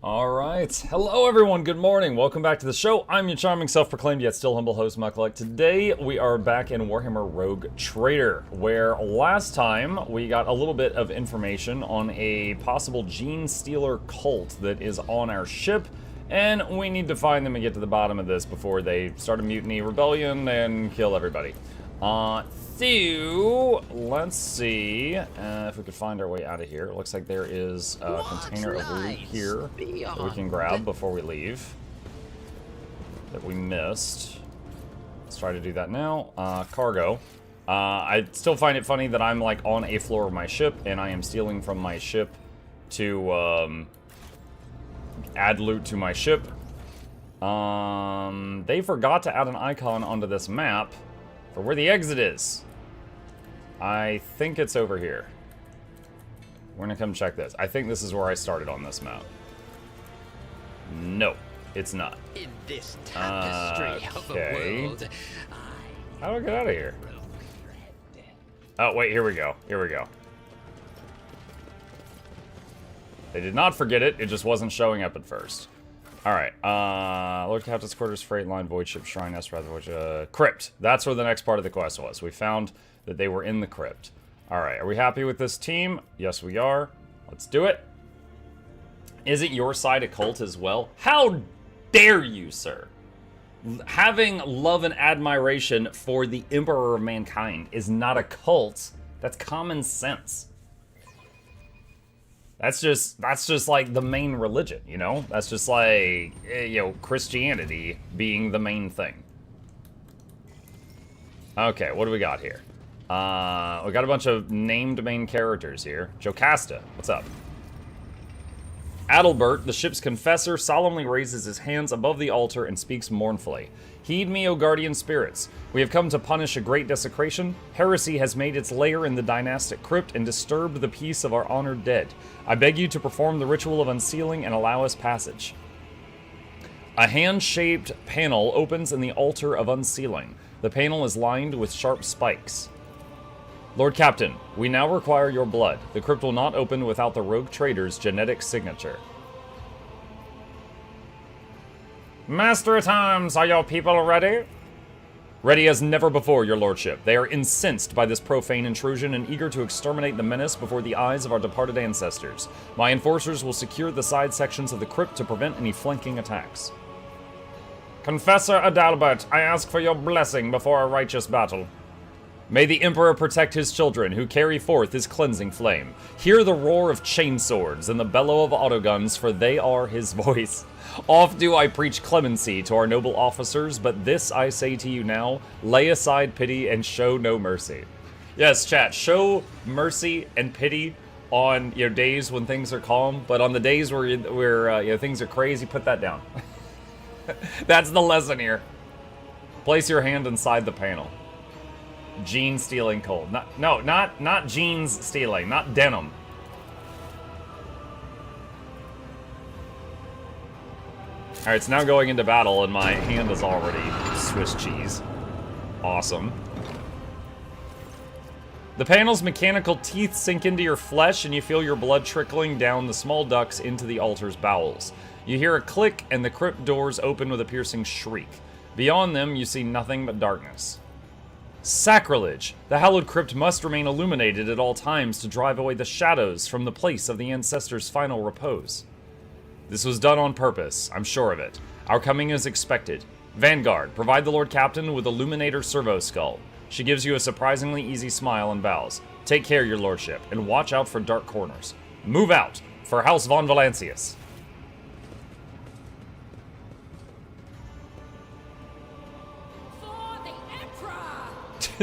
Alright, hello everyone, good morning, welcome back to the show. I'm your charming self-proclaimed yet still humble host, Mukluk. Today we are back in Warhammer Rogue Trader, where last time we got a little bit of information on a possible gene stealer cult that is on our ship, and we need to find them and get to the bottom of this before they start a mutiny rebellion and kill everybody. So, let's see if we could find our way out of here. It looks like there is a container of loot here that we can grab before we leave. That we missed. Let's try to do that now. Cargo. I still find it funny that I'm like on a floor of my ship and I am stealing from my ship to add loot to my ship. They forgot to add an icon onto this map for where the exit is. I think it's over here. We're gonna come check this. I think this is where I started on this map. No, it's not. In this tapestry of a world, how do I get out of here? Oh, wait, here we go. Here we go. They did not forget it, it just wasn't showing up at first. Alright, Lord Captain's Quarters, Freight Line, Void Ship, Shrine, Void, Crypt. That's where the next part of the quest was. We found that they were in the crypt. Alright, are we happy with this team? Yes, we are. Let's do it. Is it your side a cult as well? How dare you, sir? Having love and admiration for the Emperor of Mankind is not a cult. That's common sense. That's just like the main religion, you know? That's just like, you know, Christianity being the main thing. Okay, what do we got here? We got a bunch of named main characters here. Jocasta, what's up? Adalbert, the ship's confessor, solemnly raises his hands above the altar and speaks mournfully. Heed me, O guardian spirits. We have come to punish a great desecration. Heresy has made its lair in the dynastic crypt and disturbed the peace of our honored dead. I beg you to perform the ritual of unsealing and allow us passage. A hand-shaped panel opens in the altar of unsealing. The panel is lined with sharp spikes. Lord Captain, we now require your blood. The crypt will not open without the rogue trader's genetic signature. Master at arms, are your people ready? Ready as never before, your lordship. They are incensed by this profane intrusion and eager to exterminate the menace before the eyes of our departed ancestors. My enforcers will secure the side sections of the crypt to prevent any flanking attacks. Confessor Adalbert, I ask for your blessing before a righteous battle. May the Emperor protect his children who carry forth his cleansing flame. Hear the roar of chainswords and the bellow of autoguns, for they are his voice. Oft do I preach clemency to our noble officers, but this I say to you now, lay aside pity and show no mercy. Yes, chat, show mercy and pity on your days when things are calm, but on the days where you know, things are crazy, put that down. That's the lesson here. Place your hand inside the panel. Gene stealing cult. Not jeans stealing, not denim. Alright, it's now going into battle and my hand is already Swiss cheese. Awesome. The panel's mechanical teeth sink into your flesh and you feel your blood trickling down the small ducts into the altar's bowels. You hear a click and the crypt doors open with a piercing shriek. Beyond them, you see nothing but darkness. Sacrilege! The hallowed crypt must remain illuminated at all times to drive away the shadows from the place of the ancestors' final repose. This was done on purpose, I'm sure of it. Our coming is expected. Vanguard, provide the Lord Captain with Illuminator Servo Skull. She gives you a surprisingly easy smile and bows. Take care, your lordship, and watch out for dark corners. Move out, for House von Valancius.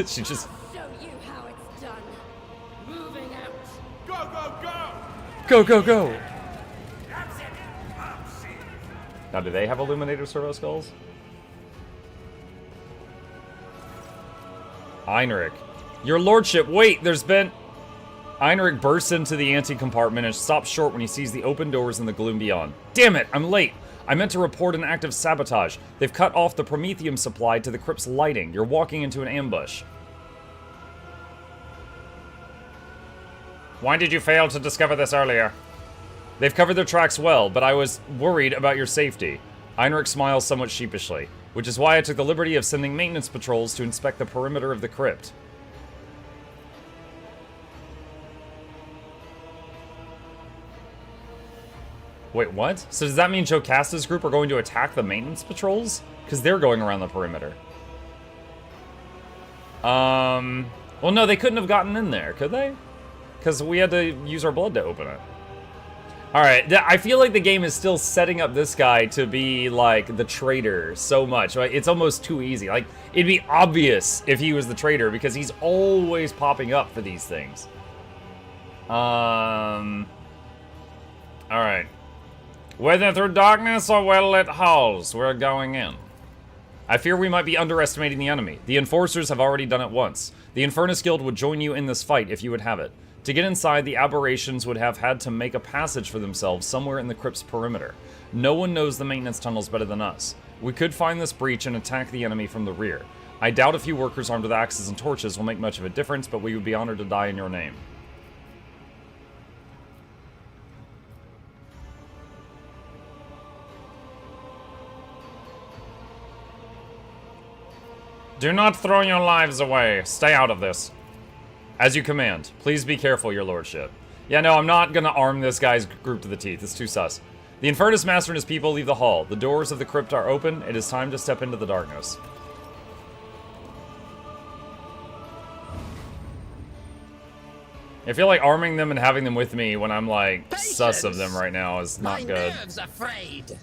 She just... Show you how it's done. Moving out. Go, go, go! Go, go, go! That's it. Now, do they have Illuminator Servo Skulls? Heinrich. Your lordship, wait, there's been... Heinrich bursts into the ante-compartment and stops short when he sees the open doors and the gloom beyond. Damn it, I'm late! I meant to report an act of sabotage. They've cut off the promethium supply to the crypt's lighting. You're walking into an ambush. Why did you fail to discover this earlier? They've covered their tracks well, but I was worried about your safety. Heinrich smiles somewhat sheepishly, which is why I took the liberty of sending maintenance patrols to inspect the perimeter of the crypt. Wait, what? So does that mean Jocasta's group are going to attack the maintenance patrols? Because they're going around the perimeter. Well, no, they couldn't have gotten in there, could they? Because we had to use our blood to open it. Alright, I feel like the game is still setting up this guy to be, like, the traitor so much. Like, it's almost too easy. Like, it'd be obvious if he was the traitor, because he's always popping up for these things. Alright. Whether through darkness or well-lit halls, we're going in. I fear we might be underestimating the enemy. The Enforcers have already done it once. The Infernus Guild would join you in this fight if you would have it. To get inside, the Aberrations would have had to make a passage for themselves somewhere in the crypt's perimeter. No one knows the maintenance tunnels better than us. We could find this breach and attack the enemy from the rear. I doubt a few workers armed with axes and torches will make much of a difference, but we would be honored to die in your name. Do not throw your lives away. Stay out of this. As you command. Please be careful, your lordship. Yeah, no, I'm not gonna arm this guy's group to the teeth. It's too sus. The Infernus Master and his people leave the hall. The doors of the crypt are open. It is time to step into the darkness. I feel like arming them and having them with me when I'm, like, sus of them right now is not good. My nerves are frayed.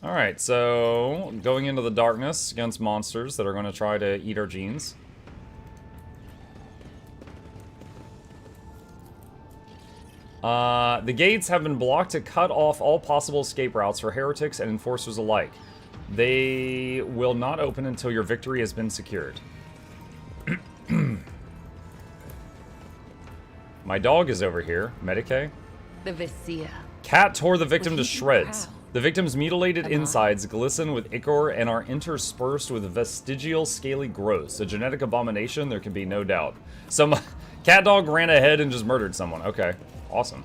Alright, so going into the darkness against monsters that are going to try to eat our genes. The gates have been blocked to cut off all possible escape routes for heretics and enforcers alike. They will not open until your victory has been secured. My dog is over here. Medicae. The Vizier. Cat tore the victim to shreds. The victim's mutilated insides glisten with ichor and are interspersed with vestigial scaly growths. A genetic abomination, there can be no doubt. Some cat dog ran ahead and just murdered someone. Okay, awesome.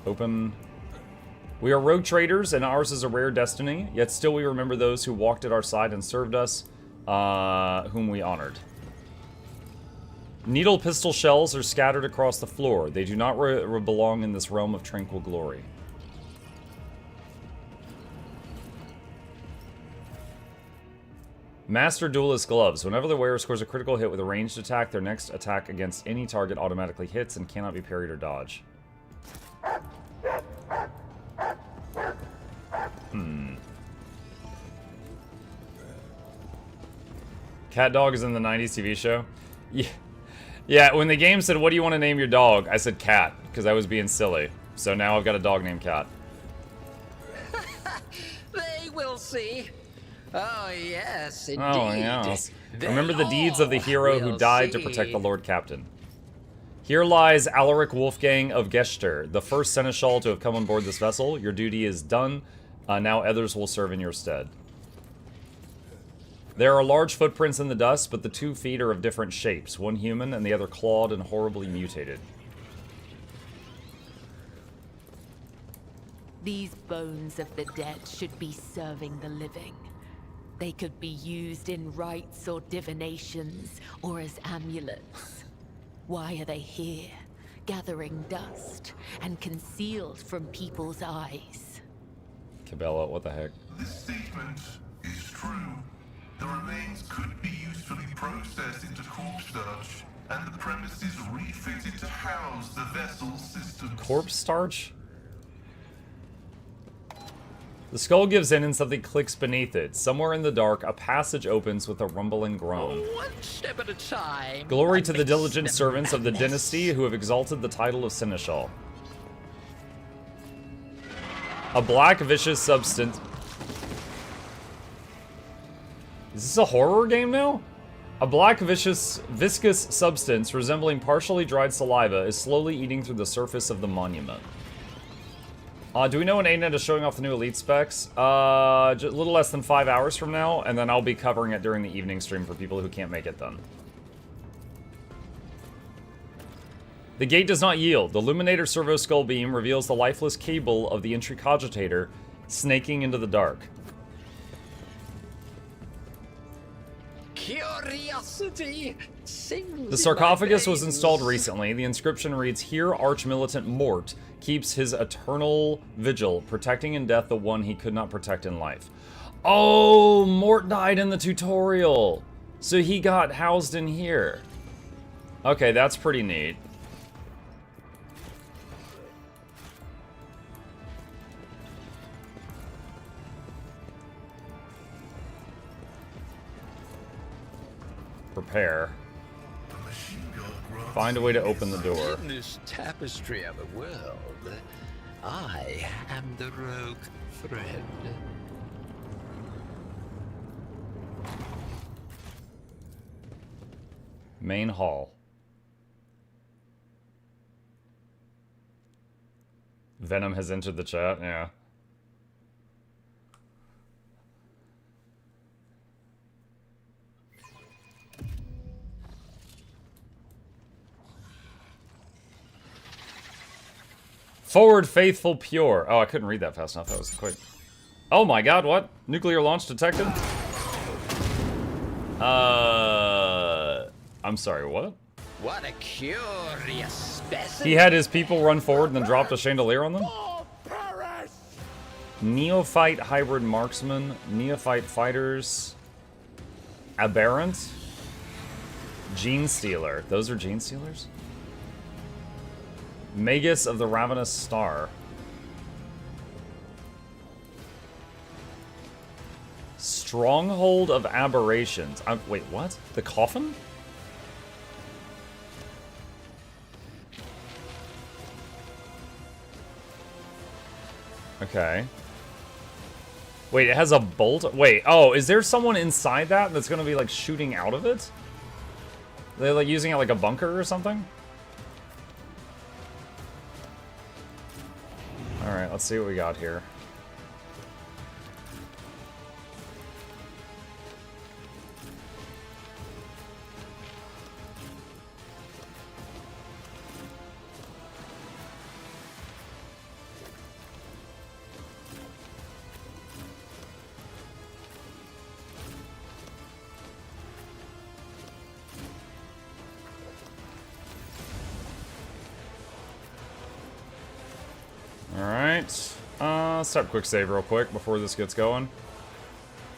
Open. We are rogue traders, and ours is a rare destiny. Yet still we remember those who walked at our side and served us, whom we honored. Needle pistol shells are scattered across the floor. They do not belong in this realm of tranquil glory. Master Duelist Gloves. Whenever the wearer scores a critical hit with a ranged attack, their next attack against any target automatically hits and cannot be parried or dodged. Cat Dog is in the 90s TV show? Yeah. Yeah, when the game said, what do you want to name your dog? I said Cat, because I was being silly. So now I've got a dog named Cat. They will see. Oh, yes, indeed. Oh, yes. They Remember the deeds of the hero who will died to see. protect the Lord Captain. Here lies Alaric Wolfgang of Gester, the first seneschal to have come on board this vessel. Your duty is done. Now others will serve in your stead. There are large footprints in the dust, but the 2 feet are of different shapes. One human and the other clawed and horribly mutated. These bones of the dead should be serving the living. They could be used in rites or divinations, or as amulets. Why are they here, gathering dust and concealed from people's eyes? Cabela, what the heck? This statement is true. The remains could be usefully processed into corpse starch, and the premises refitted to house the vessel's systems. Corpse starch? The skull gives in and something clicks beneath it. Somewhere in the dark, a passage opens with a rumbling groan. One step at a time. Glory to the amidst diligent the servants of the madness. dynasty who have exalted the title of Seneschal. A black, vicious substance... Is this a horror game now? A black, viscous substance resembling partially dried saliva is slowly eating through the surface of the monument. Do we know when ANET is showing off the new Elite specs? A little less than 5 hours from now, and then I'll be covering it during the evening stream for people who can't make it then. The gate does not yield. The Luminator servo skull beam reveals the lifeless cable of the entry cogitator snaking into the dark. Curiosity sings The sarcophagus was installed recently. The inscription reads, "Here Arch-Militant Mort keeps his eternal vigil, protecting in death the one he could not protect in life." Oh, Mort died in the tutorial. So he got housed in here. Okay, that's pretty neat. Prepare. Find a way to open the door. In this tapestry of a world, I am the rogue thread. Main hall. Venom has entered the chat, yeah. Forward, faithful, pure. Oh, I couldn't read that fast enough. That was quick. Oh my god, what? Nuclear launch detected? I'm sorry, what? What a curious specimen. He had his people run forward and then dropped a chandelier on them? Neophyte hybrid marksman, neophyte fighters, aberrant, gene stealer. Those are gene stealers? Magus of the Ravenous Star. Stronghold of Aberrations. Wait, what? The coffin? Okay. Wait, it has a bolt? Wait, oh, is there someone inside that that's gonna be, like, shooting out of it? They're, like, using it like a bunker or something? Alright, let's see what we got here. Alright. Let's start quick save real quick before this gets going.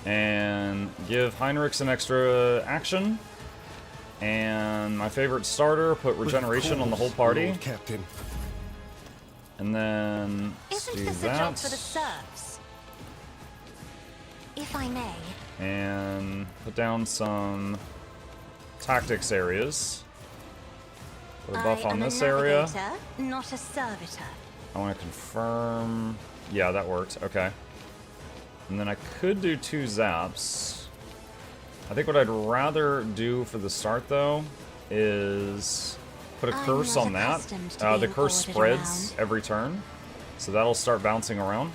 And give Heinrich an extra action. And my favorite starter, put regeneration on the whole party. Lord Captain. And then let's Isn't do this a job that. for the serfs? If I may. And put down some tactics areas. Put a buff I on am this a area. navigator, not a servitor. I want to confirm. Yeah, that worked. Okay. And then I could do 2 zaps. I think what I'd rather do for the start, though, is put a I'm curse not on that. accustomed to The being curse ordered spreads around. every turn. So that'll start bouncing around.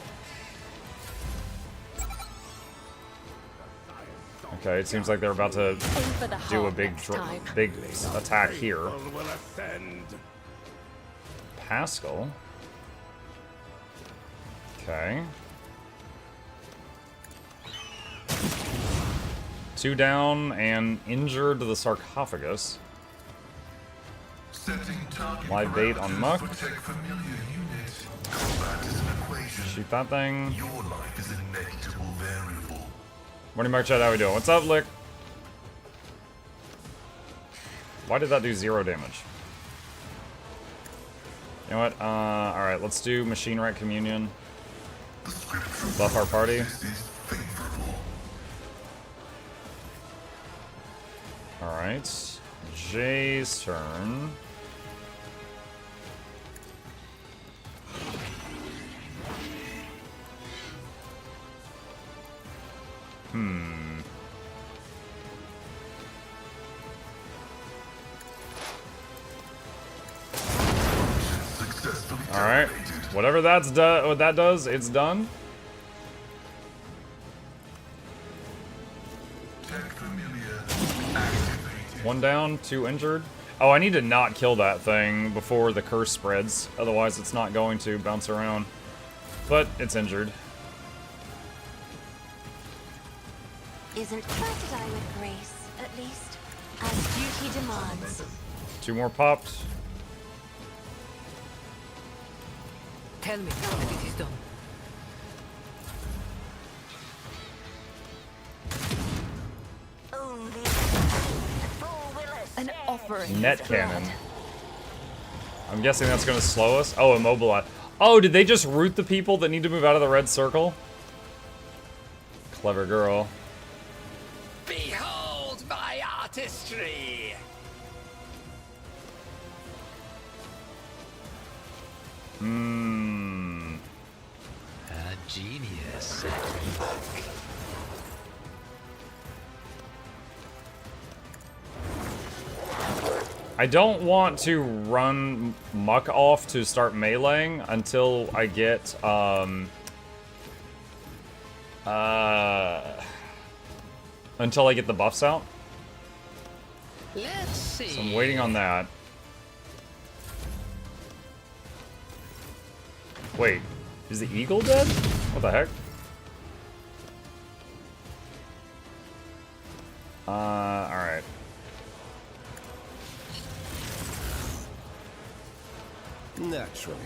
Okay, it seems like they're about to Aim for the do a heart big, next time. big attack here. Will ascend. Pascal. Okay. 2 down and injured the sarcophagus. Setting target Live bait on parameters. Muck. Protect familiar unit. Combat is an equation. Shoot that thing. Your life is a negligible variable. Morning Mark Chat, how we doing? What's up, Lick? Why did that do 0 damage? You know what? Alright, let's do Machine Rat Communion. The scriptural Buff our party. is favorable. Alright. Jay's turn. Successfully Alright. Whatever that's done, what that does, it's done. Tech familiar activated. 1 down, 2 injured. Oh, I need to not kill that thing before the curse spreads. Otherwise, it's not going to bounce around. But it's injured. Isn't try to die with grace, at least, as duty demands. 2 more popped. Tell me when it is done. Only the fool will An ascend. offering. Net is blood. cannon. I'm guessing that's going to slow us. Oh, immobilize. Oh, did they just root the people that need to move out of the red circle? Clever girl. Behold my artistry! Hmm. A genius. I don't want to run Muck off to start meleeing until I get, until I get the buffs out. Let's see. So I'm waiting on that. Wait, is the eagle dead? What the heck? Alright. Naturally.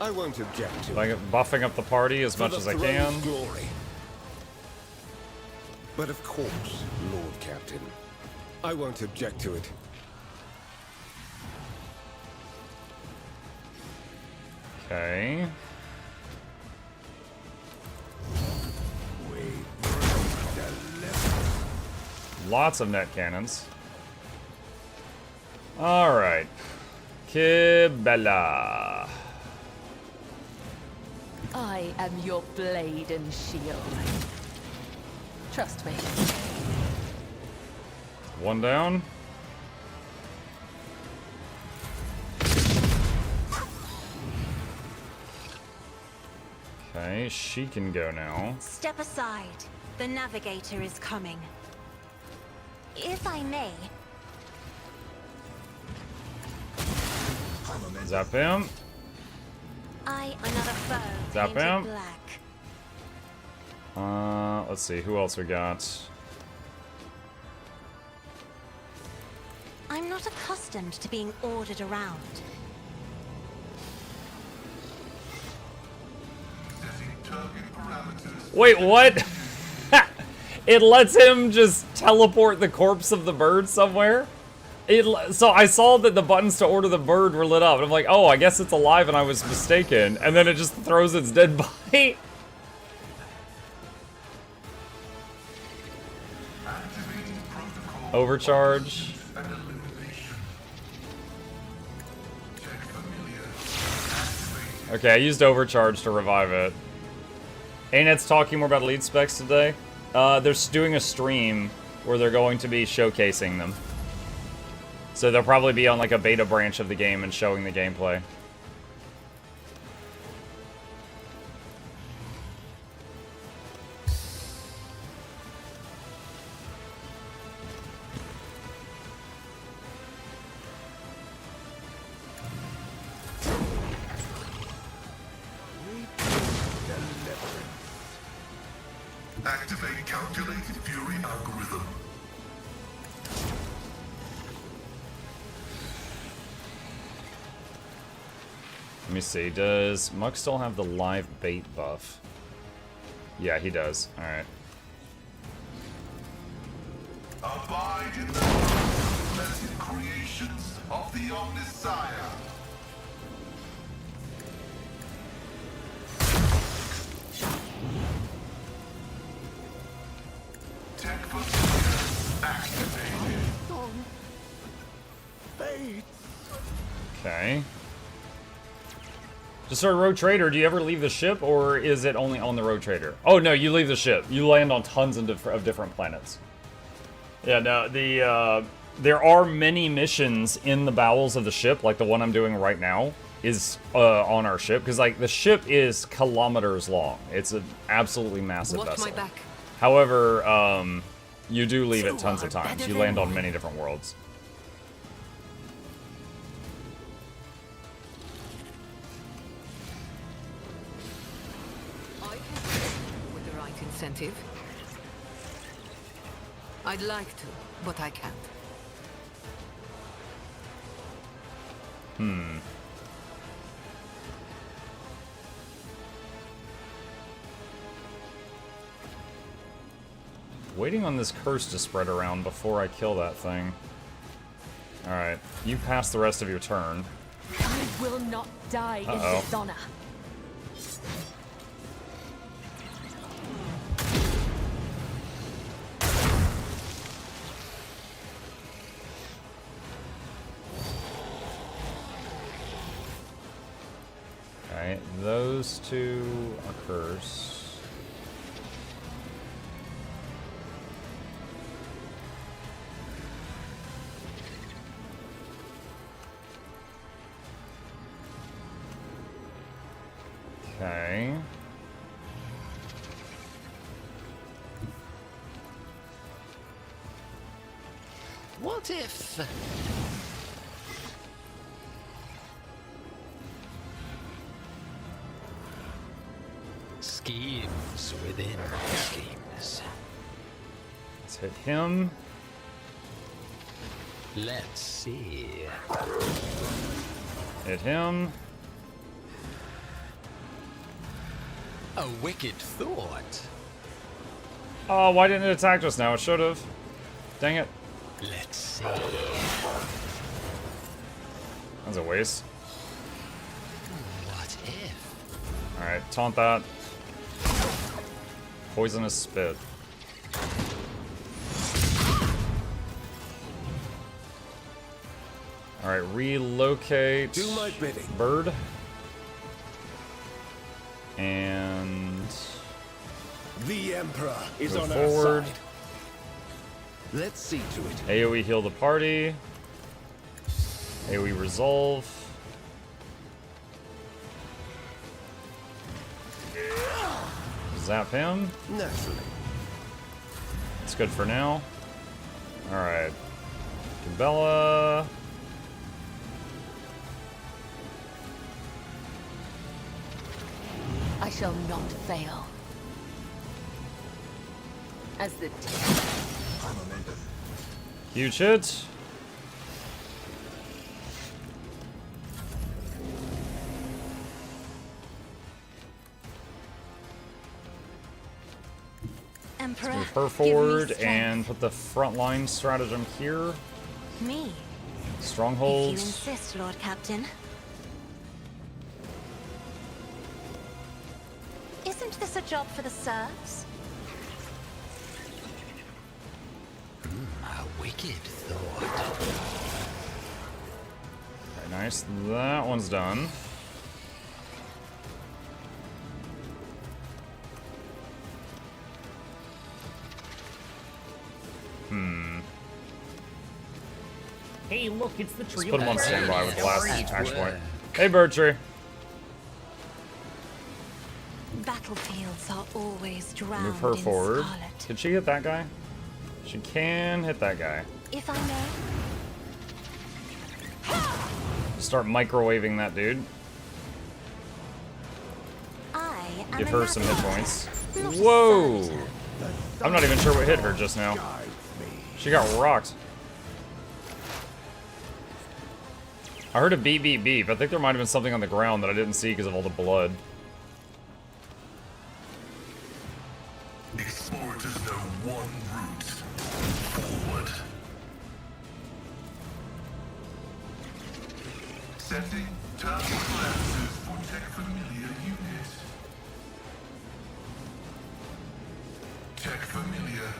I won't object to Like buffing up the party as For much the as I throne's can. glory. But of course, Lord Captain, I won't object to it. Okay. Lots of net cannons. Alright. Kibela. I am your blade and shield. Trust me. 1 down. Okay, she can go now. Step aside. The navigator is coming. If I may, Zap him. another foe Zap painted him. black. Let's see, who else we got? I'm not accustomed to being ordered around. Setting target parameters. Wait, what? It lets him just teleport the corpse of the bird somewhere? So I saw that the buttons to order the bird were lit up. And I'm like, oh, I guess it's alive and I was mistaken. And then it just throws its dead body. Activating protocol. Overcharge. And elimination. Tech familiar activated. Okay, I used overcharge to revive it. ANET's talking more about lead specs today. They're doing a stream where they're going to be showcasing them. So they'll probably be on like a beta branch of the game and showing the gameplay. Activate calculated fury algorithm. Let me see, does Muck still have the live bait buff? Yeah, he does. Alright. Abide in the blessed creations of the Omnissiah. Tech familiar activated. Okay. Just sort of road trader, do you ever leave the ship, or is it only on the road trader? Oh no, you leave the ship. You land on tons of different planets. Yeah, no, there are many missions in the bowels of the ship, like the one I'm doing right now, is on our ship, because like the ship is kilometers long. It's an absolutely massive Watch vessel. my back. However, you do leave it You tons are of times. better You than land on one. many different worlds. I can with the right incentive. I'd like to, but I can't. Waiting on this curse to spread around before I kill that thing. Alright, you pass the rest of your turn. I will not die in Uh-oh. dishonor. Alright, those two are curse. Okay. What if... Schemes within schemes. Let's hit him. Let's see. Hit him. A wicked thought. Oh, why didn't it attack just now? It should have. Dang it. Let's see. That's a waste. What if? Alright, taunt that. Poisonous spit. Alright, relocate. Do my bidding. Bird. And The Emperor is Move on forward. our side. Let's see to it. AoE heal the party. AoE resolve. Zap him. Naturally. It's good for now. Alright. Cabela. I shall not fail. As the Huge hit. Emperor, Move her give me forward strength. and put the frontline stratagem here. Me. If you Strongholds. insist, Lord Captain. Isn't this a job for the serfs? A wicked thought. Very nice. That one's done. Hey, look, it's the tree. Let's put him on of standby with the last Great action point. work. Hey, Bird Tree. Battlefields are always drowned Move her in forward. scarlet. Did she hit that guy? She can hit that guy. If I may, Start microwaving that dude. I am Give a her some hit navigator, points. not a Whoa! servitor. I'm not even sure what hit her just now. She got rocked. I heard a beep, beep, beep. I think there might have been something on the ground that I didn't see because of all the blood. Explorators know one route. Forward. Setting turbo collapses for Tech Familiar unit. Tech Familiar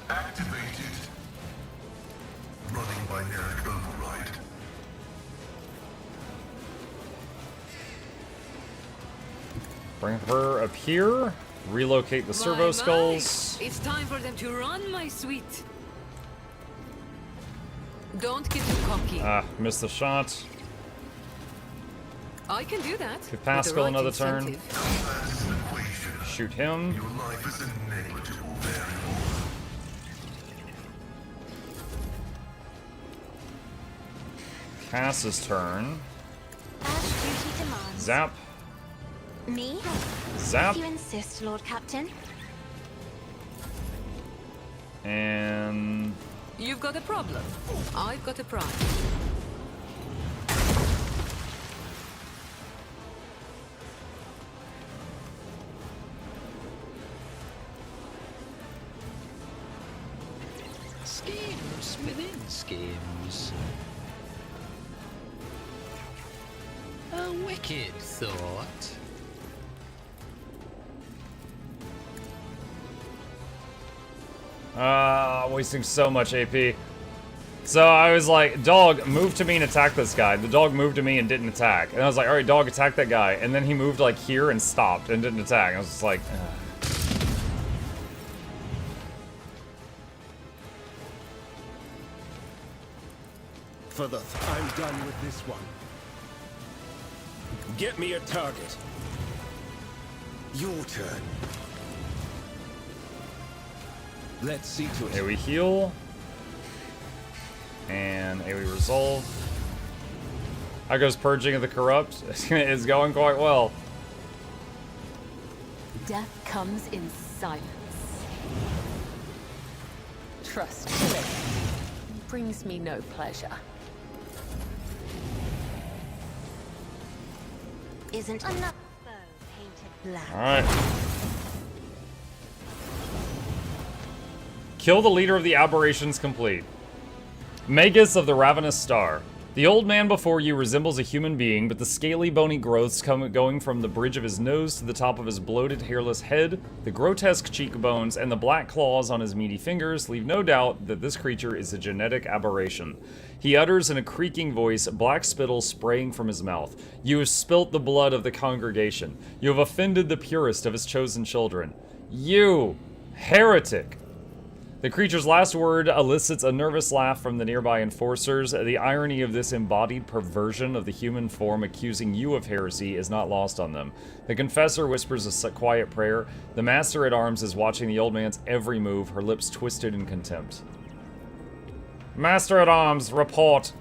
activated. Running binaric override. Bring her up here. Relocate the servo skulls. It's time for them to run, my sweet. Don't get too cocky. Ah, missed the shot. I can do that. Give Pascal another turn. That is an equation. Shoot him. Your life is a negligible variable. Cass's turn. As duty demands. Zap. Me? Zap. If you insist, Lord Captain. And... You've got a problem. I've got a prize. Schemes within schemes. A wicked thought. Wasting so much AP. So I was like, dog, move to me and attack this guy. The dog moved to me and didn't attack. And I was like, alright, dog, attack that guy. And then he moved like here and stopped and didn't attack. And I was just like, ugh. I'm done with this one. Get me a target. Your turn. Let's see to it. AoE heal. And AoE resolve. How goes Purging of the Corrupt? It's going quite well. Death comes in silence. Trust me. Brings me no pleasure. Isn't enough bow painted black. Alright. Kill the leader of the aberrations complete. Magus of the Ravenous Star. The old man before you resembles a human being, but the scaly, bony growths going from the bridge of his nose to the top of his bloated, hairless head, the grotesque cheekbones, and the black claws on his meaty fingers leave no doubt that this creature is a genetic aberration. He utters in a creaking voice, black spittle spraying from his mouth. You have spilt the blood of the congregation. You have offended the purest of his chosen children. You, heretic! The creature's last word elicits a nervous laugh from the nearby enforcers. The irony of this embodied perversion of the human form accusing you of heresy is not lost on them. The confessor whispers a quiet prayer. The master-at-arms is watching the old man's every move, her lips twisted in contempt. Master-at-arms, report.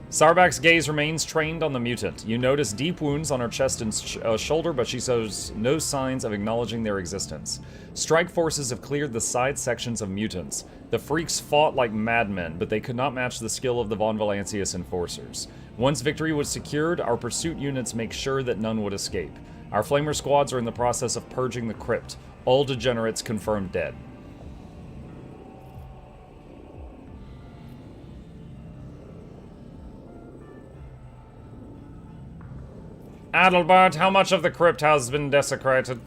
Sarbak's gaze remains trained on the mutant. You notice deep wounds on her chest and shoulder, but she shows no signs of acknowledging their existence. Strike forces have cleared the side sections of mutants. The freaks fought like madmen, but they could not match the skill of the Von Valancius enforcers. Once victory was secured, our pursuit units make sure that none would escape. Our flamer squads are in the process of purging the crypt. All degenerates confirmed dead. Adalbert, how much of the crypt has been desecrated?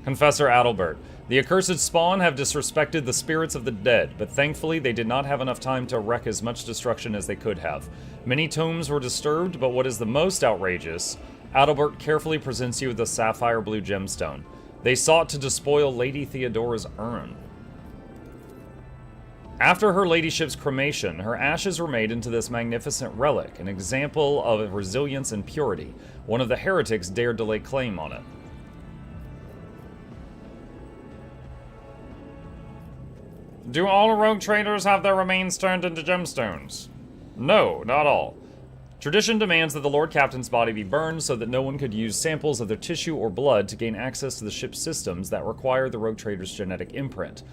Confessor Adalbert. The accursed spawn have disrespected the spirits of the dead, but thankfully they did not have enough time to wreak as much destruction as they could have. Many tombs were disturbed, but what is the most outrageous, Adalbert carefully presents you with a sapphire blue gemstone. They sought to despoil Lady Theodora's urn. After her ladyship's cremation, her ashes were made into this magnificent relic, an example of resilience and purity. One of the heretics dared to lay claim on it. Do all rogue traders have their remains turned into gemstones? No, not all. Tradition demands that the Lord Captain's body be burned so that no one could use samples of their tissue or blood to gain access to the ship's systems that require the rogue trader's genetic imprint.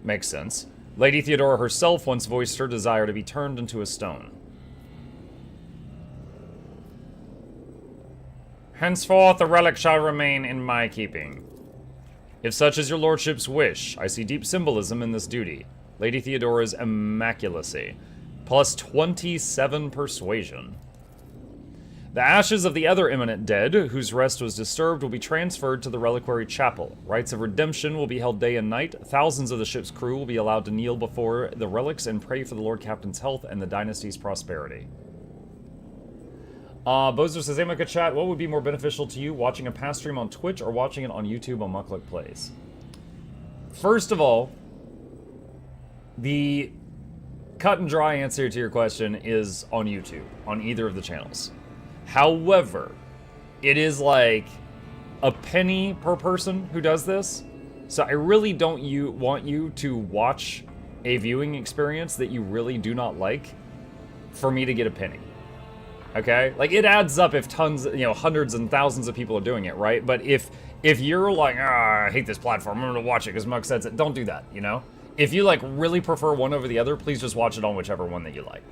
Makes sense. Lady Theodora herself once voiced her desire to be turned into a stone. Henceforth, the relic shall remain in my keeping. If such is your lordship's wish, I see deep symbolism in this duty. Lady Theodora's immaculacy. Plus 27 persuasion. The ashes of the other imminent dead, whose rest was disturbed, will be transferred to the reliquary chapel. Rites of redemption will be held day and night. Thousands of the ship's crew will be allowed to kneel before the relics and pray for the Lord Captain's health and the dynasty's prosperity. Bozer says, hey, Mika chat, what would be more beneficial to you, watching a past stream on Twitch or watching it on YouTube on Mukluk Plays? First of all, the cut and dry answer to your question is on YouTube, on either of the channels. However, it is like a penny per person who does this. So I really don't want you to watch a viewing experience that you really do not like for me to get a penny. Okay? Like, it adds up if tons, hundreds and thousands of people are doing it, right? But if you're like, I hate this platform, I'm gonna watch it because Mug says it, don't do that, If you, like, really prefer one over the other, please just watch it on whichever one that you like.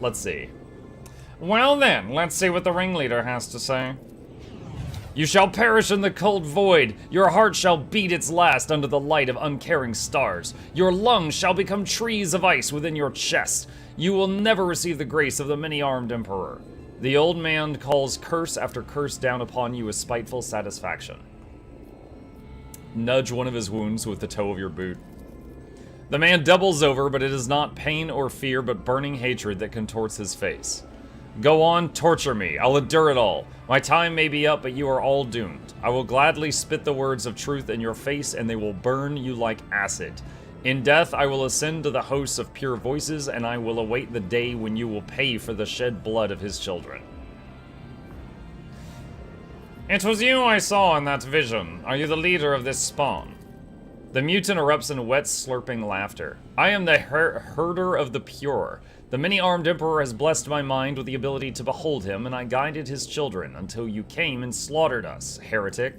Let's see. Well then, let's see what the ringleader has to say. You shall perish in the cold void. Your heart shall beat its last under the light of uncaring stars. Your lungs shall become trees of ice within your chest. You will never receive the grace of the many-armed emperor. The old man calls curse after curse down upon you with spiteful satisfaction. Nudge one of his wounds with the toe of your boot. The man doubles over, but it is not pain or fear, but burning hatred that contorts his face. Go on, torture me. I'll endure it all. My time may be up, but you are all doomed. I will gladly spit the words of truth in your face, and they will burn you like acid. In death, I will ascend to the hosts of pure voices, and I will await the day when you will pay for the shed blood of his children. It was you I saw in that vision. Are you the leader of this spawn? The mutant erupts in wet, slurping laughter. I am the herder of the pure. The many-armed emperor has blessed my mind with the ability to behold him, and I guided his children until you came and slaughtered us, heretic.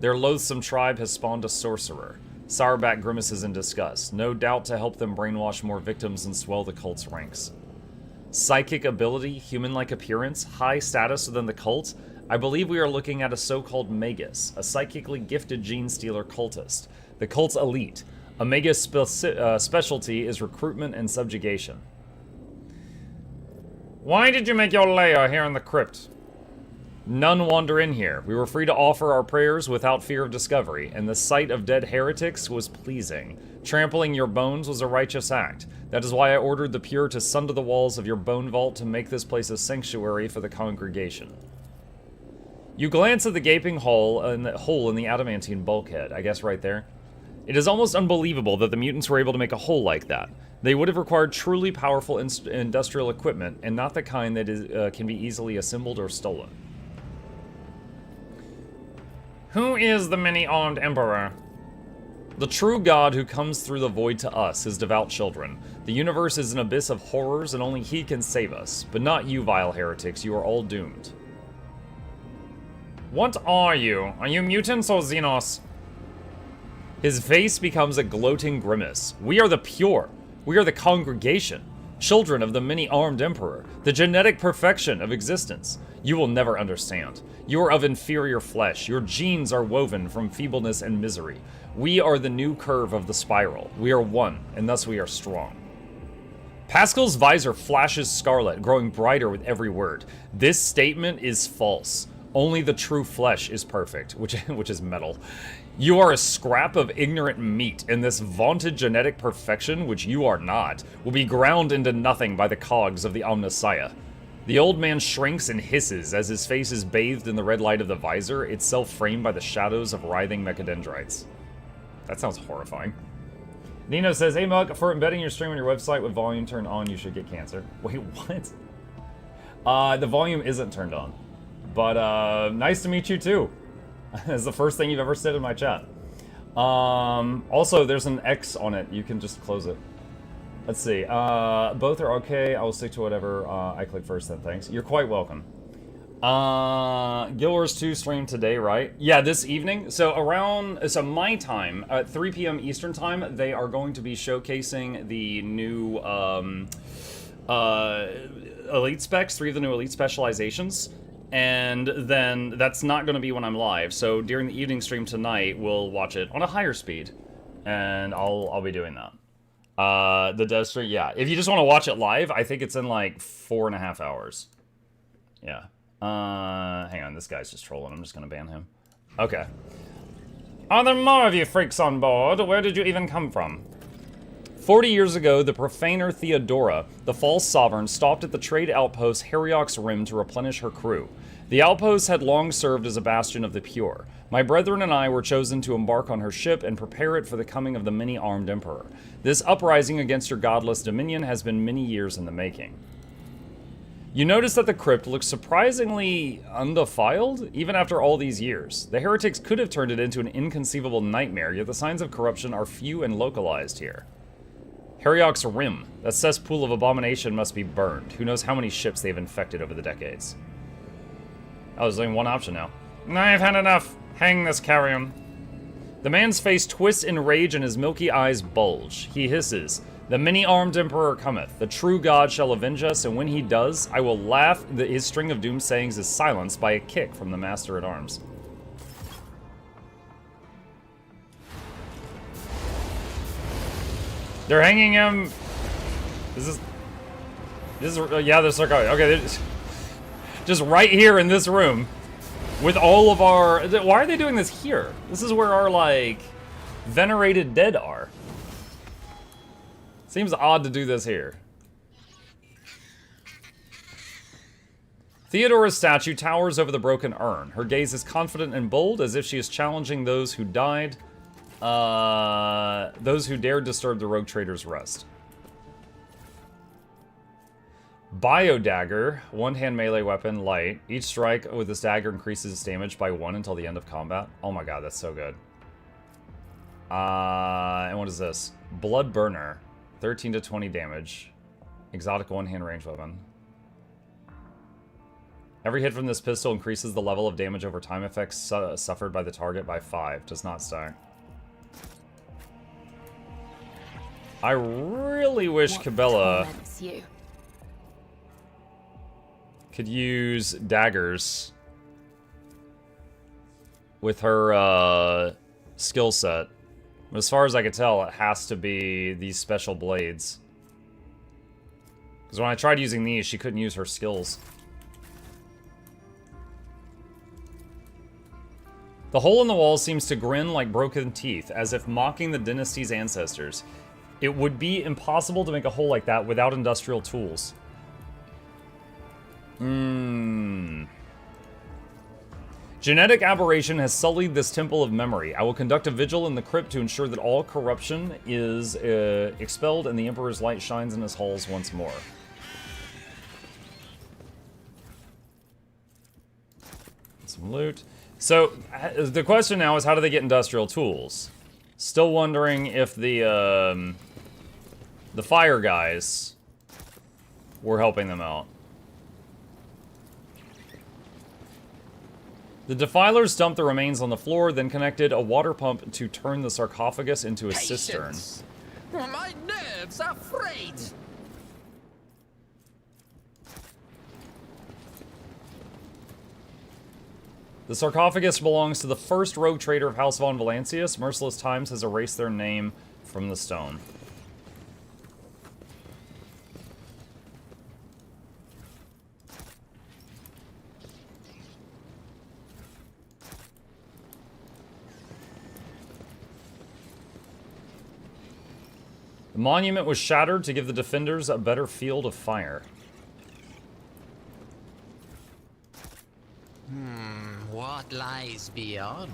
Their loathsome tribe has spawned a sorcerer. Sourback grimaces in disgust, no doubt to help them brainwash more victims and swell the cult's ranks. Psychic ability, human-like appearance, high status within the cult. I believe we are looking at a so-called Magus, a psychically gifted gene-stealer cultist. The cult's elite. A Magus specialty is recruitment and subjugation. Why did you make your lair here in the crypt? None wander in here. We were free to offer our prayers without fear of discovery, and the sight of dead heretics was pleasing. Trampling your bones was a righteous act. That is why I ordered the pure to sunder the walls of your bone vault to make this place a sanctuary for the congregation. You glance at the gaping hole in the adamantine bulkhead, I guess right there. It is almost unbelievable that the mutants were able to make a hole like that. They would have required truly powerful industrial equipment, and not the kind that can be easily assembled or stolen. Who is the many-armed emperor? The true God who comes through the void to us, his devout children. The universe is an abyss of horrors, and only he can save us. But not you, vile heretics. You are all doomed. What are you? Are you mutants or Xenos? His face becomes a gloating grimace. We are the pure. We are the congregation. Children of the many-armed emperor. The genetic perfection of existence. You will never understand. You are of inferior flesh. Your genes are woven from feebleness and misery. We are the new curve of the spiral. We are one, and thus we are strong. Pascal's visor flashes scarlet, growing brighter with every word. This statement is false. Only the true flesh is perfect, which is metal. You are a scrap of ignorant meat, and this vaunted genetic perfection, which you are not, will be ground into nothing by the cogs of the Omnissiah. The old man shrinks and hisses as his face is bathed in the red light of the visor, itself framed by the shadows of writhing mechadendrites. That sounds horrifying. Nino says, hey Mug, for embedding your stream on your website with volume turned on, you should get cancer. Wait, what? The volume isn't turned on. But, nice to meet you too. That's the first thing you've ever said in my chat. Also, there's an X on it. You can just close it. Let's see. Both are okay. I will stick to whatever I click first then, thanks. You're quite welcome. Guild Wars 2 stream today, right? Yeah, this evening. So my time, at 3 p.m. Eastern time, they are going to be showcasing the new, elite specs, 3 of the new elite specializations. And then that's not going to be when I'm live. So during the evening stream tonight, we'll watch it on a higher speed, and I'll be doing that. The dev stream, yeah. If you just want to watch it live, I think it's in like 4.5 hours. Yeah. Hang on, this guy's just trolling. I'm just going to ban him. Okay. Are there more of you freaks on board? Where did you even come from? 40 years ago, the profaner Theodora, the false sovereign, stopped at the trade outpost Heriox Rim to replenish her crew. The outpost had long served as a bastion of the pure. My brethren and I were chosen to embark on her ship and prepare it for the coming of the many-armed emperor. This uprising against your godless dominion has been many years in the making. You notice that the crypt looks surprisingly undefiled, even after all these years. The heretics could have turned it into an inconceivable nightmare, yet the signs of corruption are few and localized here. Heriok's Rim. That cesspool of abomination must be burned. Who knows how many ships they've infected over the decades. Oh, there's only one option now. I've had enough. Hang this carrion. The man's face twists in rage and his milky eyes bulge. He hisses, "The many-armed emperor cometh. The true god shall avenge us, and when he does, I will laugh." His string of doom sayings is silenced by a kick from the master-at-arms. They're hanging him. This is yeah, they're sarcastic. Okay, just right here in this room with all of our. Why are they doing this here? This is where our like venerated dead are. Seems odd to do this here. Theodora's statue towers over the broken urn. Her gaze is confident and bold, as if she is challenging those who died. Those who dared disturb the rogue trader's rest. Biodagger, one-hand melee weapon, light. Each strike with this dagger increases its damage by 1 until the end of combat. Oh my god, that's so good. And what is this? Blood Burner, 13 to 20 damage. Exotic one-hand range weapon. Every hit from this pistol increases the level of damage over time. Effects suffered by the target by 5. Does not stack. I really wish Cabela could use daggers with her skill set. But as far as I can tell, it has to be these special blades. Because when I tried using these, she couldn't use her skills. The hole in the wall seems to grin like broken teeth, as if mocking the dynasty's ancestors. It would be impossible to make a hole like that without industrial tools. Genetic aberration has sullied this temple of memory. I will conduct a vigil in the crypt to ensure that all corruption is expelled and the Emperor's light shines in his halls once more. Some loot. So, the question now is, how do they get industrial tools? Still wondering if the fire guys were helping them out. The defilers dumped the remains on the floor, then connected a water pump to turn the sarcophagus into a cistern. My nerves are frayed. The sarcophagus belongs to the first rogue trader of House von Valancius. Merciless Times has erased their name from the stone. The monument was shattered to give the defenders a better field of fire. What lies beyond?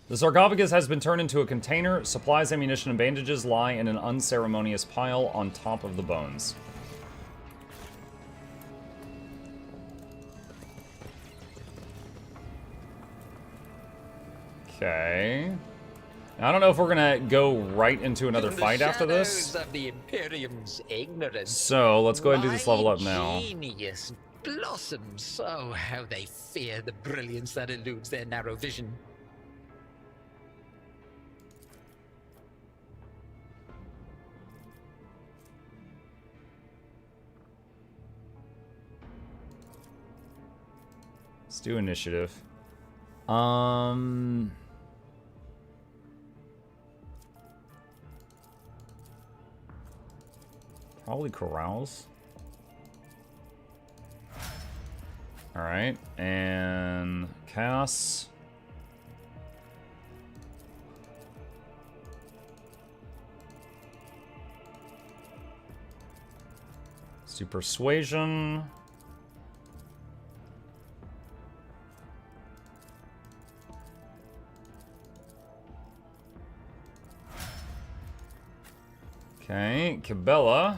The sarcophagus has been turned into a container. Supplies, ammunition, and bandages lie in an unceremonious pile on top of the bones. Okay. Now, I don't know if we're gonna go right into another fight after this. Of the Imperium's ignorance. So let's go ahead and do this level up now. Genius blossoms. Oh, how they fear the brilliance that eludes their narrow vision. Let's do initiative. Probably carouse. Alright, and chaos. Let's do persuasion. Okay, Cabela.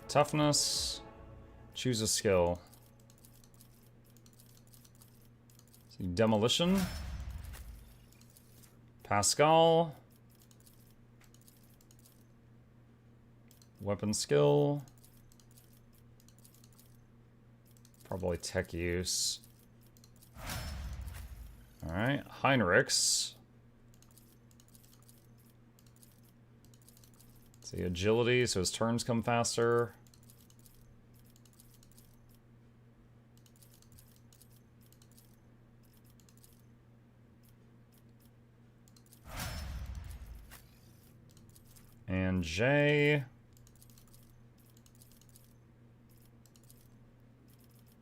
Toughness. Choose a skill. See, demolition. Pascal. Weapon skill. Probably tech use. Alright, Heinrichs. See, agility, so his turns come faster. And J.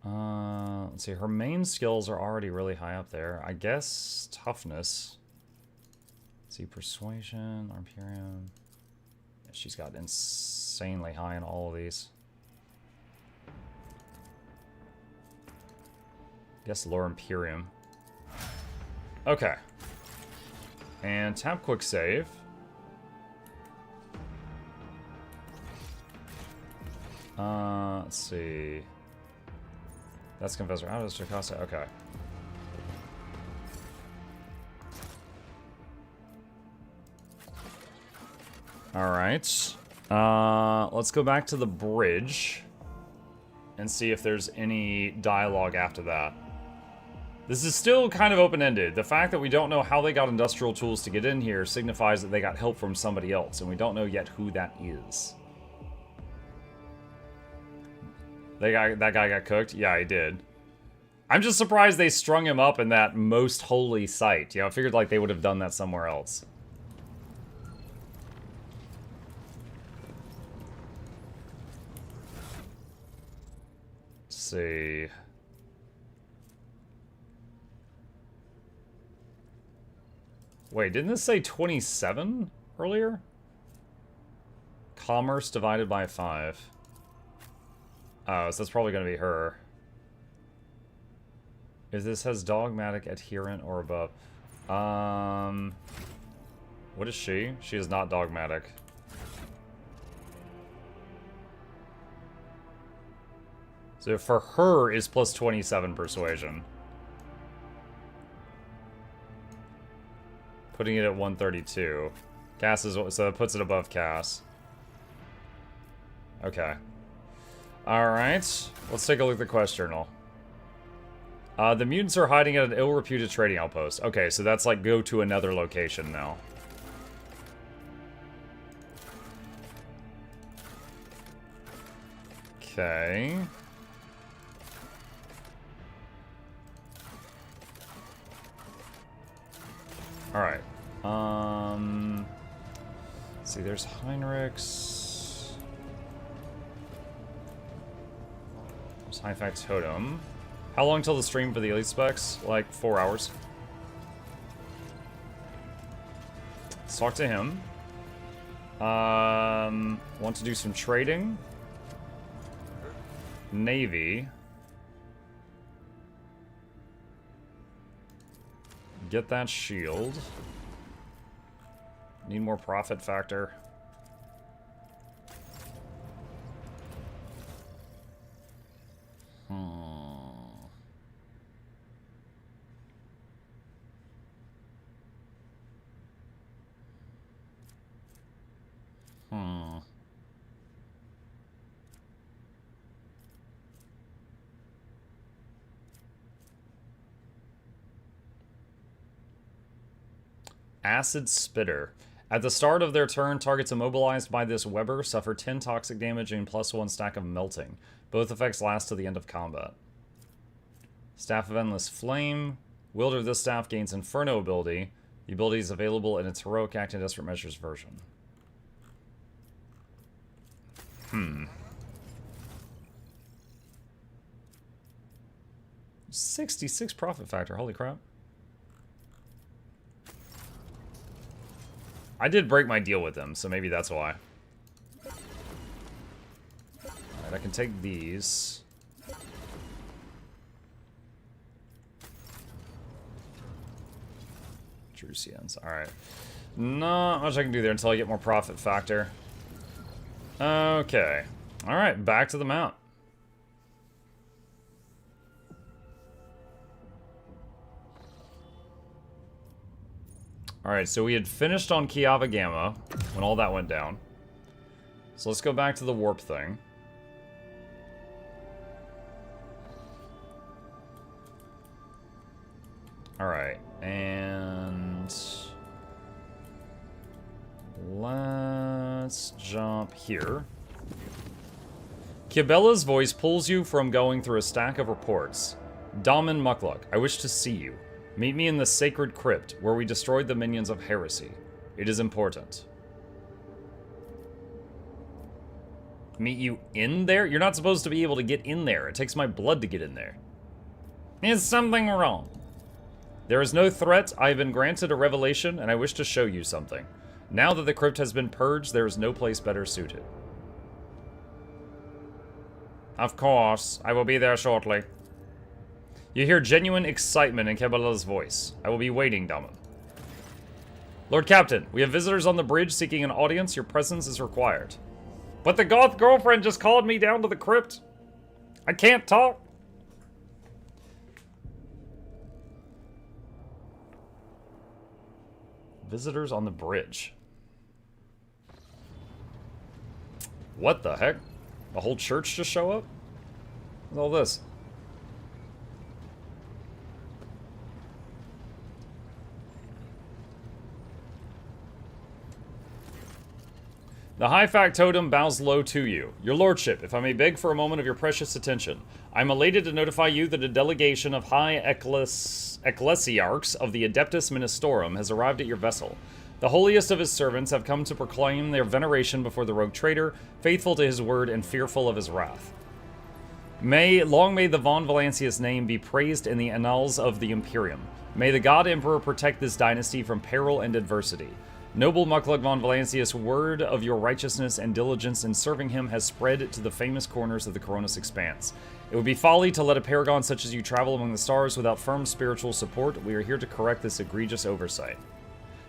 Let's see, her main skills are already really high up there. I guess toughness. Let's see, persuasion, Imperium. Yeah, she's got insanely high in all of these. Guess Lore Imperium. Okay. And tap quick save. Let's see. That's Confessor. How does Jocasta? Okay. Alright. Let's go back to the bridge and see if there's any dialogue after that. This is still kind of open-ended. The fact that we don't know how they got industrial tools to get in here signifies that they got help from somebody else, and we don't know yet who that is. That guy got cooked? Yeah, he did. I'm just surprised they strung him up in that most holy site. You know, I figured like they would have done that somewhere else. Let's see. Wait, didn't this say 27 earlier? Commerce divided by 5. Oh, so that's probably going to be her. If this has dogmatic, adherent, or above. What is she? She is not dogmatic. So for her is plus 27 persuasion. Putting it at 132. Cass is, so that puts it above Cass. Okay. Alright, let's take a look at the quest journal. The mutants are hiding at an ill-reputed trading outpost. Okay, so that's like go to another location now. Okay. Alright. Let's see, there's Heinrichs. There's High-Fact Totem. How long till the stream for the elite specs? Like 4 hours. Let's talk to him. Want to do some trading. Navy. Get that shield. Need more profit factor. Acid Spitter. At the start of their turn, targets immobilized by this Weber suffer 10 toxic damage and +1 stack of melting. Both effects last to the end of combat. Staff of Endless Flame. Wielder of this staff gains Inferno ability. The ability is available in its Heroic Act and Desperate Measures version. 66 profit factor, holy crap. I did break my deal with them, so maybe that's why. Alright, I can take these. Drusians. Alright. Not much I can do there until I get more profit factor. Okay. Alright, back to the mount. Alright, so we had finished on Kiava Gamma when all that went down. So let's go back to the warp thing. Alright, and let's jump here. Kibella's voice pulls you from going through a stack of reports. Daman Mukluk, I wish to see you. Meet me in the sacred crypt, where we destroyed the minions of heresy. It is important. Meet you in there? You're not supposed to be able to get in there. It takes my blood to get in there. Is something wrong? There is no threat. I have been granted a revelation, and I wish to show you something. Now that the crypt has been purged, there is no place better suited. Of course. I will be there shortly. You hear genuine excitement in Kebella's voice. I will be waiting, Daman. Lord Captain, we have visitors on the bridge seeking an audience. Your presence is required. But the goth girlfriend just called me down to the crypt. I can't talk. Visitors on the bridge. What the heck? The whole church just show up? What's all this? The high factotum bows low to you. Your lordship, if I may beg for a moment of your precious attention, I am elated to notify you that a delegation of high ecclesiarchs of the Adeptus Ministorum has arrived at your vessel. The holiest of his servants have come to proclaim their veneration before the rogue traitor, faithful to his word and fearful of his wrath. Long may the Von Valancius name be praised in the annals of the Imperium. May the God Emperor protect this dynasty from peril and adversity. Noble Mukluk von Valancius, word of your righteousness and diligence in serving him has spread to the famous corners of the Coronis Expanse. It would be folly to let a paragon such as you travel among the stars without firm spiritual support. We are here to correct this egregious oversight.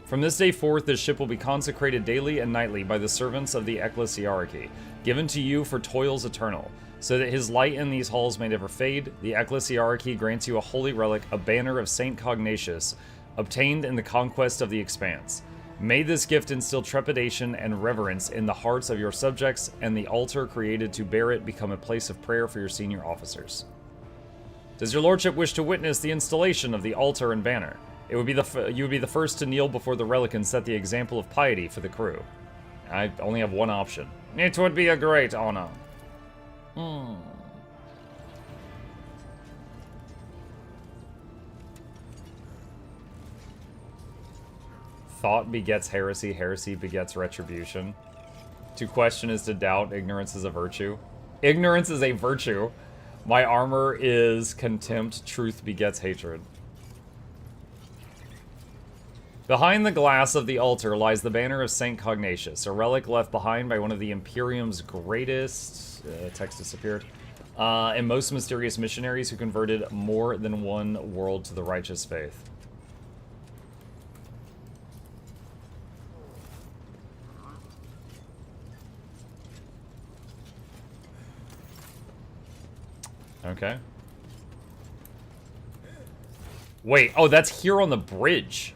From this day forth, this ship will be consecrated daily and nightly by the servants of the Ecclesiarchy, given to you for toils eternal. So that his light in these halls may never fade, the Ecclesiarchy grants you a holy relic, a banner of Saint Cognatius, obtained in the conquest of the Expanse. May this gift instill trepidation and reverence in the hearts of your subjects, and the altar created to bear it become a place of prayer for your senior officers. Does your lordship wish to witness the installation of the altar and banner? You would be the first to kneel before the relic and set the example of piety for the crew. I only have one option. It would be a great honor. Thought begets heresy, heresy begets retribution. To question is to doubt, ignorance is a virtue. Ignorance is a virtue. My armor is contempt, truth begets hatred. Behind the glass of the altar lies the banner of Saint Cognatius, a relic left behind by one of the Imperium's greatest... text disappeared. And most mysterious missionaries who converted more than one world to the righteous faith. Okay. Wait, oh, that's here on the bridge.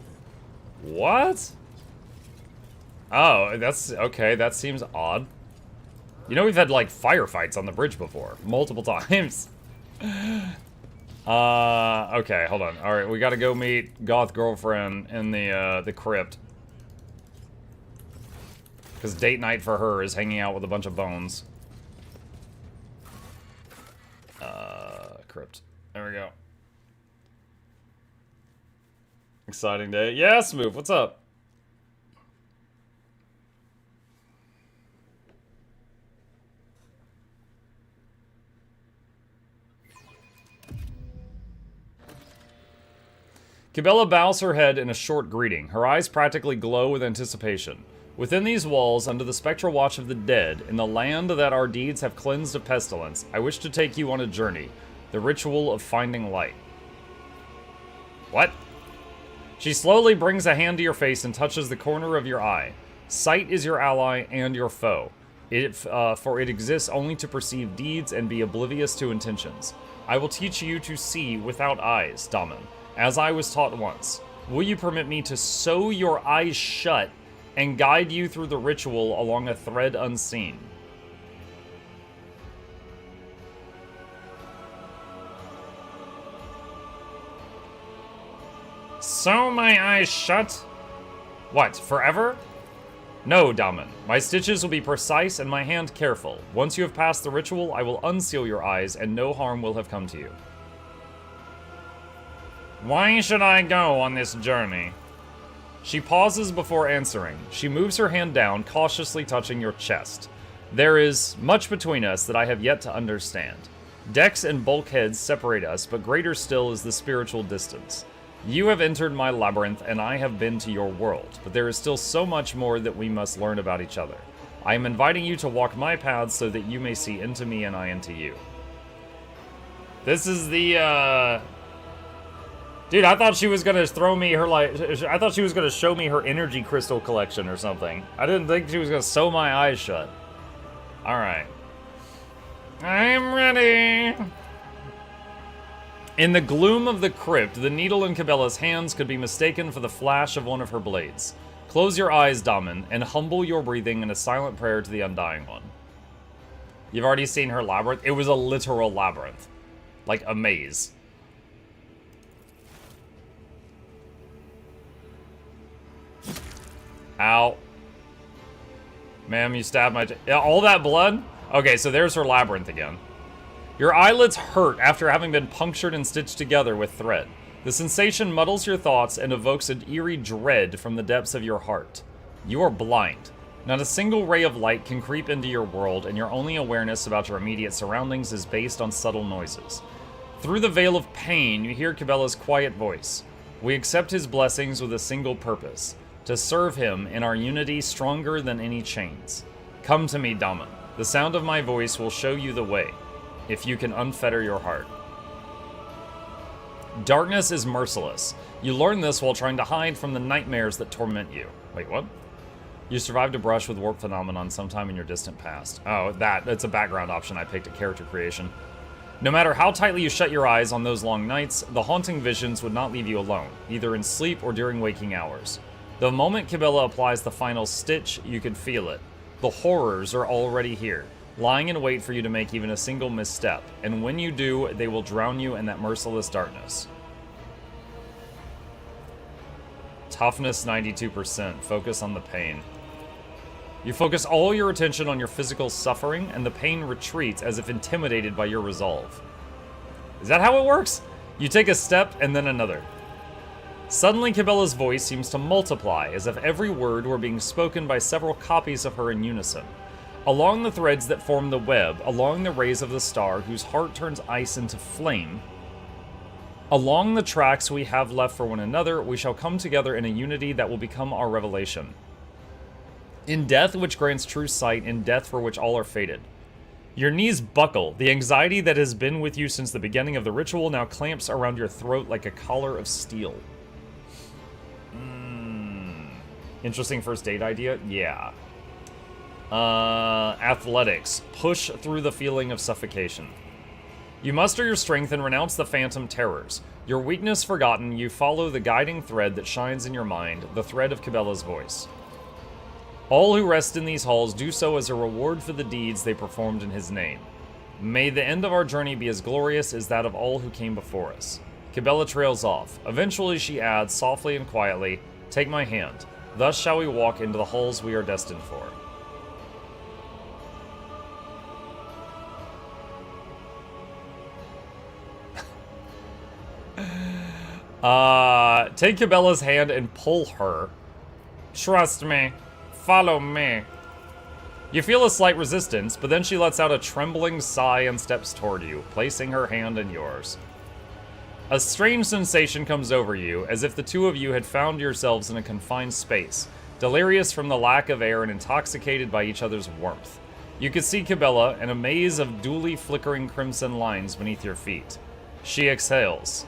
What? Oh, that's... okay, that seems odd. You know, we've had, like, firefights on the bridge before. Multiple times. Okay, hold on. Alright, we gotta go meet Goth Girlfriend in the crypt. Because date night for her is hanging out with a bunch of bones. Crypt. There we go. Exciting day. Yeah, Smooth, what's up? Kibella bows her head in a short greeting. Her eyes practically glow with anticipation. Within these walls, under the spectral watch of the dead, in the land that our deeds have cleansed of pestilence, I wish to take you on a journey. The ritual of finding light. What? She slowly brings a hand to your face and touches the corner of your eye. Sight is your ally and your foe. For it exists only to perceive deeds and be oblivious to intentions. I will teach you to see without eyes, Daman, as I was taught once. Will you permit me to sew your eyes shut and guide you through the ritual along a thread unseen? Sew my eyes shut? What, forever? No, Daman. My stitches will be precise and my hand careful. Once you have passed the ritual, I will unseal your eyes and no harm will have come to you. Why should I go on this journey? She pauses before answering. She moves her hand down, cautiously touching your chest. There is much between us that I have yet to understand. Decks and bulkheads separate us, but greater still is the spiritual distance. You have entered my labyrinth, and I have been to your world, but there is still so much more that we must learn about each other. I am inviting you to walk my paths so that you may see into me and I into you. This is the, Dude, I thought she was gonna throw me her, I thought she was gonna show me her energy crystal collection or something. I didn't think she was gonna sew my eyes shut. Alright. I'm ready! In the gloom of the crypt, the needle in Cabela's hands could be mistaken for the flash of one of her blades. Close your eyes, Daman, and humble your breathing in a silent prayer to the Undying One. You've already seen her labyrinth? It was a literal labyrinth. Like a maze. Ow. Ma'am, you stabbed my... all that blood? Okay, so there's her labyrinth again. Your eyelids hurt after having been punctured and stitched together with thread. The sensation muddles your thoughts and evokes an eerie dread from the depths of your heart. You are blind. Not a single ray of light can creep into your world, and your only awareness about your immediate surroundings is based on subtle noises. Through the veil of pain, you hear Cabela's quiet voice. We accept his blessings with a single purpose, to serve him in our unity stronger than any chains. Come to me, Daman. The sound of my voice will show you the way, if you can unfetter your heart. Darkness is merciless. You learn this while trying to hide from the nightmares that torment you. Wait, what? You survived a brush with warp phenomenon sometime in your distant past. Oh, that's a background option I picked at character creation. No matter how tightly you shut your eyes on those long nights, the haunting visions would not leave you alone, either in sleep or during waking hours. The moment Cabela applies the final stitch, you can feel it. The horrors are already here, lying in wait for you to make even a single misstep, and when you do, they will drown you in that merciless darkness. Toughness 92%. Focus on the pain. You focus all your attention on your physical suffering, and the pain retreats as if intimidated by your resolve. Is that how it works? You take a step, and then another. Suddenly, Cabela's voice seems to multiply, as if every word were being spoken by several copies of her in unison. Along the threads that form the web, along the rays of the star whose heart turns ice into flame, along the tracks we have left for one another, we shall come together in a unity that will become our revelation. In death which grants true sight, in death for which all are fated. Your knees buckle. The anxiety that has been with you since the beginning of the ritual now clamps around your throat like a collar of steel. Interesting first date idea? Yeah. Athletics. Push through the feeling of suffocation. You muster your strength and renounce the phantom terrors. Your weakness forgotten, you follow the guiding thread that shines in your mind, the thread of Cabela's voice. All who rest in these halls do so as a reward for the deeds they performed in his name. May the end of our journey be as glorious as that of all who came before us. Cabela trails off. Eventually she adds, softly and quietly, "Take my hand. Thus shall we walk into the halls we are destined for." Take Cabela's hand and pull her. Trust me. Follow me. You feel a slight resistance, but then she lets out a trembling sigh and steps toward you, placing her hand in yours. A strange sensation comes over you, as if the two of you had found yourselves in a confined space, delirious from the lack of air and intoxicated by each other's warmth. You could see Cabela in a maze of dully flickering crimson lines beneath your feet. She exhales.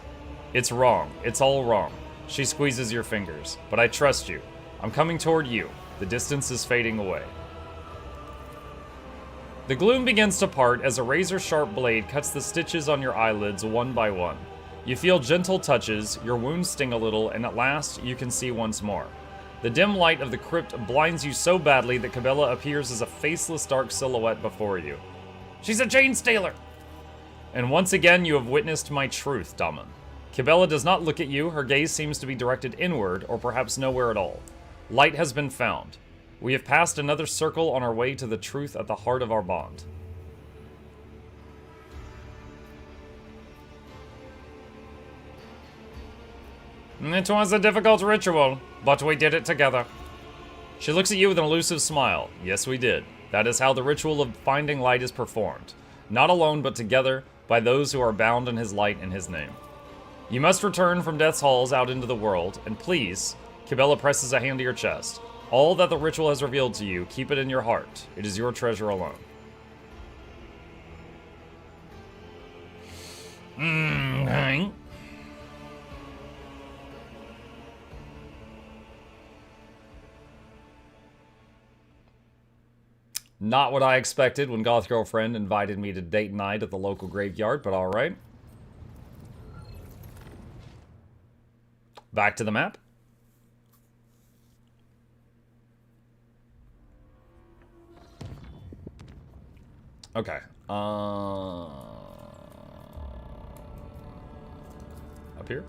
It's wrong. It's all wrong. She squeezes your fingers. But I trust you. I'm coming toward you. The distance is fading away. The gloom begins to part as a razor-sharp blade cuts the stitches on your eyelids one by one. You feel gentle touches, your wounds sting a little, and at last, you can see once more. The dim light of the crypt blinds you so badly that Cabela appears as a faceless dark silhouette before you. She's a chain stealer! And once again, you have witnessed my truth, Daman. Cabela does not look at you, her gaze seems to be directed inward, or perhaps nowhere at all. Light has been found. We have passed another circle on our way to the truth at the heart of our bond. It was a difficult ritual, but we did it together. She looks at you with an elusive smile. Yes, we did. That is how the ritual of finding light is performed. Not alone, but together, by those who are bound in his light and his name. You must return from Death's halls out into the world, and please, Cabela presses a hand to your chest. All that the ritual has revealed to you, keep it in your heart. It is your treasure alone. Okay. Not what I expected when Goth Girlfriend invited me to date night at the local graveyard, but alright. Back to the map. Okay. Up here?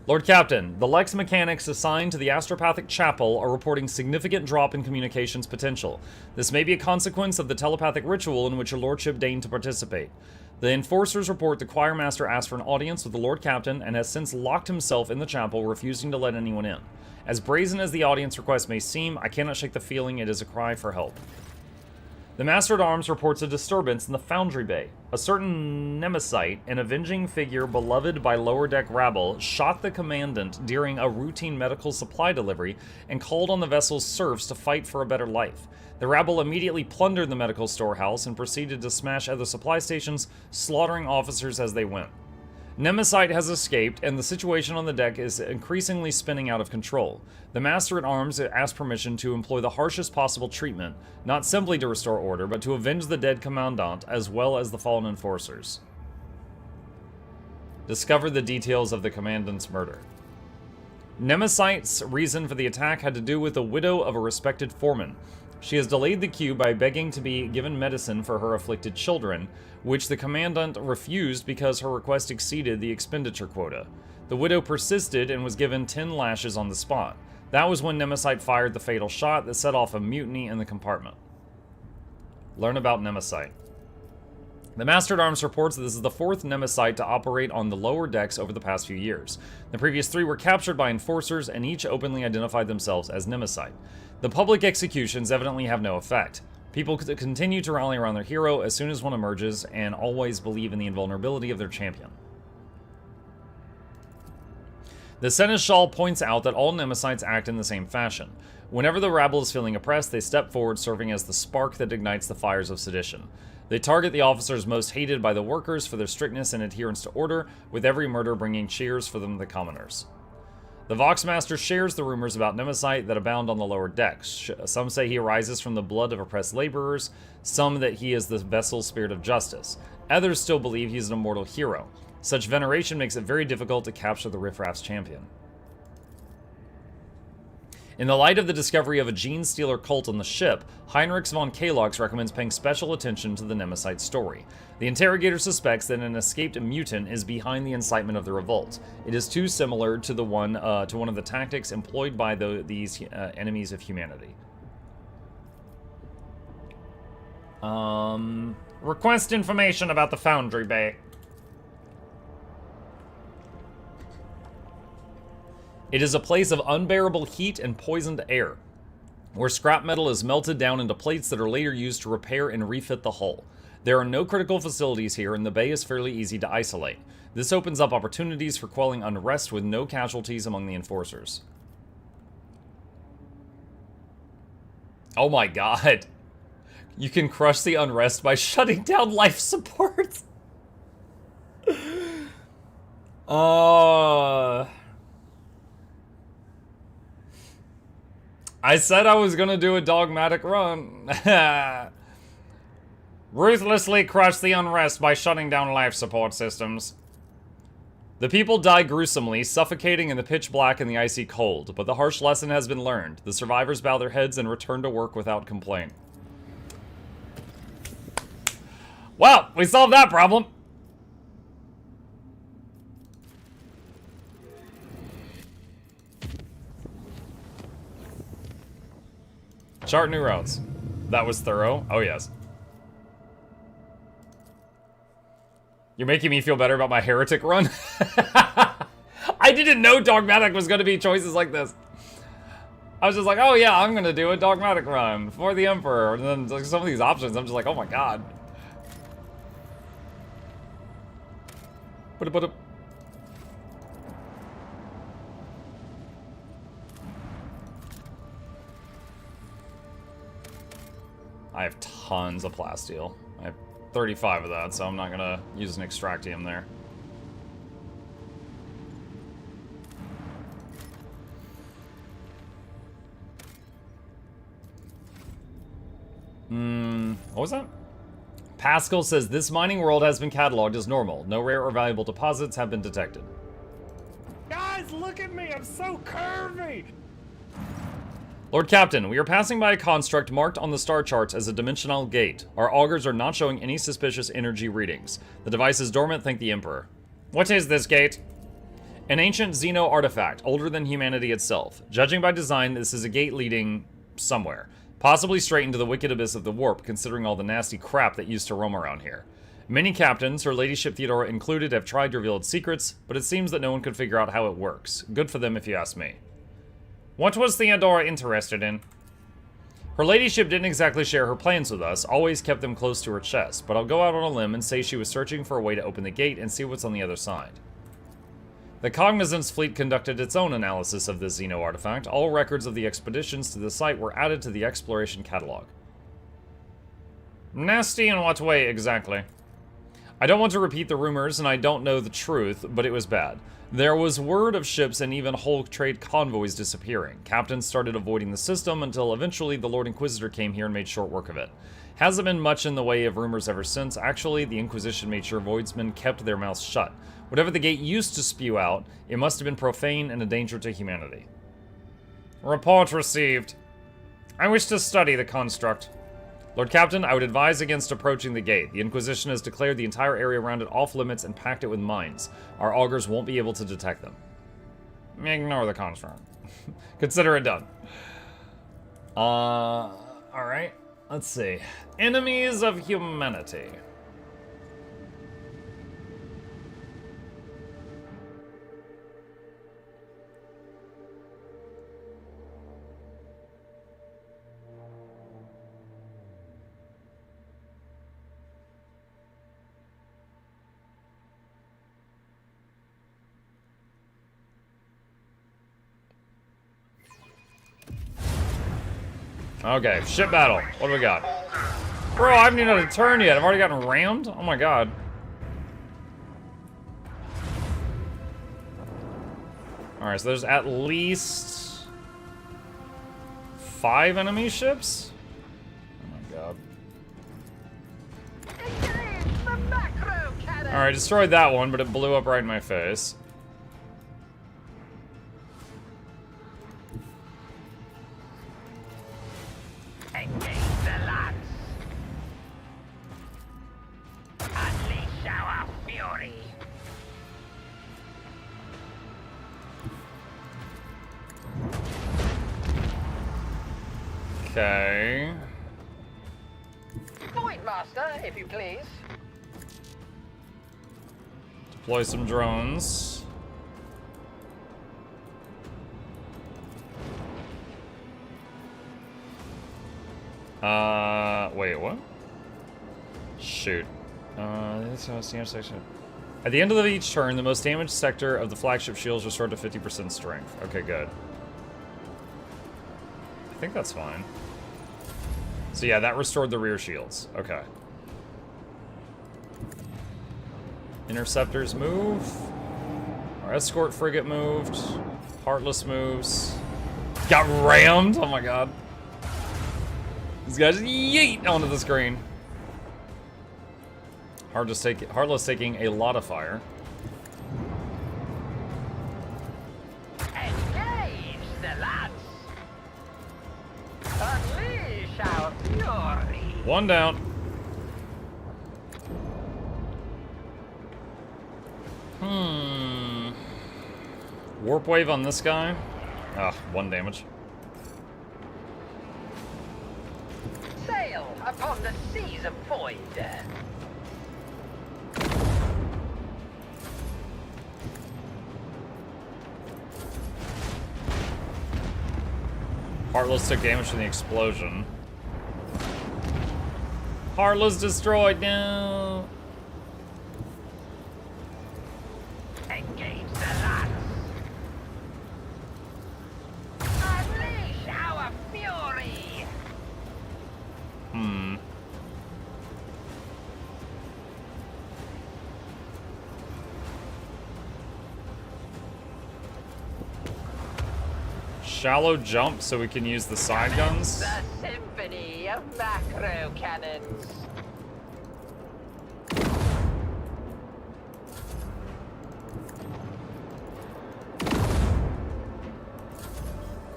Lord Captain, the Lex mechanics assigned to the Astropathic Chapel are reporting significant drop in communications potential. This may be a consequence of the telepathic ritual in which your lordship deigned to participate. The enforcers report the choirmaster asked for an audience with the Lord Captain and has since locked himself in the chapel, refusing to let anyone in. As brazen as the audience request may seem, I cannot shake the feeling it is a cry for help. The Master-at-Arms reports a disturbance in the Foundry Bay. A certain Nemesite, an avenging figure beloved by lower-deck rabble, shot the commandant during a routine medical supply delivery and called on the vessel's serfs to fight for a better life. The rabble immediately plundered the medical storehouse and proceeded to smash other supply stations, slaughtering officers as they went. Nemesite has escaped, and the situation on the deck is increasingly spinning out of control. The Master-at-Arms asked permission to employ the harshest possible treatment, not simply to restore order, but to avenge the dead Commandant, as well as the fallen enforcers. Discover the details of the Commandant's murder. Nemesite's reason for the attack had to do with the widow of a respected foreman. She has delayed the queue by begging to be given medicine for her afflicted children, which the Commandant refused because her request exceeded the expenditure quota. The widow persisted and was given 10 lashes on the spot. That was when Nemesite fired the fatal shot that set off a mutiny in the compartment. Learn about Nemesite. The Master-at-Arms reports that this is the 4th Nemesite to operate on the lower decks over the past few years. The previous 3 were captured by enforcers, and each openly identified themselves as Nemesite. The public executions evidently have no effect. People continue to rally around their hero as soon as one emerges, and always believe in the invulnerability of their champion. The Seneschal points out that all Nemesites act in the same fashion. Whenever the rabble is feeling oppressed, they step forward, serving as the spark that ignites the fires of sedition. They target the officers most hated by the workers for their strictness and adherence to order, with every murder bringing cheers for them, the commoners. The Voxmaster shares the rumors about Nemesite that abound on the lower decks. Some say he arises from the blood of oppressed laborers, some that he is the vessel's spirit of justice. Others still believe he is an immortal hero. Such veneration makes it very difficult to capture the Riffraff's champion. In the light of the discovery of a gene stealer cult on the ship, Heinrich von Kalox recommends paying special attention to the Nemesite story. The interrogator suspects that an escaped mutant is behind the incitement of the revolt. It is too similar to one of the tactics employed by these enemies of humanity. Request information about the Foundry Bay. It is a place of unbearable heat and poisoned air, where scrap metal is melted down into plates that are later used to repair and refit the hull. There are no critical facilities here, and the bay is fairly easy to isolate. This opens up opportunities for quelling unrest with no casualties among the enforcers. Oh my god. You can crush the unrest by shutting down life support. I said I was gonna do a dogmatic run. Ruthlessly crush the unrest by shutting down life support systems. The people die gruesomely, suffocating in the pitch black and the icy cold, but the harsh lesson has been learned. The survivors bow their heads and return to work without complaint. Well, we solved that problem. Chart new routes. That was thorough. Oh, yes. You're making me feel better about my heretic run? I didn't know dogmatic was going to be choices like this. I was just like, oh yeah, I'm going to do a dogmatic run for the Emperor. And then like, some of these options, I'm just like, oh my god. I have tons of plasteel. I have 35 of that, so I'm not gonna use an extractium there. What was that? Pascal says, this mining world has been cataloged as normal. No rare or valuable deposits have been detected. Guys, look at me! I'm so curvy! Lord Captain, we are passing by a construct marked on the star charts as a dimensional gate. Our augurs are not showing any suspicious energy readings. The device is dormant, thank the Emperor. What is this gate? An ancient Xeno artifact, older than humanity itself. Judging by design, this is a gate leading somewhere. Possibly straight into the wicked abyss of the warp, considering all the nasty crap that used to roam around here. Many captains, Her Ladyship Theodora included, have tried to reveal its secrets, but it seems that no one could figure out how it works. Good for them if you ask me. What was Theodora interested in? Her ladyship didn't exactly share her plans with us, always kept them close to her chest, but I'll go out on a limb and say she was searching for a way to open the gate and see what's on the other side. The Cognizance fleet conducted its own analysis of this Xeno artifact. All records of the expeditions to the site were added to the exploration catalog. Nasty in what way exactly? I don't want to repeat the rumors, and I don't know the truth, but it was bad. There was word of ships and even whole trade convoys disappearing. Captains started avoiding the system until eventually the Lord Inquisitor came here and made short work of it. Hasn't been much in the way of rumors ever since. Actually, the Inquisition made sure Voidsmen kept their mouths shut. Whatever the gate used to spew out, it must have been profane and a danger to humanity. Report received. I wish to study the construct. Lord Captain, I would advise against approaching the gate. The Inquisition has declared the entire area around it off limits and packed it with mines. Our augurs won't be able to detect them. Ignore the construct. Consider it done. Alright. Let's see. Enemies of humanity. Okay, ship battle. What do we got? Bro, I haven't even had a turn yet. I've already gotten rammed? Oh my god. Alright, so there's at least 5 enemy ships? Oh my god. Alright, destroyed that one, but it blew up right in my face. Okay. Point master, if you please. Deploy some drones. Wait, what? Shoot. This section. At the end of each turn, the most damaged sector of the flagship shields restored to 50% strength. Okay, good. I think that's fine. So yeah, that restored the rear shields. Okay. Interceptors move. Our escort frigate moved. Heartless moves. Got rammed! Oh my god. These guys just yeet onto the screen. Heartless taking a lot of fire. Engage the lads! Unleash our fury! One down. Warp wave on this guy. Ah, 1 damage. Sail upon the seas of void. Heartless took damage from the explosion. Heartless destroyed now. Engage the lads! Unleash our fury! Shallow jump so we can use the side guns. The symphony of macro cannons.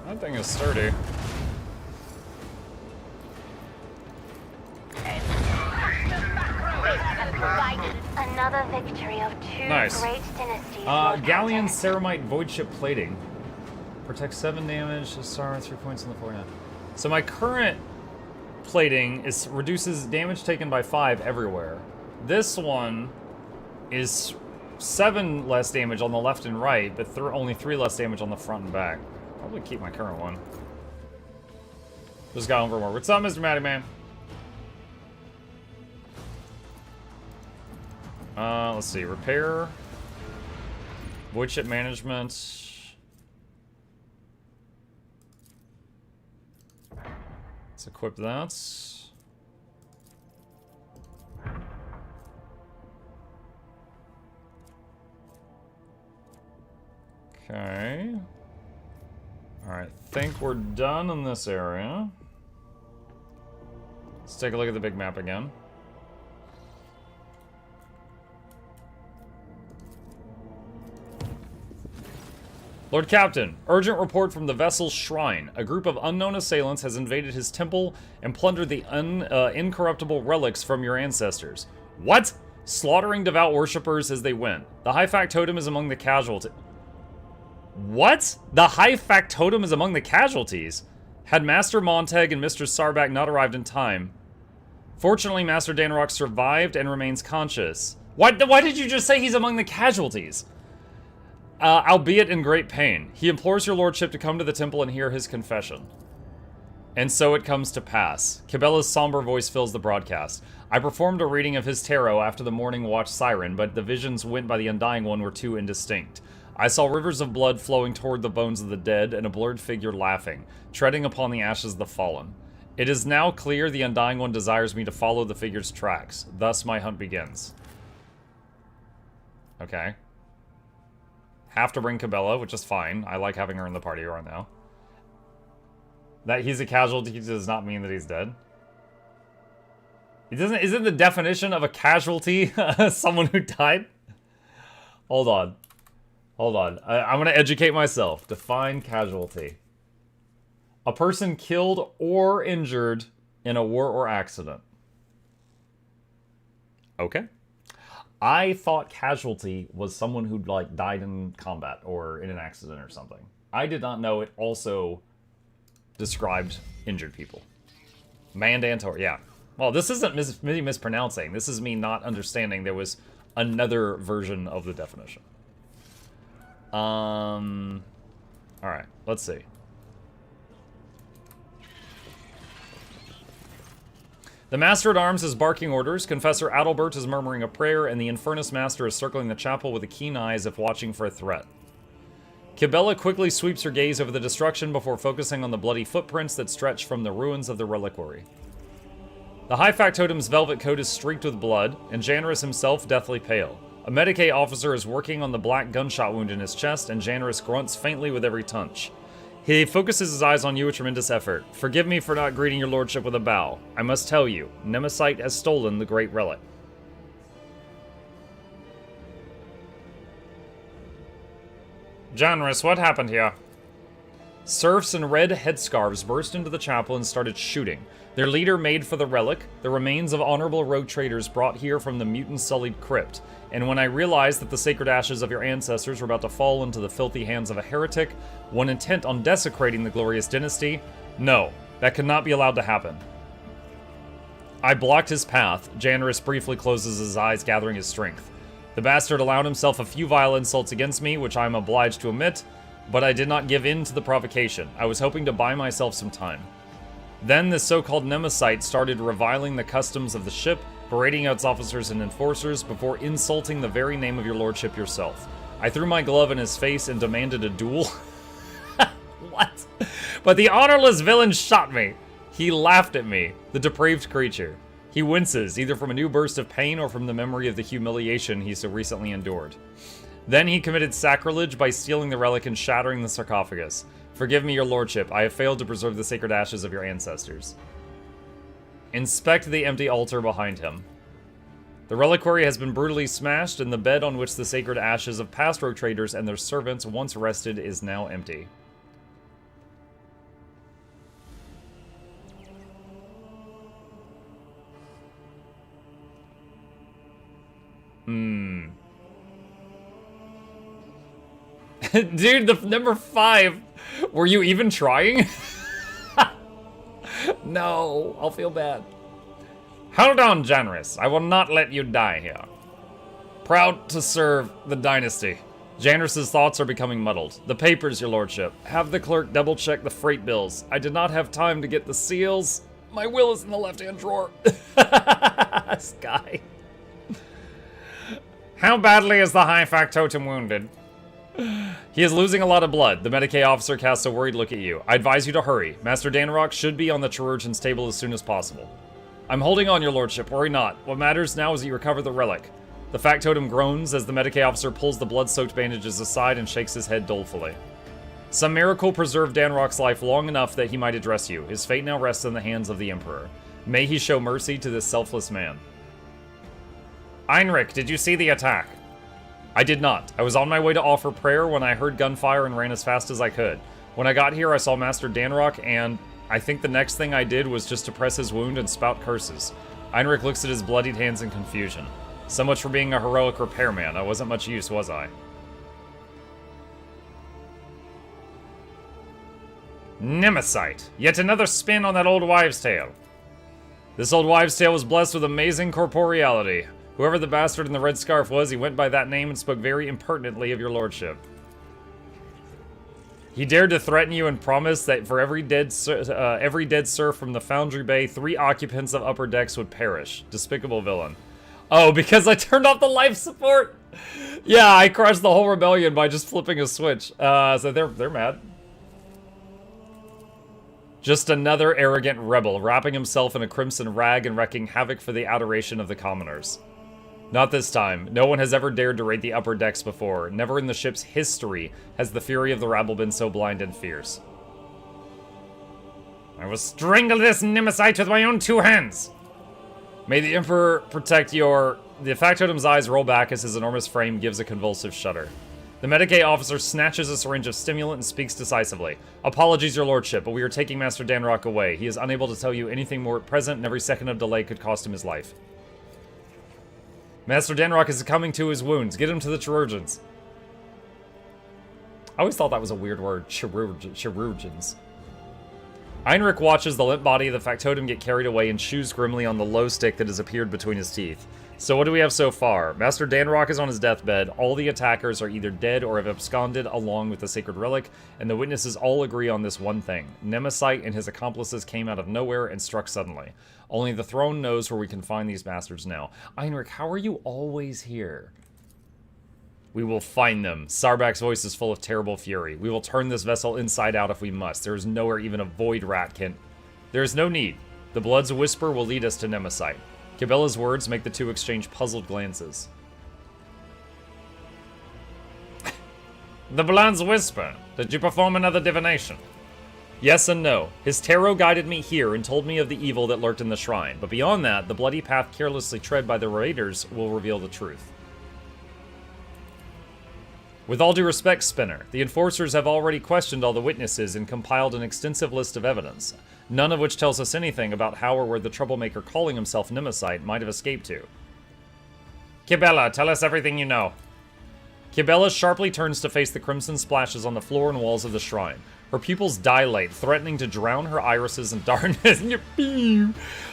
That thing is sturdy. Another victory of two Nice. great dynasties. Galleon Ceramite Void Ship Plating. Protects 7 damage, a star, 3 points on the forehead. So my current plating reduces damage taken by 5 everywhere. This one is 7 less damage on the left and right, but only 3 less damage on the front and back. Probably keep my current one. Just got over more. What's up, Mr. Matty Man? Let's see. Repair. Void ship management. Let's equip that. Okay. Alright, think we're done in this area. Let's take a look at the big map again. Lord Captain, urgent report from the vessel's shrine. A group of unknown assailants has invaded his temple and plundered the incorruptible relics from your ancestors. What? Slaughtering devout worshippers as they went. The high factotum is among the casualties. What? The high factotum is among the casualties? Had Master Montag and Mr. Sarbak not arrived in time. Fortunately, Master Danrock survived and remains conscious. Why did you just say he's among the casualties? Albeit in great pain. He implores your lordship to come to the temple and hear his confession. And so it comes to pass. Cabela's somber voice fills the broadcast. I performed a reading of his tarot after the morning watch siren, but the visions went by the Undying One were too indistinct. I saw rivers of blood flowing toward the bones of the dead and a blurred figure laughing, treading upon the ashes of the fallen. It is now clear the Undying One desires me to follow the figure's tracks. Thus my hunt begins. Okay. Have to bring Cabela, which is fine. I like having her in the party right now. That he's a casualty does not mean that he's dead. It doesn't. Isn't the definition of a casualty someone who died? Hold on. Hold on. I'm gonna educate myself. Define casualty. A person killed or injured in a war or accident. Okay. I thought casualty was someone who like died in combat or in an accident or something. I did not know it also described injured people. Mandantor, yeah. Well, this isn't me mispronouncing. This is me not understanding there was another version of the definition. Alright, let's see. The Master-at-Arms is barking orders, Confessor Adalbert is murmuring a prayer, and the Infernus Master is circling the chapel with a keen eye as if watching for a threat. Cabela quickly sweeps her gaze over the destruction before focusing on the bloody footprints that stretch from the ruins of the reliquary. The High Factotum's velvet coat is streaked with blood, and Janrus himself deathly pale. A Medicae officer is working on the black gunshot wound in his chest, and Janarus grunts faintly with every touch. He focuses his eyes on you with tremendous effort. Forgive me for not greeting your lordship with a bow. I must tell you, Nemesis has stolen the great relic. Janarus, what happened here? Serfs in red headscarves burst into the chapel and started shooting. Their leader made for the relic, the remains of honorable rogue traders brought here from the mutant-sullied crypt. And when I realized that the sacred ashes of your ancestors were about to fall into the filthy hands of a heretic, one intent on desecrating the glorious dynasty, no, that could not be allowed to happen. I blocked his path. Janarus briefly closes his eyes, gathering his strength. The bastard allowed himself a few vile insults against me, which I am obliged to admit, but I did not give in to the provocation. I was hoping to buy myself some time. Then this so-called Nemesis started reviling the customs of the ship, berating its officers and enforcers, before insulting the very name of your lordship yourself. I threw my glove in his face and demanded a duel. What? But the honorless villain shot me. He laughed at me, the depraved creature. He winces, either from a new burst of pain or from the memory of the humiliation he so recently endured. Then he committed sacrilege by stealing the relic and shattering the sarcophagus. Forgive me, your lordship. I have failed to preserve the sacred ashes of your ancestors. Inspect the empty altar behind him. The reliquary has been brutally smashed, and the bed on which the sacred ashes of past rogue traders and their servants once rested is now empty. Dude, the number 5. Were you even trying? No, I'll feel bad. Hold on, Janarus. I will not let you die here. Proud to serve the dynasty. Janarus's thoughts are becoming muddled. The papers, your lordship. Have the clerk double-check the freight bills. I did not have time to get the seals. My will is in the left-hand drawer. This guy. How badly is the high factotum wounded? He is losing a lot of blood. The Medicae officer casts a worried look at you. I advise you to hurry. Master Danarok should be on the chirurgeon's table as soon as possible. I'm holding on, your lordship. Worry not. What matters now is that you recover the relic. The factotum groans as the Medicae officer pulls the blood-soaked bandages aside and shakes his head dolefully. Some miracle preserved Danarok's life long enough that he might address you. His fate now rests in the hands of the Emperor. May he show mercy to this selfless man. Heinrich, did you see the attack? I did not. I was on my way to offer prayer when I heard gunfire and ran as fast as I could. When I got here, I saw Master Danarok, and I think the next thing I did was just to press his wound and spout curses. Heinrich looks at his bloodied hands in confusion. So much for being a heroic repairman. I wasn't much use, was I? Nemesis. Yet another spin on that old wives' tale. This old wives' tale was blessed with amazing corporeality. Whoever the bastard in the red scarf was, he went by that name and spoke very impertinently of your lordship. He dared to threaten you and promise that for every dead serf from the Foundry Bay, 3 occupants of upper decks would perish. Despicable villain. Oh, because I turned off the life support? Yeah, I crushed the whole rebellion by just flipping a switch. So they're mad. Just another arrogant rebel, wrapping himself in a crimson rag and wreaking havoc for the adoration of the commoners. Not this time. No one has ever dared to raid the upper decks before. Never in the ship's history has the fury of the rabble been so blind and fierce. I will strangle this Nemesis with my own 2 hands! May the Emperor protect your... The factotum's eyes roll back as his enormous frame gives a convulsive shudder. The Medicae officer snatches a syringe of stimulant and speaks decisively. Apologies, your lordship, but we are taking Master Danarok away. He is unable to tell you anything more at present, and every second of delay could cost him his life. Master Danarok is coming to his wounds. Get him to the chirurgeons. I always thought that was a weird word. Chirurgeons. Heinrich watches the limp body of the factotum get carried away and chews grimly on the low stick that has appeared between his teeth. So what do we have so far? Master Danarok is on his deathbed. All the attackers are either dead or have absconded along with the sacred relic, and the witnesses all agree on this one thing. Nemesis and his accomplices came out of nowhere and struck suddenly. Only the throne knows where we can find these bastards now. Heinrich, how are you always here? We will find them. Sarbak's voice is full of terrible fury. We will turn this vessel inside out if we must. There is nowhere even a void rat can... There is no need. The blood's whisper will lead us to Nemesis. Cabela's words make the two exchange puzzled glances. The Blood's Whisper. Did you perform another divination? Yes and no. His tarot guided me here and told me of the evil that lurked in the shrine, but beyond that, the bloody path carelessly tread by the raiders will reveal the truth. With all due respect, Spinner, the enforcers have already questioned all the witnesses and compiled an extensive list of evidence, none of which tells us anything about how or where the troublemaker calling himself Nemesite might have escaped to. Kibella, tell us everything you know. Kibella sharply turns to face the crimson splashes on the floor and walls of the shrine. Her pupils dilate, threatening to drown her irises in darkness.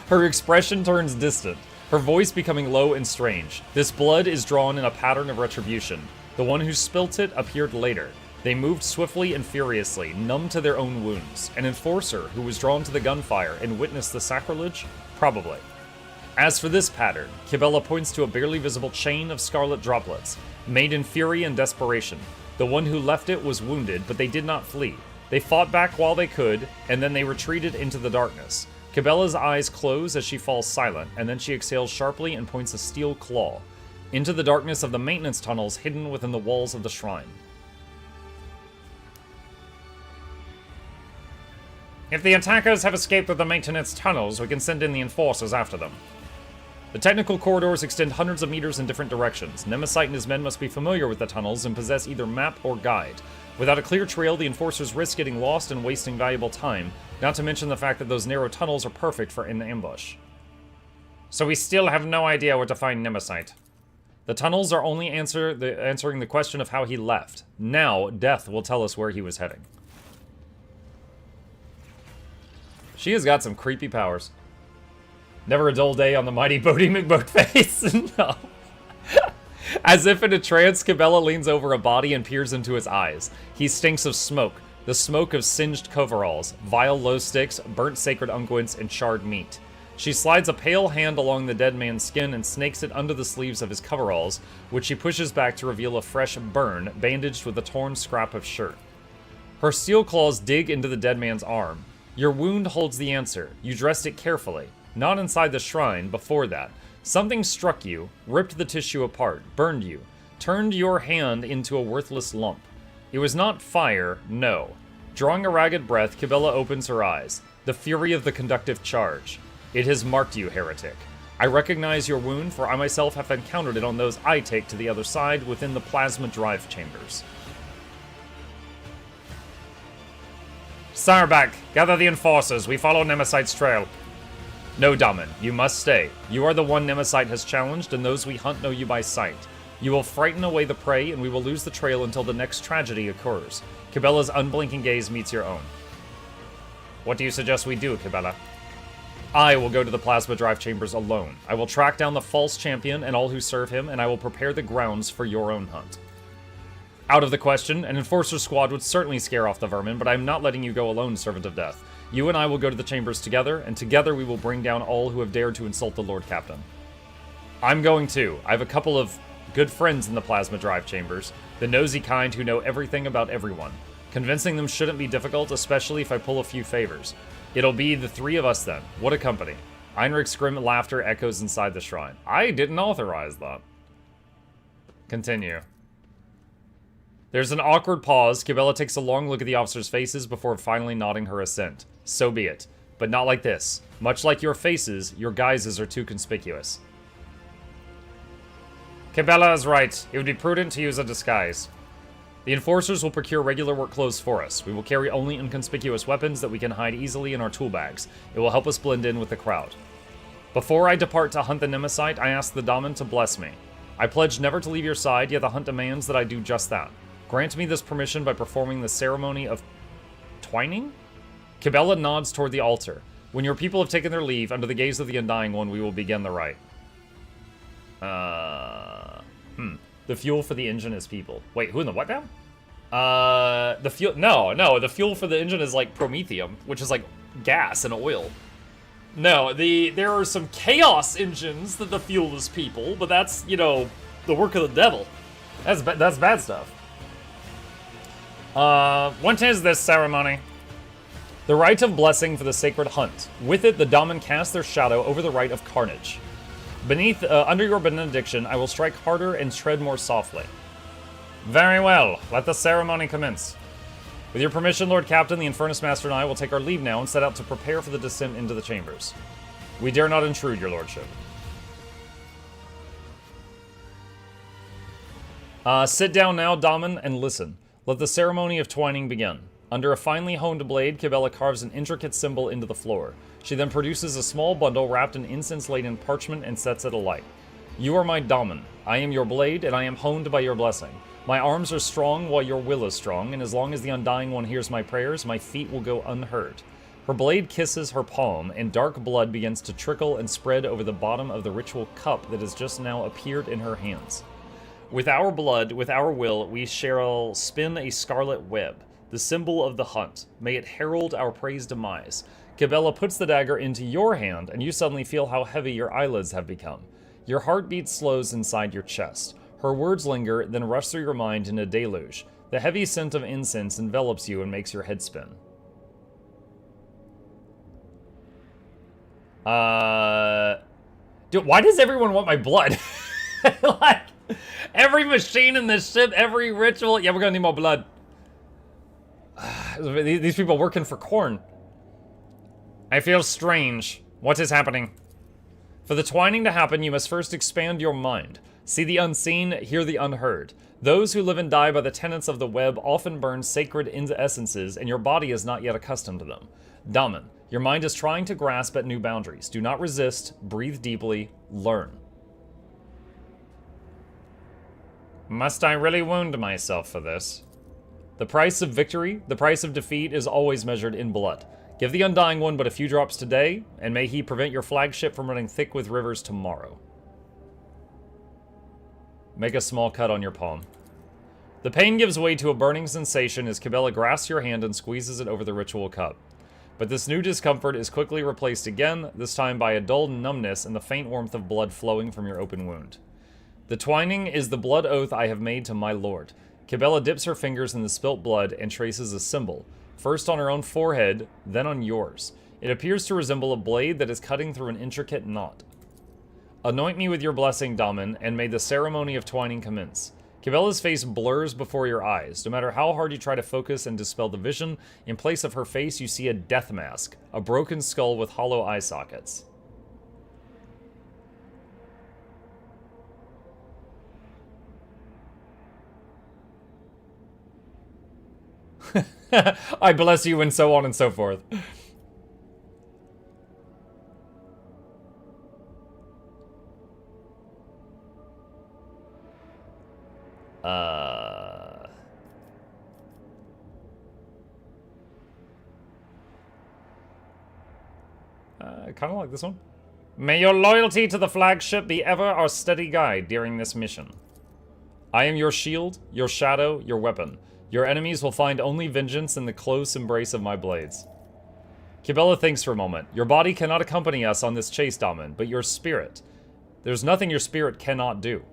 Her expression turns distant, her voice becoming low and strange. This blood is drawn in a pattern of retribution. The one who spilt it appeared later. They moved swiftly and furiously, numb to their own wounds. An enforcer who was drawn to the gunfire and witnessed the sacrilege? Probably. As for this pattern, Kibella points to a barely visible chain of scarlet droplets, made in fury and desperation. The one who left it was wounded, but they did not flee. They fought back while they could, and then they retreated into the darkness. Kibella's eyes close as she falls silent, and then she exhales sharply and points a steel claw into the darkness of the maintenance tunnels hidden within the walls of the shrine. If the attackers have escaped through the maintenance tunnels, we can send in the enforcers after them. The technical corridors extend hundreds of meters in different directions. Nemesite and his men must be familiar with the tunnels and possess either map or guide. Without a clear trail, the enforcers risk getting lost and wasting valuable time, not to mention the fact that those narrow tunnels are perfect for an ambush. So we still have no idea where to find Nemesite. The tunnels are only answering the question of how he left. Now, Death will tell us where he was heading. She has got some creepy powers. Never a dull day on the mighty Bodie McBoatface. No. As if in a trance, Kibella leans over a body and peers into his eyes. He stinks of smoke. The smoke of singed coveralls, vile low sticks, burnt sacred unguents, and charred meat. She slides a pale hand along the dead man's skin and snakes it under the sleeves of his coveralls, which she pushes back to reveal a fresh burn, bandaged with a torn scrap of shirt. Her steel claws dig into the dead man's arm. Your wound holds the answer. You dressed it carefully. Not inside the shrine, before that. Something struck you, ripped the tissue apart, burned you, turned your hand into a worthless lump. It was not fire, no. Drawing a ragged breath, Kibella opens her eyes. The fury of the conductive charge. It has marked you, heretic. I recognize your wound, for I myself have encountered it on those I take to the other side within the plasma drive chambers. Sarback, gather the enforcers. We follow Nemesite's trail. No, Daman, you must stay. You are the one Nemesite has challenged, and those we hunt know you by sight. You will frighten away the prey, and we will lose the trail until the next tragedy occurs. Kibella's unblinking gaze meets your own. What do you suggest we do, Kibella? I will go to the plasma drive chambers alone. I will track down the false champion and all who serve him, and I will prepare the grounds for your own hunt. Out of the question, an enforcer squad would certainly scare off the vermin, but I am not letting you go alone, Servant of Death. You and I will go to the chambers together, and together we will bring down all who have dared to insult the Lord Captain. I'm going too. I have a couple of good friends in the plasma drive chambers, the nosy kind who know everything about everyone. Convincing them shouldn't be difficult, especially if I pull a few favors. It'll be the three of us then. What a company. Heinrich's grim laughter echoes inside the shrine. I didn't authorize that. Continue. There's an awkward pause. Kibella takes a long look at the officers' faces before finally nodding her assent. So be it. But not like this. Much like your faces, your guises are too conspicuous. Kibella is right. It would be prudent to use a disguise. The enforcers will procure regular work clothes for us. We will carry only inconspicuous weapons that we can hide easily in our tool bags. It will help us blend in with the crowd. Before I depart to hunt the Nemesite, I ask the Daman to bless me. I pledge never to leave your side, yet the hunt demands that I do just that. Grant me this permission by performing the ceremony of twining? Kibella nods toward the altar. When your people have taken their leave, under the gaze of the Undying One, we will begin the rite. The fuel for the engine is people. Wait, who in the what now? The fuel... No, the fuel for the engine is like promethium, which is like gas and oil. No, there are some chaos engines that the fuel is people, but that's, you know, the work of the devil. That's bad stuff. What is this ceremony? The rite of blessing for the sacred hunt. With it, the Daman cast their shadow over the rite of carnage. Under your benediction, I will strike harder and tread more softly. Very well. Let the ceremony commence. With your permission, Lord Captain, the Infernus Master and I will take our leave now and set out to prepare for the descent into the chambers. We dare not intrude, your lordship. Sit down now, Daman, and listen. Let the ceremony of twining begin. Under a finely honed blade, Kibella carves an intricate symbol into the floor. She then produces a small bundle wrapped in incense-laden parchment and sets it alight. You are my Daman. I am your blade, and I am honed by your blessing. My arms are strong while your will is strong, and as long as the Undying One hears my prayers, my feet will go unheard. Her blade kisses her palm, and dark blood begins to trickle and spread over the bottom of the ritual cup that has just now appeared in her hands. With our blood, with our will, we shall spin a scarlet web, the symbol of the hunt. May it herald our prey's demise. Kibella puts the dagger into your hand, and you suddenly feel how heavy your eyelids have become. Your heartbeat slows inside your chest. Her words linger, then rush through your mind in a deluge. The heavy scent of incense envelops you and makes your head spin. Dude, why does everyone want my blood? Like, every machine in this ship, every ritual... Yeah, we're gonna need more blood. These people working for corn. I feel strange. What is happening? For the twining to happen, you must first expand your mind. See the unseen, hear the unheard. Those who live and die by the tenets of the web often burn sacred essences, and your body is not yet accustomed to them. Daman, your mind is trying to grasp at new boundaries. Do not resist, breathe deeply, learn. Must I really wound myself for this? The price of victory, the price of defeat, is always measured in blood. Give the Undying One but a few drops today, and may he prevent your flagship from running thick with rivers tomorrow. Make a small cut on your palm. The pain gives way to a burning sensation as Kibella grasps your hand and squeezes it over the ritual cup. But this new discomfort is quickly replaced again, this time by a dull numbness and the faint warmth of blood flowing from your open wound. The twining is the blood oath I have made to my lord. Kibella dips her fingers in the spilt blood and traces a symbol, first on her own forehead, then on yours. It appears to resemble a blade that is cutting through an intricate knot. Anoint me with your blessing, Daman, and may the ceremony of twining commence. Kibella's face blurs before your eyes. No matter how hard you try to focus and dispel the vision, in place of her face you see a death mask, a broken skull with hollow eye sockets. I bless you, and so on and so forth. Kind of like this one. May your loyalty to the flagship be ever our steady guide during this mission. I am your shield, your shadow, your weapon. Your enemies will find only vengeance in the close embrace of my blades. Kibella thinks for a moment. Your body cannot accompany us on this chase, Daman, but your spirit. There's nothing your spirit cannot do.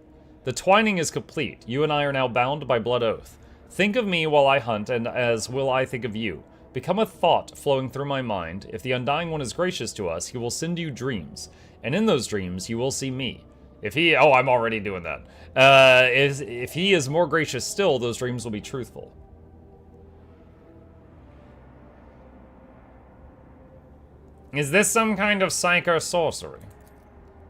The twining is complete. You and I are now bound by blood oath. Think of me while I hunt, and as will I think of you. Become a thought flowing through my mind. If the Undying One is gracious to us, he will send you dreams. And in those dreams, you will see me. If he... Oh, I'm already doing that. If he is more gracious still, those dreams will be truthful. Is this some kind of psycho-sorcery?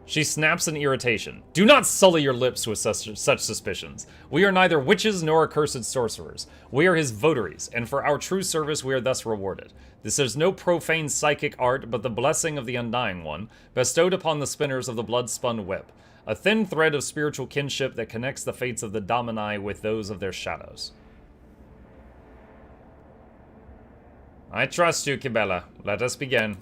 She snaps in irritation. Do not sully your lips with such suspicions. We are neither witches nor accursed sorcerers. We are his votaries, and for our true service we are thus rewarded. This is no profane psychic art, but the blessing of the Undying One, bestowed upon the spinners of the blood-spun web. A thin thread of spiritual kinship that connects the fates of the Domini with those of their shadows. I trust you, Kibella. Let us begin.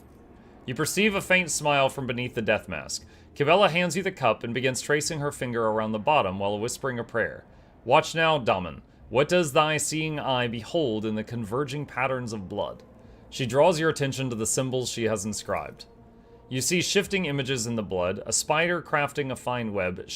You perceive a faint smile from beneath the death mask. Kibella hands you the cup and begins tracing her finger around the bottom while whispering a prayer. Watch now, Daman. What does thy seeing eye behold in the converging patterns of blood? She draws your attention to the symbols she has inscribed. You see shifting images in the blood, a spider crafting a fine web,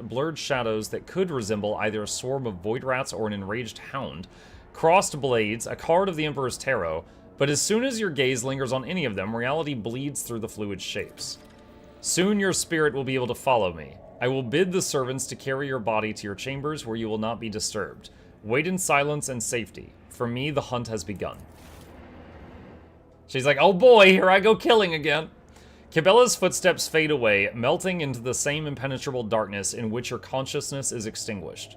blurred shadows that could resemble either a swarm of void rats or an enraged hound, crossed blades, a card of the Emperor's Tarot, but as soon as your gaze lingers on any of them, reality bleeds through the fluid shapes. Soon your spirit will be able to follow me. I will bid the servants to carry your body to your chambers where you will not be disturbed. Wait in silence and safety. For me, the hunt has begun. She's like, oh boy, here I go killing again. Cabela's footsteps fade away, melting into the same impenetrable darkness in which your consciousness is extinguished.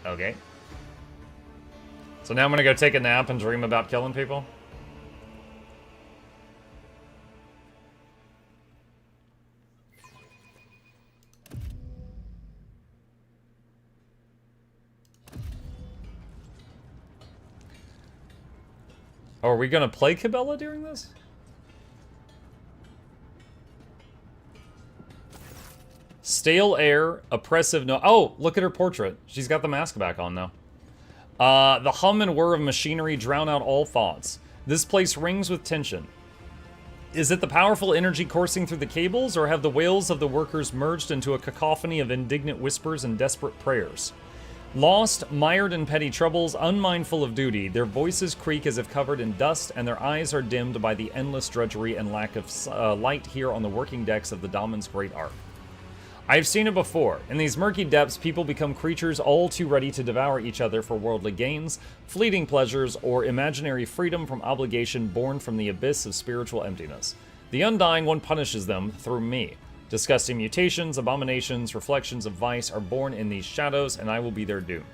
Okay. So now I'm gonna go take a nap and dream about killing people? Oh, are we gonna play Cabela during this? Stale air, oppressive no- Oh, look at her portrait. She's got the mask back on now. The hum and whir of machinery drown out all thoughts. This place rings with tension. Is it the powerful energy coursing through the cables, or have the wails of the workers merged into a cacophony of indignant whispers and desperate prayers? Lost, mired in petty troubles, unmindful of duty, their voices creak as if covered in dust, and their eyes are dimmed by the endless drudgery and lack of light here on the working decks of the Damon's great ark. I have seen it before. In these murky depths, people become creatures all too ready to devour each other for worldly gains, fleeting pleasures, or imaginary freedom from obligation born from the abyss of spiritual emptiness. The Undying One punishes them through me. Disgusting mutations, abominations, reflections of vice are born in these shadows, and I will be their doom.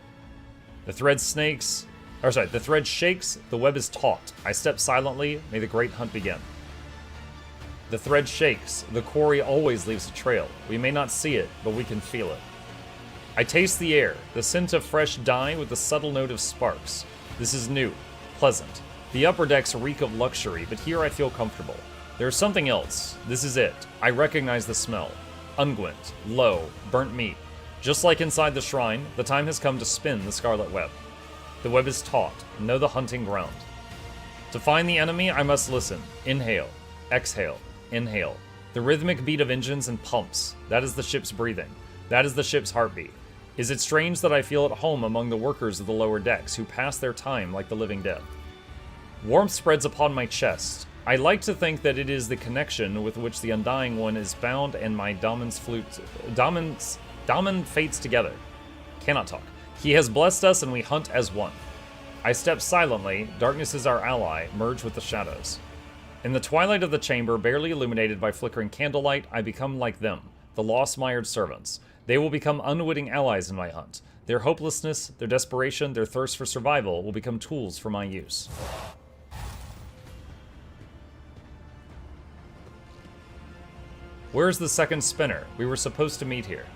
The thread shakes, the web is taut. I step silently, may the great hunt begin. The thread shakes, the quarry always leaves a trail. We may not see it, but we can feel it. I taste the air, the scent of fresh dye with the subtle note of sparks. This is new, pleasant. The upper decks reek of luxury, but here I feel comfortable. There's something else. This is it. I recognize the smell. Unguent, low, burnt meat. Just like inside the shrine, the time has come to spin the scarlet web. The web is taut. Know the hunting ground. To find the enemy, I must listen. Inhale. Exhale. Inhale. The rhythmic beat of engines and pumps. That is the ship's breathing. That is the ship's heartbeat. Is it strange that I feel at home among the workers of the lower decks who pass their time like the living dead? Warmth spreads upon my chest. I like to think that it is the connection with which the Undying One is bound and my Daman fates together. Cannot talk. He has blessed us and we hunt as one. I step silently, darkness is our ally, merge with the shadows. In the twilight of the chamber, barely illuminated by flickering candlelight, I become like them, the lost mired servants. They will become unwitting allies in my hunt. Their hopelessness, their desperation, their thirst for survival will become tools for my use. Where's the second spinner? We were supposed to meet here.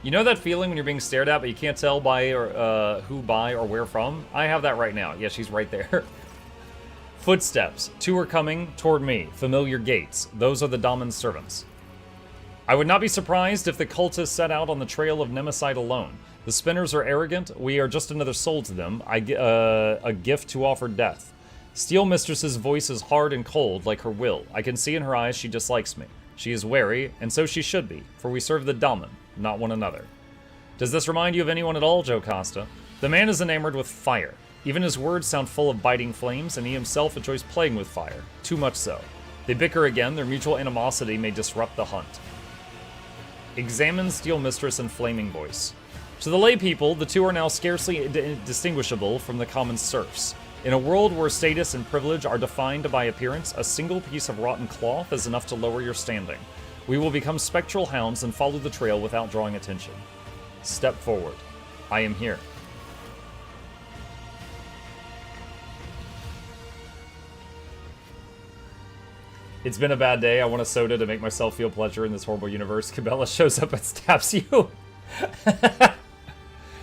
You know that feeling when you're being stared at, but you can't tell by or who by or where from? I have that right now. Yeah, she's right there. Footsteps. Two are coming toward me. Familiar gates. Those are the Damon's servants. I would not be surprised if the cultists set out on the trail of Nemesite alone. The spinners are arrogant. We are just another soul to them. A gift to offer death. Steel Mistress's voice is hard and cold, like her will. I can see in her eyes she dislikes me. She is wary, and so she should be, for we serve the Daman, not one another. Does this remind you of anyone at all, Joe Costa? The man is enamored with fire. Even his words sound full of biting flames, and he himself enjoys playing with fire. Too much so. They bicker again, their mutual animosity may disrupt the hunt. Examine Steel Mistress and Flaming Voice. To the lay people, the two are now scarcely distinguishable from the common serfs. In a world where status and privilege are defined by appearance, a single piece of rotten cloth is enough to lower your standing. We will become spectral hounds and follow the trail without drawing attention. Step forward. I am here. It's been a bad day. I want a soda to make myself feel pleasure in this horrible universe. Cabela shows up and stabs you.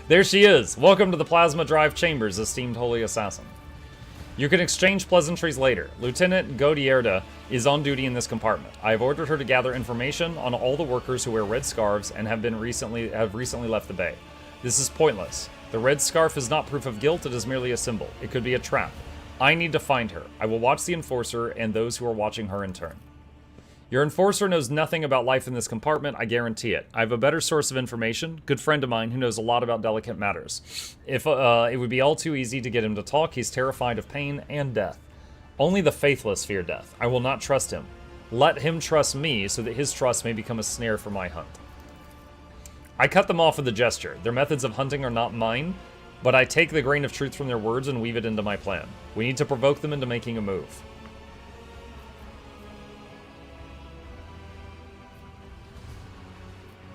There she is. Welcome to the Plasma Drive Chambers, esteemed holy assassin. You can exchange pleasantries later. Lieutenant Godierda is on duty in this compartment. I have ordered her to gather information on all the workers who wear red scarves and have recently left the bay. This is pointless. The red scarf is not proof of guilt, it is merely a symbol. It could be a trap. I need to find her. I will watch the enforcer and those who are watching her in turn. Your enforcer knows nothing about life in this compartment, I guarantee it. I have a better source of information, good friend of mine who knows a lot about delicate matters. If it would be all too easy to get him to talk, he's terrified of pain and death. Only the faithless fear death. I will not trust him. Let him trust me so that his trust may become a snare for my hunt. I cut them off with a gesture. Their methods of hunting are not mine, but I take the grain of truth from their words and weave it into my plan. We need to provoke them into making a move.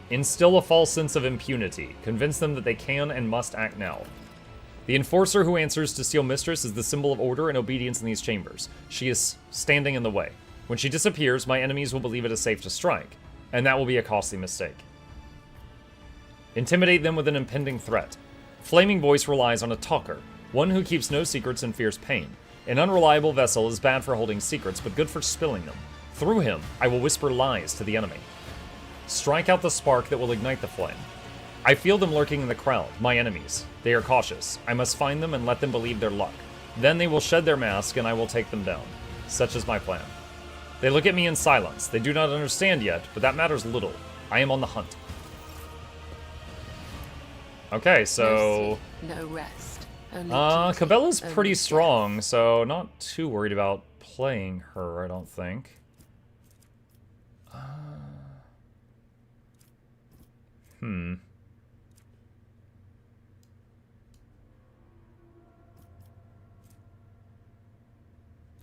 Instill a false sense of impunity. Convince them that they can and must act now. The enforcer who answers to Steel Mistress is the symbol of order and obedience in these chambers. She is standing in the way. When she disappears, my enemies will believe it is safe to strike, and that will be a costly mistake. Intimidate them with an impending threat. Flaming Voice relies on a talker, one who keeps no secrets and fears pain. An unreliable vessel is bad for holding secrets, but good for spilling them. Through him, I will whisper lies to the enemy. Strike out the spark that will ignite the flame. I feel them lurking in the crowd, my enemies. They are cautious. I must find them and let them believe their luck. Then they will shed their mask and I will take them down. Such is my plan. They look at me in silence. They do not understand yet, but that matters little. I am on the hunt. Okay, so... No rest. Cabela's pretty strong, so not too worried about playing her, I don't think.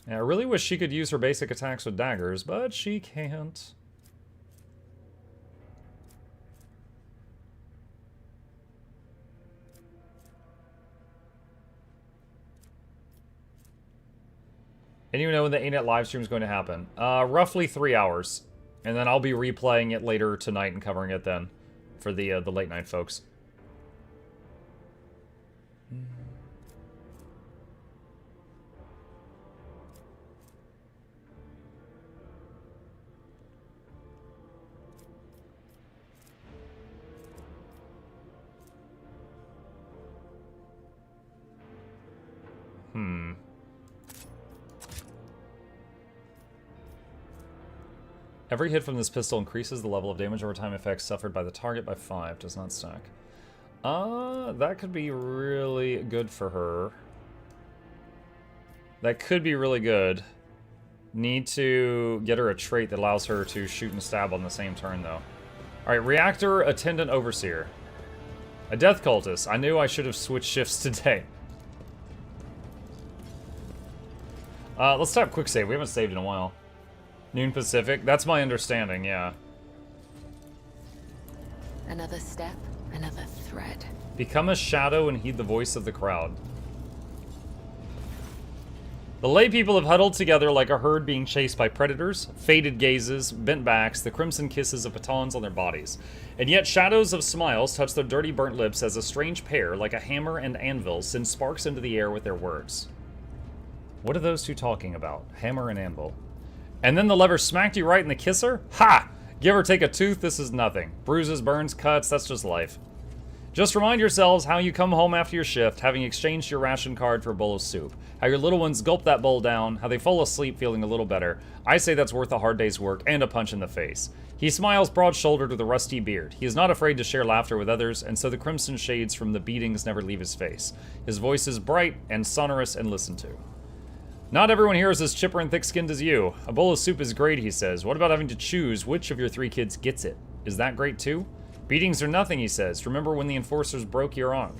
Yeah, I really wish she could use her basic attacks with daggers, but she can't. And you know when the ANET livestream is going to happen? Roughly 3 hours. And then I'll be replaying it later tonight and covering it then for the late night folks. Every hit from this pistol increases the level of damage over time effects suffered by the target by 5. Does not stack. That could be really good for her. That could be really good. Need to get her a trait that allows her to shoot and stab on the same turn, though. Alright, Reactor, Attendant, Overseer. A Death Cultist. I knew I should have switched shifts today. Let's tap Quick Save. We haven't saved in a while. Noon Pacific. That's my understanding, yeah. Another step, another thread. Become a shadow and heed the voice of the crowd. The lay people have huddled together like a herd being chased by predators, faded gazes, bent backs, the crimson kisses of batons on their bodies. And yet shadows of smiles touch their dirty burnt lips as a strange pair, like a hammer and anvil, send sparks into the air with their words. What are those two talking about? Hammer and anvil. And then the lever smacked you right in the kisser? Ha! Give or take a tooth, this is nothing. Bruises, burns, cuts, that's just life. Just remind yourselves how you come home after your shift, having exchanged your ration card for a bowl of soup. How your little ones gulp that bowl down, how they fall asleep feeling a little better. I say that's worth a hard day's work and a punch in the face. He smiles broad-shouldered with a rusty beard. He is not afraid to share laughter with others, and so the crimson shades from the beatings never leave his face. His voice is bright and sonorous and listened to. Not everyone here is as chipper and thick-skinned as you. A bowl of soup is great, he says. What about having to choose which of your 3 kids gets it? Is that great too? Beatings are nothing, he says. Remember when the enforcers broke your arm?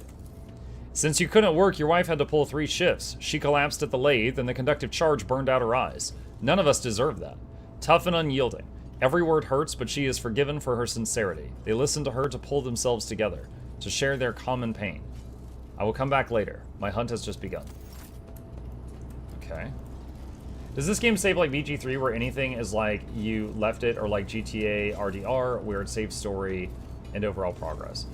Since you couldn't work, your wife had to pull 3 shifts. She collapsed at the lathe, and the conductive charge burned out her eyes. None of us deserve that. Tough and unyielding. Every word hurts, but she is forgiven for her sincerity. They listen to her to pull themselves together, to share their common pain. I will come back later. My hunt has just begun. Okay. Does this game save like VG3 where anything is like you left it, or like GTA RDR where it saves story and overall progress?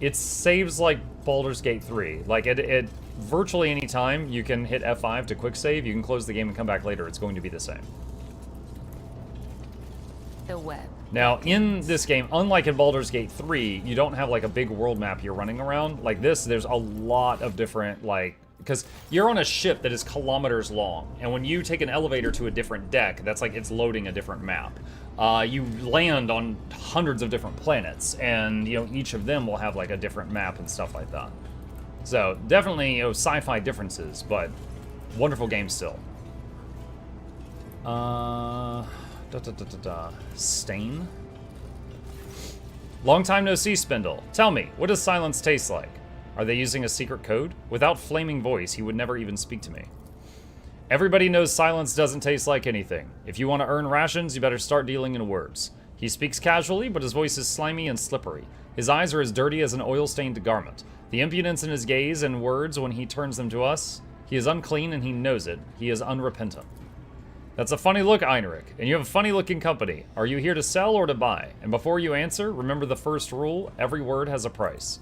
It saves like Baldur's Gate 3. Like it virtually any time you can hit F5 to quick save, you can close the game and come back later. It's going to be the same. The web. Now, in this game, unlike in Baldur's Gate 3, you don't have like a big world map you're running around. Like this, there's a lot of different like because you're on a ship that is kilometers long, and when you take an elevator to a different deck, that's like it's loading a different map. You land on hundreds of different planets, and you know each of them will have like a different map and stuff like that. So definitely, you know, sci-fi differences, but wonderful game still. Stain. Long time no see, Spindle. Tell me, what does silence taste like? Are they using a secret code? Without flaming voice, he would never even speak to me. Everybody knows silence doesn't taste like anything. If you want to earn rations, you better start dealing in words. He speaks casually, but his voice is slimy and slippery. His eyes are as dirty as an oil-stained garment. The impudence in his gaze and words when he turns them to us. He is unclean and he knows it. He is unrepentant. That's a funny look, Einrich, and you have a funny-looking company. Are you here to sell or to buy? And before you answer, remember the first rule, every word has a price.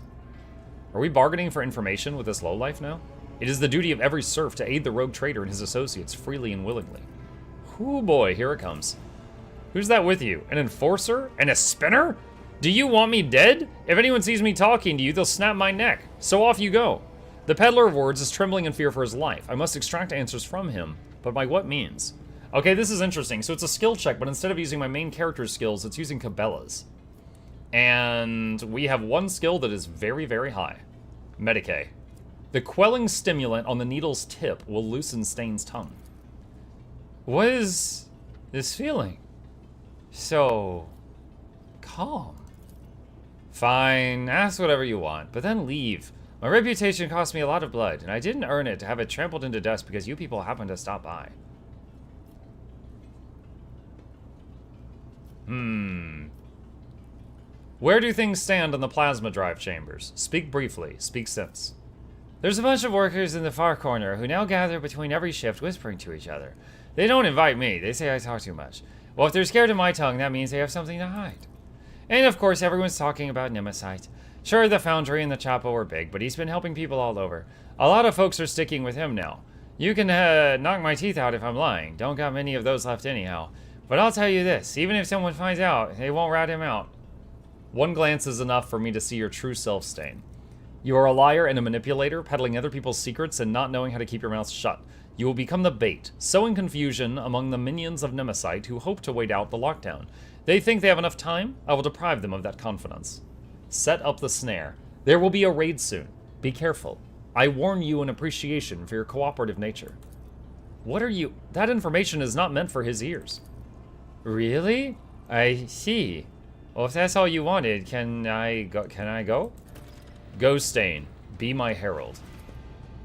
Are we bargaining for information with this lowlife now? It is the duty of every serf to aid the rogue trader and his associates freely and willingly. Whoo boy, here it comes. Who's that with you? An enforcer? And a spinner? Do you want me dead? If anyone sees me talking to you, they'll snap my neck. So off you go. The peddler of words is trembling in fear for his life. I must extract answers from him, but by what means? Okay, this is interesting. So it's a skill check, but instead of using my main character's skills, it's using Cabela's. And we have one skill that is very, very high. Medicae. The quelling stimulant on the needle's tip will loosen Stain's tongue. What is this feeling? So calm. Fine, ask whatever you want, but then leave. My reputation cost me a lot of blood, and I didn't earn it to have it trampled into dust because you people happened to stop by. Where do things stand on the plasma drive chambers? Speak briefly. Speak sense. There's a bunch of workers in the far corner who now gather between every shift whispering to each other. They don't invite me. They say I talk too much. Well, if they're scared of my tongue, that means they have something to hide. And of course, everyone's talking about Nemesis. Sure, the foundry and the chapel were big, but he's been helping people all over. A lot of folks are sticking with him now. You can knock my teeth out if I'm lying. Don't got many of those left anyhow. But I'll tell you this, even if someone finds out, they won't rat him out. One glance is enough for me to see your true self, Stain. You are a liar and a manipulator, peddling other people's secrets and not knowing how to keep your mouth shut. You will become the bait, sowing confusion among the minions of Nemesis who hope to wait out the lockdown. They think they have enough time? I will deprive them of that confidence. Set up the snare. There will be a raid soon. Be careful. I warn you in appreciation for your cooperative nature. What are you... That information is not meant for his ears. Really? I see. Well, if that's all you wanted, can I go? Go, Stain. Be my herald.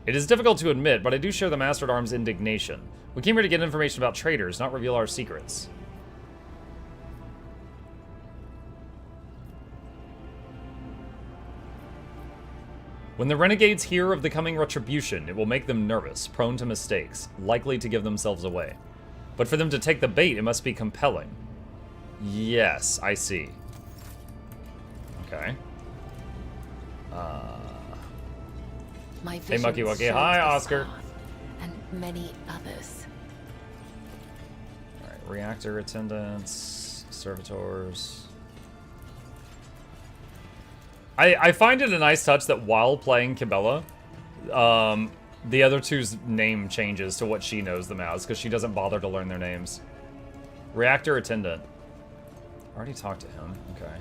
It is difficult to admit, but I do share the Master-at-Arms' indignation. We came here to get information about traders, not reveal our secrets. When the renegades hear of the coming retribution, it will make them nervous, prone to mistakes, likely to give themselves away. But for them to take the bait, it must be compelling. Yes, I see. Okay. My Hey, Mucky visions Wucky. showed Hi, this Oscar. path, and many others. Alright, reactor attendants, servitors. I find it a nice touch that while playing Cabela, the other two's name changes to what she knows them as, because she doesn't bother to learn their names. Reactor attendant. Already talked to him. Okay.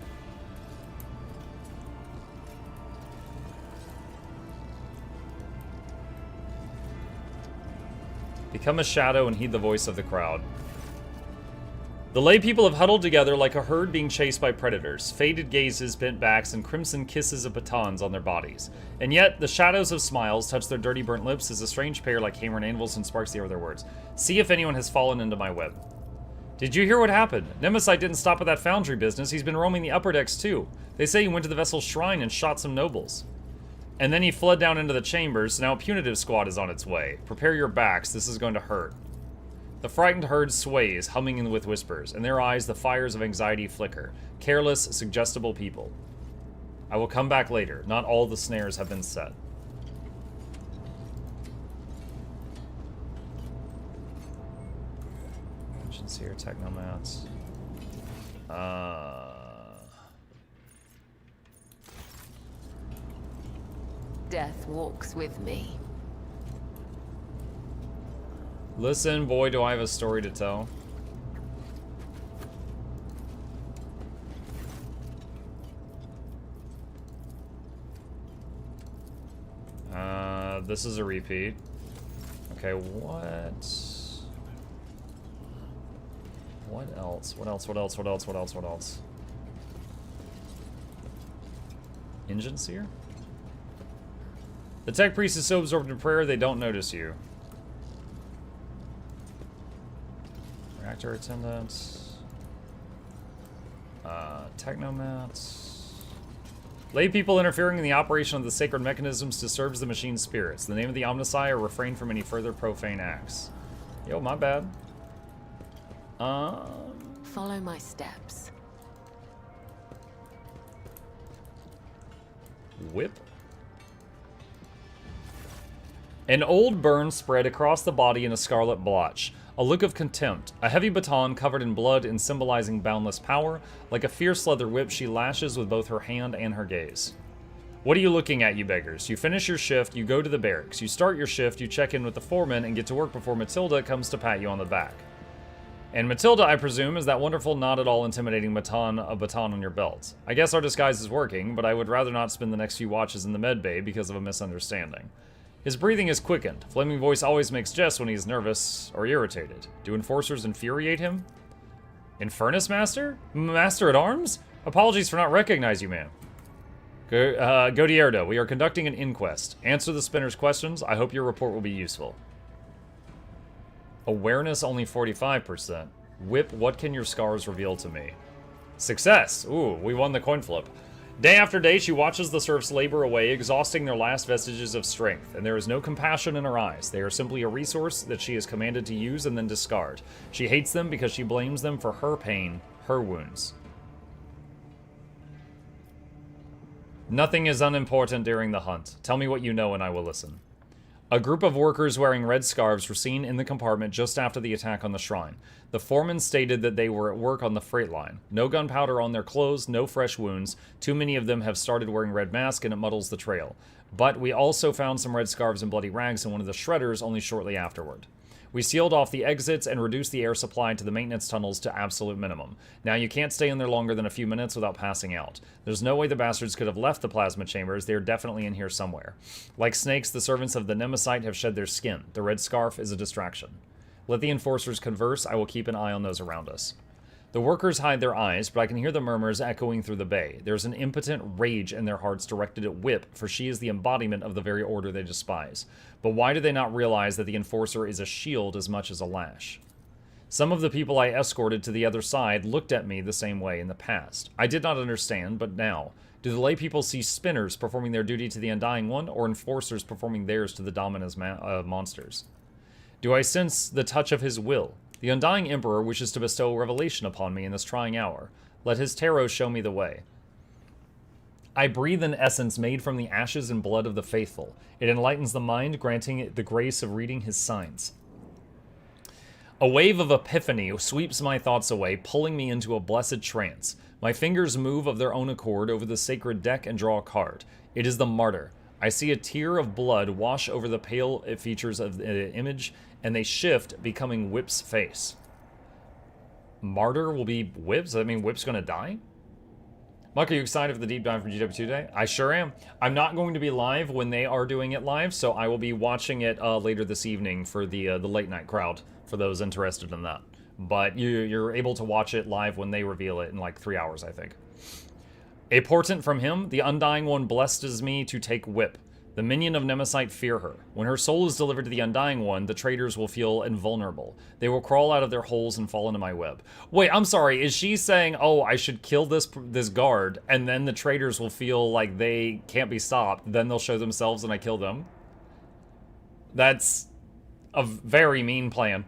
Become a shadow and heed the voice of the crowd. The lay people have huddled together like a herd being chased by predators, faded gazes, bent backs, and crimson kisses of batons on their bodies. And yet, the shadows of smiles touch their dirty burnt lips as a strange pair like hammer and anvils and sparks the air with their words. See if anyone has fallen into my web. Did you hear what happened? Nemesis didn't stop at that foundry business. He's been roaming the upper decks too. They say he went to the vessel's shrine and shot some nobles. And then he fled down into the chambers, so now a punitive squad is on its way. Prepare your backs, this is going to hurt. The frightened herd sways, humming with whispers. In their eyes, the fires of anxiety flicker. Careless, suggestible people. I will come back later. Not all the snares have been set. Engines here, technomats. Death walks with me. Listen, boy, do I have a story to tell. This is a repeat. Okay, what else? What else? Engine seer? The tech priest is so absorbed in prayer they don't notice you. Reactor attendants. Technomats. Lay people interfering in the operation of the sacred mechanisms disturbs the machine's spirits. The name of the Omnissiah, refrain from any further profane acts. Yo, my bad. Follow my steps. Whip. An old burn spread across the body in a scarlet blotch. A look of contempt. A heavy baton covered in blood and symbolizing boundless power. Like a fierce leather whip, she lashes with both her hand and her gaze. What are you looking at, you beggars? You finish your shift, you go to the barracks. You start your shift, you check in with the foreman, and get to work before Matilda comes to pat you on the back. And Matilda, I presume, is that wonderful, not at all intimidating baton on your belt. I guess our disguise is working, but I would rather not spend the next few watches in the med bay because of a misunderstanding. His breathing is quickened. Flaming Voice always makes jests when he's nervous or irritated. Do enforcers infuriate him? Infernus Master? Master at Arms? Apologies for not recognizing you, ma'am. Godierdo, we are conducting an inquest. Answer the spinner's questions. I hope your report will be useful. Awareness only 45%. Whip, what can your scars reveal to me? Success! Ooh, we won the coin flip. Day after day, she watches the serfs labor away, exhausting their last vestiges of strength, and there is no compassion in her eyes. They are simply a resource that she is commanded to use and then discard. She hates them because she blames them for her pain, her wounds. Nothing is unimportant during the hunt. Tell me what you know and I will listen. A group of workers wearing red scarves were seen in the compartment just after the attack on the shrine. The foreman stated that they were at work on the freight line. No gunpowder on their clothes, no fresh wounds. Too many of them have started wearing red masks and it muddles the trail. But we also found some red scarves and bloody rags in one of the shredders only shortly afterward. We sealed off the exits and reduced the air supply to the maintenance tunnels to absolute minimum. Now you can't stay in there longer than a few minutes without passing out. There's no way the bastards could have left the plasma chambers. They are definitely in here somewhere. Like snakes, the servants of the Nemesite have shed their skin. The red scarf is a distraction. Let the enforcers converse. I will keep an eye on those around us. The workers hide their eyes, but I can hear the murmurs echoing through the bay. There's an impotent rage in their hearts directed at Whip, for she is the embodiment of the very order they despise. But why do they not realize that the enforcer is a shield as much as a lash? Some of the people I escorted to the other side looked at me the same way in the past. I did not understand, but now. Do the lay people see spinners performing their duty to the Undying One, or enforcers performing theirs to the Dominus monsters? Do I sense the touch of his will? The Undying Emperor wishes to bestow revelation upon me in this trying hour. Let his tarot show me the way. I breathe an essence made from the ashes and blood of the faithful. It enlightens the mind, granting it the grace of reading his signs. A wave of epiphany sweeps my thoughts away, pulling me into a blessed trance. My fingers move of their own accord over the sacred deck and draw a card. It is the Martyr. I see a tear of blood wash over the pale features of the image, and they shift, becoming Whip's face. Martyr will be Whip's? I mean, Whip's gonna die? Muck, are you excited for the deep dive for GW2 Day? I sure am. I'm not going to be live when they are doing it live, so I will be watching it later this evening for the late night crowd, for those interested in that. But you're able to watch it live when they reveal it in like 3 hours, I think. A portent from him, the Undying One blesses me to take Whip. The minion of Nemesite fear her. When her soul is delivered to the Undying One, the traitors will feel invulnerable. They will crawl out of their holes and fall into my web. Wait, I'm sorry, is she saying, oh, I should kill this guard, and then the traitors will feel like they can't be stopped, then they'll show themselves and I kill them? That's a very mean plan.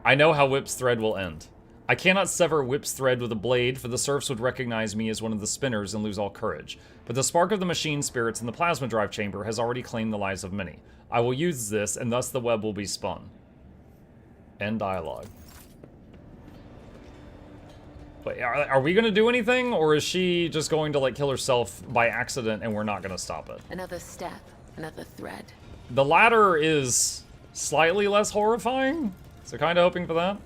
I know how Whip's thread will end. I cannot sever Whip's thread with a blade, for the serfs would recognize me as one of the spinners and lose all courage. But the spark of the machine spirits in the plasma drive chamber has already claimed the lives of many. I will use this, and thus the web will be spun. End dialogue. Wait, are we gonna do anything, or is she just going to, like, kill herself by accident and we're not gonna stop it? Another step, another thread. The latter is slightly less horrifying. So kind of hoping for that.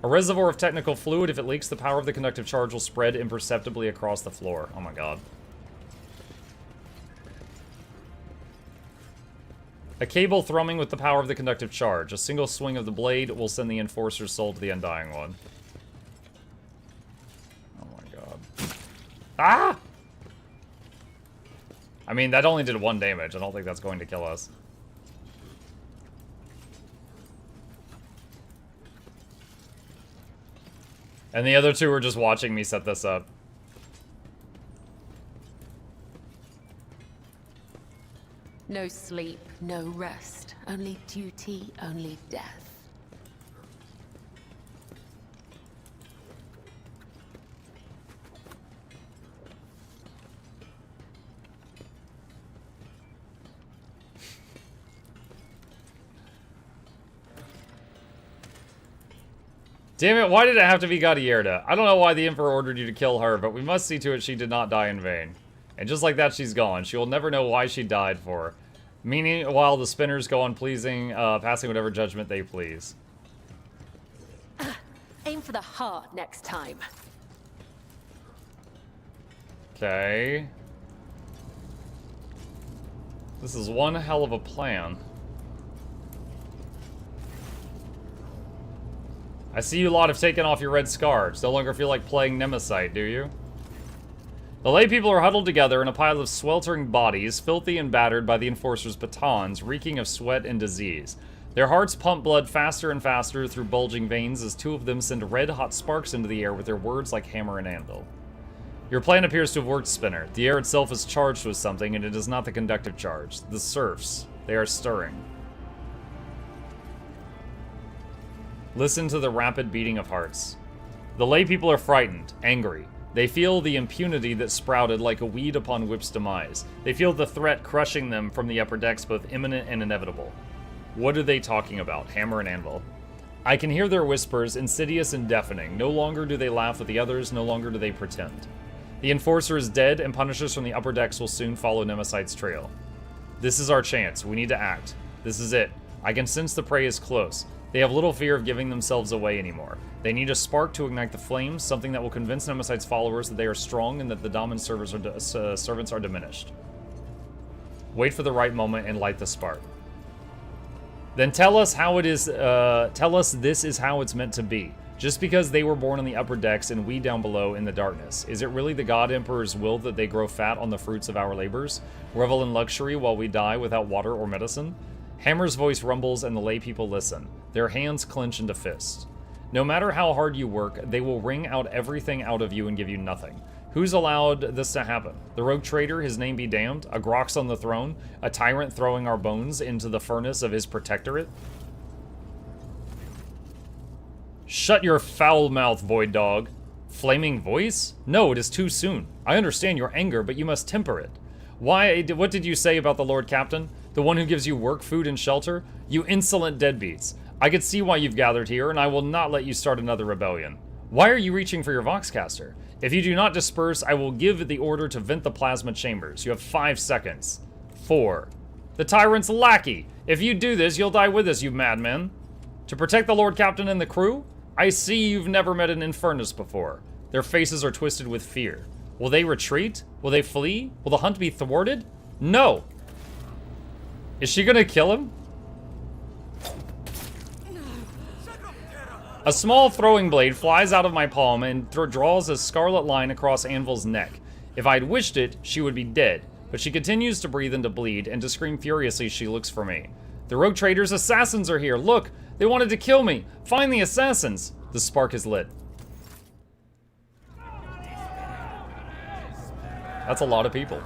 A reservoir of technical fluid. If it leaks, the power of the conductive charge will spread imperceptibly across the floor. Oh my god. A cable thrumming with the power of the conductive charge. A single swing of the blade will send the Enforcer's soul to the Undying One. Oh my god. Ah! I mean, that only did 1 damage. I don't think that's going to kill us. And the other two are just watching me set this up. No sleep, no rest. Only duty, only death. Damn it, why did it have to be Gaudierda? I don't know why the Emperor ordered you to kill her, but we must see to it she did not die in vain. And just like that, she's gone. She will never know why she died for. Meanwhile, the spinners go on passing whatever judgment they please. Aim for the heart next time. Okay. This is one hell of a plan. I see you lot have taken off your red scarves. No longer feel like playing Nemesite, do you? The lay people are huddled together in a pile of sweltering bodies, filthy and battered by the Enforcer's batons, reeking of sweat and disease. Their hearts pump blood faster and faster through bulging veins as two of them send red-hot sparks into the air with their words like hammer and anvil. Your plan appears to have worked, Spinner. The air itself is charged with something, and it is not the conductive charge. The serfs. They are stirring. Listen to the rapid beating of hearts. The lay people are frightened, angry. They feel the impunity that sprouted like a weed upon Whip's demise. They feel the threat crushing them from the upper decks, both imminent and inevitable. What are they talking about? Hammer and anvil. I can hear their whispers, insidious and deafening. No longer do they laugh with the others, no longer do they pretend. The Enforcer is dead, and punishers from the upper decks will soon follow Nemesite's trail. This is our chance. We need to act. This is it. I can sense the prey is close. They have little fear of giving themselves away anymore. They need a spark to ignite the flames, something that will convince Nemesite's followers that they are strong and that the Daman servants are diminished. Wait for the right moment and light the spark. Then tell us how it is. Tell us this is how it's meant to be. Just because they were born in the upper decks and we down below in the darkness, is it really the God Emperor's will that they grow fat on the fruits of our labors, revel in luxury while we die without water or medicine? Hammer's voice rumbles and the lay people listen. Their hands clench into fists. No matter how hard you work, they will wring out everything out of you and give you nothing. Who's allowed this to happen? The rogue traitor, his name be damned? A Grox on the throne? A tyrant throwing our bones into the furnace of his protectorate? Shut your foul mouth, void dog. Flaming voice? No, it is too soon. I understand your anger, but you must temper it. What did you say about the Lord Captain? The one who gives you work, food, and shelter? You insolent deadbeats. I could see why you've gathered here, and I will not let you start another rebellion. Why are you reaching for your Voxcaster? If you do not disperse, I will give the order to vent the plasma chambers. You have 5 seconds. 4. The tyrant's lackey! If you do this, you'll die with us, you madmen. To protect the Lord Captain and the crew? I see you've never met an Infernus before. Their faces are twisted with fear. Will they retreat? Will they flee? Will the hunt be thwarted? No! Is she gonna kill him? A small throwing blade flies out of my palm and draws a scarlet line across Anvil's neck. If I'd wished it, she would be dead, but she continues to breathe and to bleed, and to scream furiously she looks for me. The rogue trader's assassins are here! Look! They wanted to kill me! Find the assassins! The spark is lit. That's a lot of people.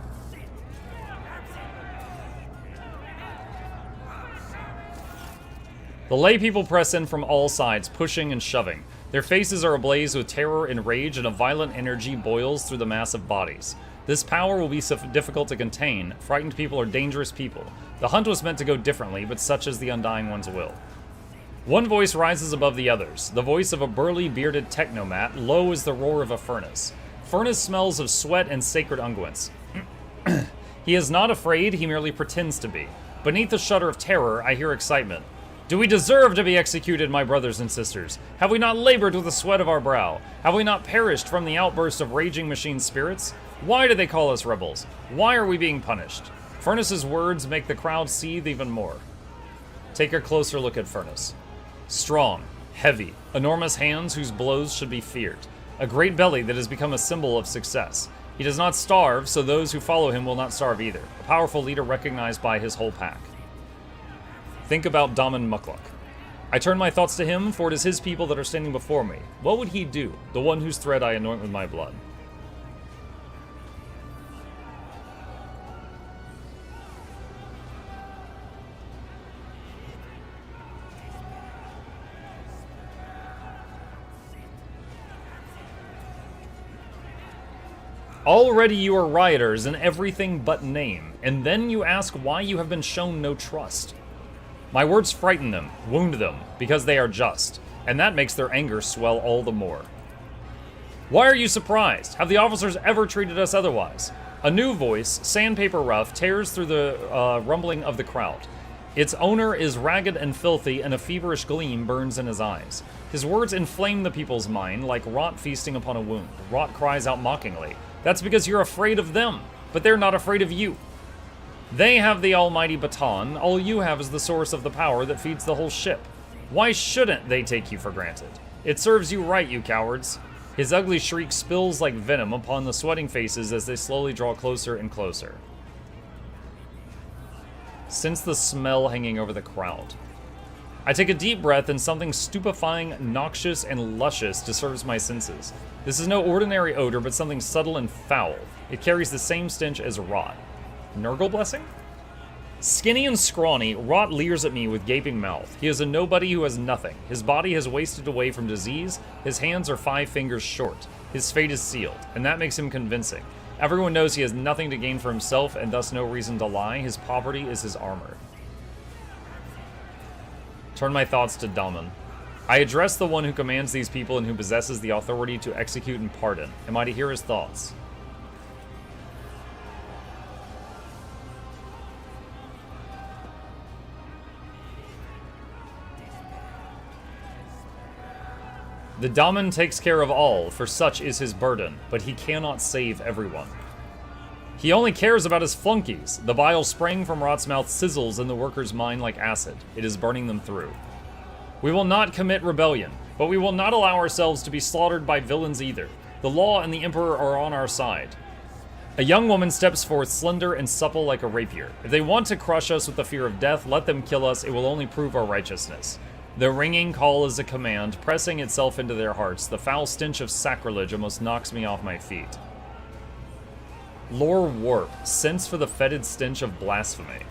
The lay people press in from all sides, pushing and shoving. Their faces are ablaze with terror and rage, and a violent energy boils through the mass of bodies. This power will be so difficult to contain. Frightened people are dangerous people. The hunt was meant to go differently, but such is the Undying One's will. One voice rises above the others, the voice of a burly, bearded technomat, low as the roar of a furnace. Furnace smells of sweat and sacred unguents. He is not afraid, he merely pretends to be. Beneath the shudder of terror, I hear excitement. Do we deserve to be executed, my brothers and sisters? Have we not labored with the sweat of our brow? Have we not perished from the outburst of raging machine spirits? Why do they call us rebels? Why are we being punished? Furnace's words make the crowd seethe even more. Take a closer look at Furnace. Strong, heavy, enormous hands whose blows should be feared. A great belly that has become a symbol of success. He does not starve, so those who follow him will not starve either. A powerful leader recognized by his whole pack. Think about Daman Mukluk. I turn my thoughts to him, for it is his people that are standing before me. What would he do, the one whose thread I anoint with my blood? Already you are rioters in everything but name, and then you ask why you have been shown no trust. My words frighten them, wound them, because they are just, and that makes their anger swell all the more. Why are you surprised? Have the officers ever treated us otherwise? A new voice, sandpaper rough, tears through the rumbling of the crowd. Its owner is ragged and filthy, and a feverish gleam burns in his eyes. His words inflame the people's mind like rot feasting upon a wound. Rot cries out mockingly. That's because you're afraid of them, but they're not afraid of you. They have the almighty baton, all you have is the source of the power that feeds the whole ship. Why shouldn't they take you for granted? It serves you right, you cowards. His ugly shriek spills like venom upon the sweating faces as they slowly draw closer and closer. Sense the smell hanging over the crowd. I take a deep breath and something stupefying, noxious, and luscious disturbs my senses. This is no ordinary odor, but something subtle and foul. It carries the same stench as rot. Nurgle blessing? Skinny and scrawny, Rot leers at me with gaping mouth. He is a nobody who has nothing. His body has wasted away from disease. His hands are 5 fingers short. His fate is sealed, and that makes him convincing. Everyone knows he has nothing to gain for himself, and thus no reason to lie. His poverty is his armor. Turn my thoughts to Daman. I address the one who commands these people and who possesses the authority to execute and pardon. Am I to hear his thoughts? The Daman takes care of all, for such is his burden, but he cannot save everyone. He only cares about his flunkies. The bile spraying from Rot's mouth sizzles in the worker's mind like acid. It is burning them through. We will not commit rebellion, but we will not allow ourselves to be slaughtered by villains either. The law and the Emperor are on our side. A young woman steps forth, slender and supple like a rapier. If they want to crush us with the fear of death, let them kill us. It will only prove our righteousness. The ringing call is a command, pressing itself into their hearts. The foul stench of sacrilege almost knocks me off my feet. Lore warp, sense for the fetid stench of blasphemy.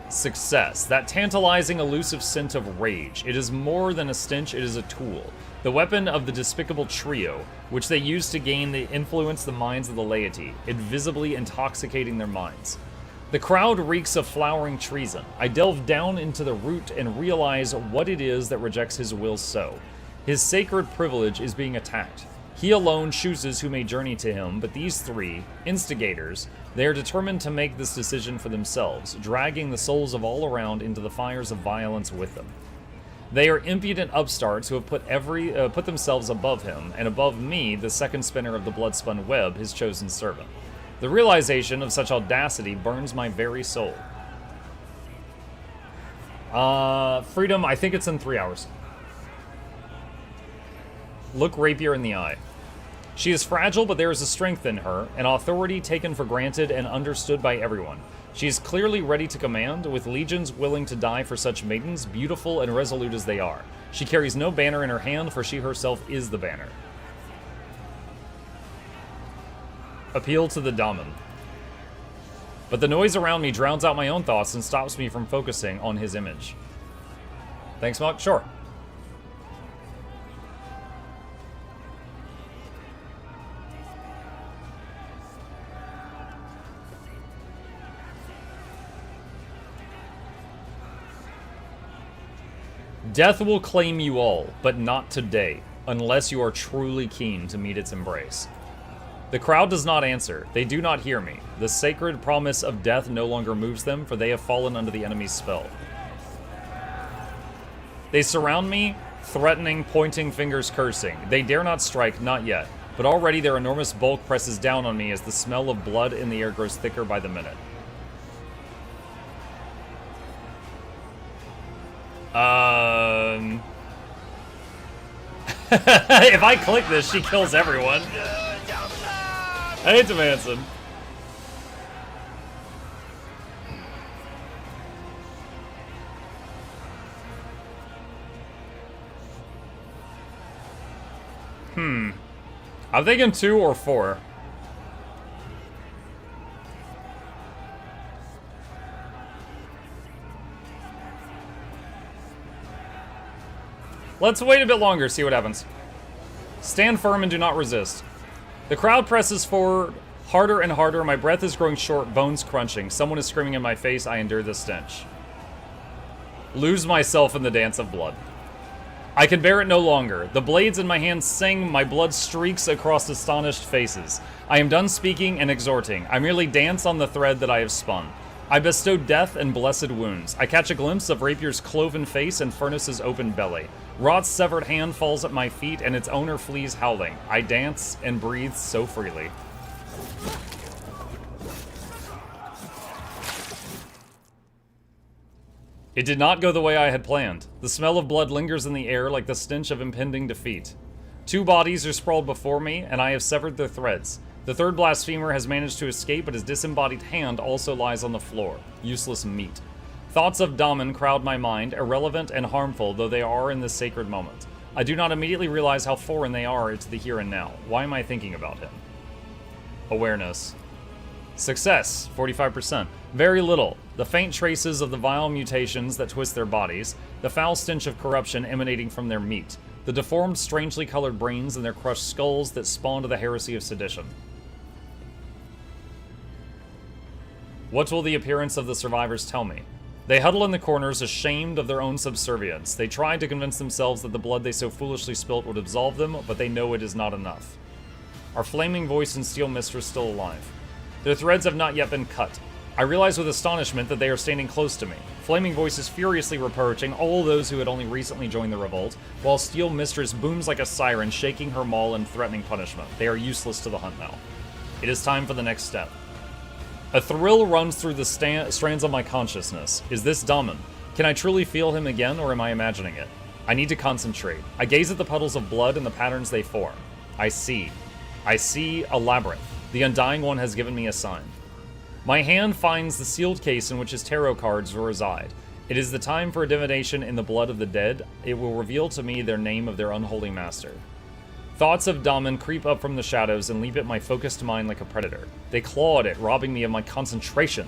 Success, that tantalizing elusive scent of rage. It is more than a stench, it is a tool. The weapon of the despicable trio, which they use to gain the influence the minds of the laity, invisibly intoxicating their minds. The crowd reeks of flowering treason. I delve down into the root and realize what it is that rejects his will so. His sacred privilege is being attacked. He alone chooses who may journey to him, but these three, instigators, they are determined to make this decision for themselves, dragging the souls of all around into the fires of violence with them. They are impudent upstarts who have put themselves above him, and above me, the second spinner of the blood-spun web, his chosen servant. The realization of such audacity burns my very soul. Freedom, I think it's in 3 hours. Look Rapier in the eye. She is fragile, but there is a strength in her, an authority taken for granted and understood by everyone. She is clearly ready to command, with legions willing to die for such maidens, beautiful and resolute as they are. She carries no banner in her hand, for she herself is the banner. Appeal to the Daman. But the noise around me drowns out my own thoughts and stops me from focusing on his image. Thanks, Mok. Sure. Death will claim you all, but not today, unless you are truly keen to meet its embrace. The crowd does not answer. They do not hear me. The sacred promise of death no longer moves them, for they have fallen under the enemy's spell. They surround me, threatening, pointing fingers, cursing. They dare not strike, not yet. But already their enormous bulk presses down on me as the smell of blood in the air grows thicker by the minute. If I click this, she kills everyone. I hate to Manson. I'm thinking 2 or 4. Let's wait a bit longer, see what happens. Stand firm and do not resist. The crowd presses forward harder and harder. My breath is growing short, bones crunching. Someone is screaming in my face. I endure the stench. Lose myself in the dance of blood. I can bear it no longer. The blades in my hands sing, my blood streaks across astonished faces. I am done speaking and exhorting. I merely dance on the thread that I have spun. I bestow death and blessed wounds. I catch a glimpse of Rapier's cloven face and Furnace's open belly. Rot's severed hand falls at my feet and its owner flees howling. I dance and breathe so freely. It did not go the way I had planned. The smell of blood lingers in the air like the stench of impending defeat. 2 bodies are sprawled before me, and I have severed their threads. The third blasphemer has managed to escape, but his disembodied hand also lies on the floor. Useless meat. Thoughts of Daman crowd my mind, irrelevant and harmful though they are in this sacred moment. I do not immediately realize how foreign they are to the here and now. Why am I thinking about him? Awareness. Success, 45%. Very little. The faint traces of the vile mutations that twist their bodies, the foul stench of corruption emanating from their meat, the deformed, strangely colored brains and their crushed skulls that spawned the heresy of sedition. What will the appearance of the survivors tell me? They huddle in the corners, ashamed of their own subservience. They try to convince themselves that the blood they so foolishly spilt would absolve them, but they know it is not enough. Our flaming voice and steel mistress still alive. Their threads have not yet been cut. I realize with astonishment that they are standing close to me. Flaming Voice is furiously reproaching all those who had only recently joined the revolt, while Steel Mistress booms like a siren, shaking her maul and threatening punishment. They are useless to the hunt now. It is time for the next step. A thrill runs through the strands of my consciousness. Is this Daman? Can I truly feel him again, or am I imagining it? I need to concentrate. I gaze at the puddles of blood and the patterns they form. I see a labyrinth. The Undying One has given me a sign. My hand finds the sealed case in which his tarot cards reside. It is the time for a divination in the blood of the dead. It will reveal to me their name of their unholy master. Thoughts of Daman creep up from the shadows and leap at my focused mind like a predator. They claw at it, robbing me of my concentration.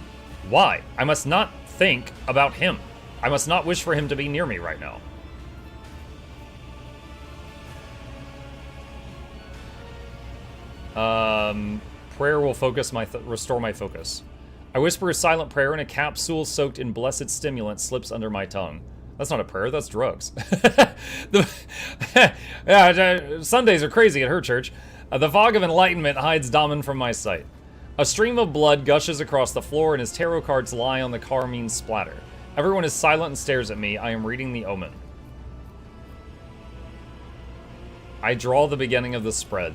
Why? I must not think about him. I must not wish for him to be near me right now. Prayer will restore my focus. I whisper a silent prayer and a capsule soaked in blessed stimulant slips under my tongue. That's not a prayer, that's drugs. Sundays are crazy at her church. The fog of enlightenment hides Daman from my sight. A stream of blood gushes across the floor and his tarot cards lie on the carmine splatter. Everyone is silent and stares at me. I am reading the omen. I draw the beginning of the spread.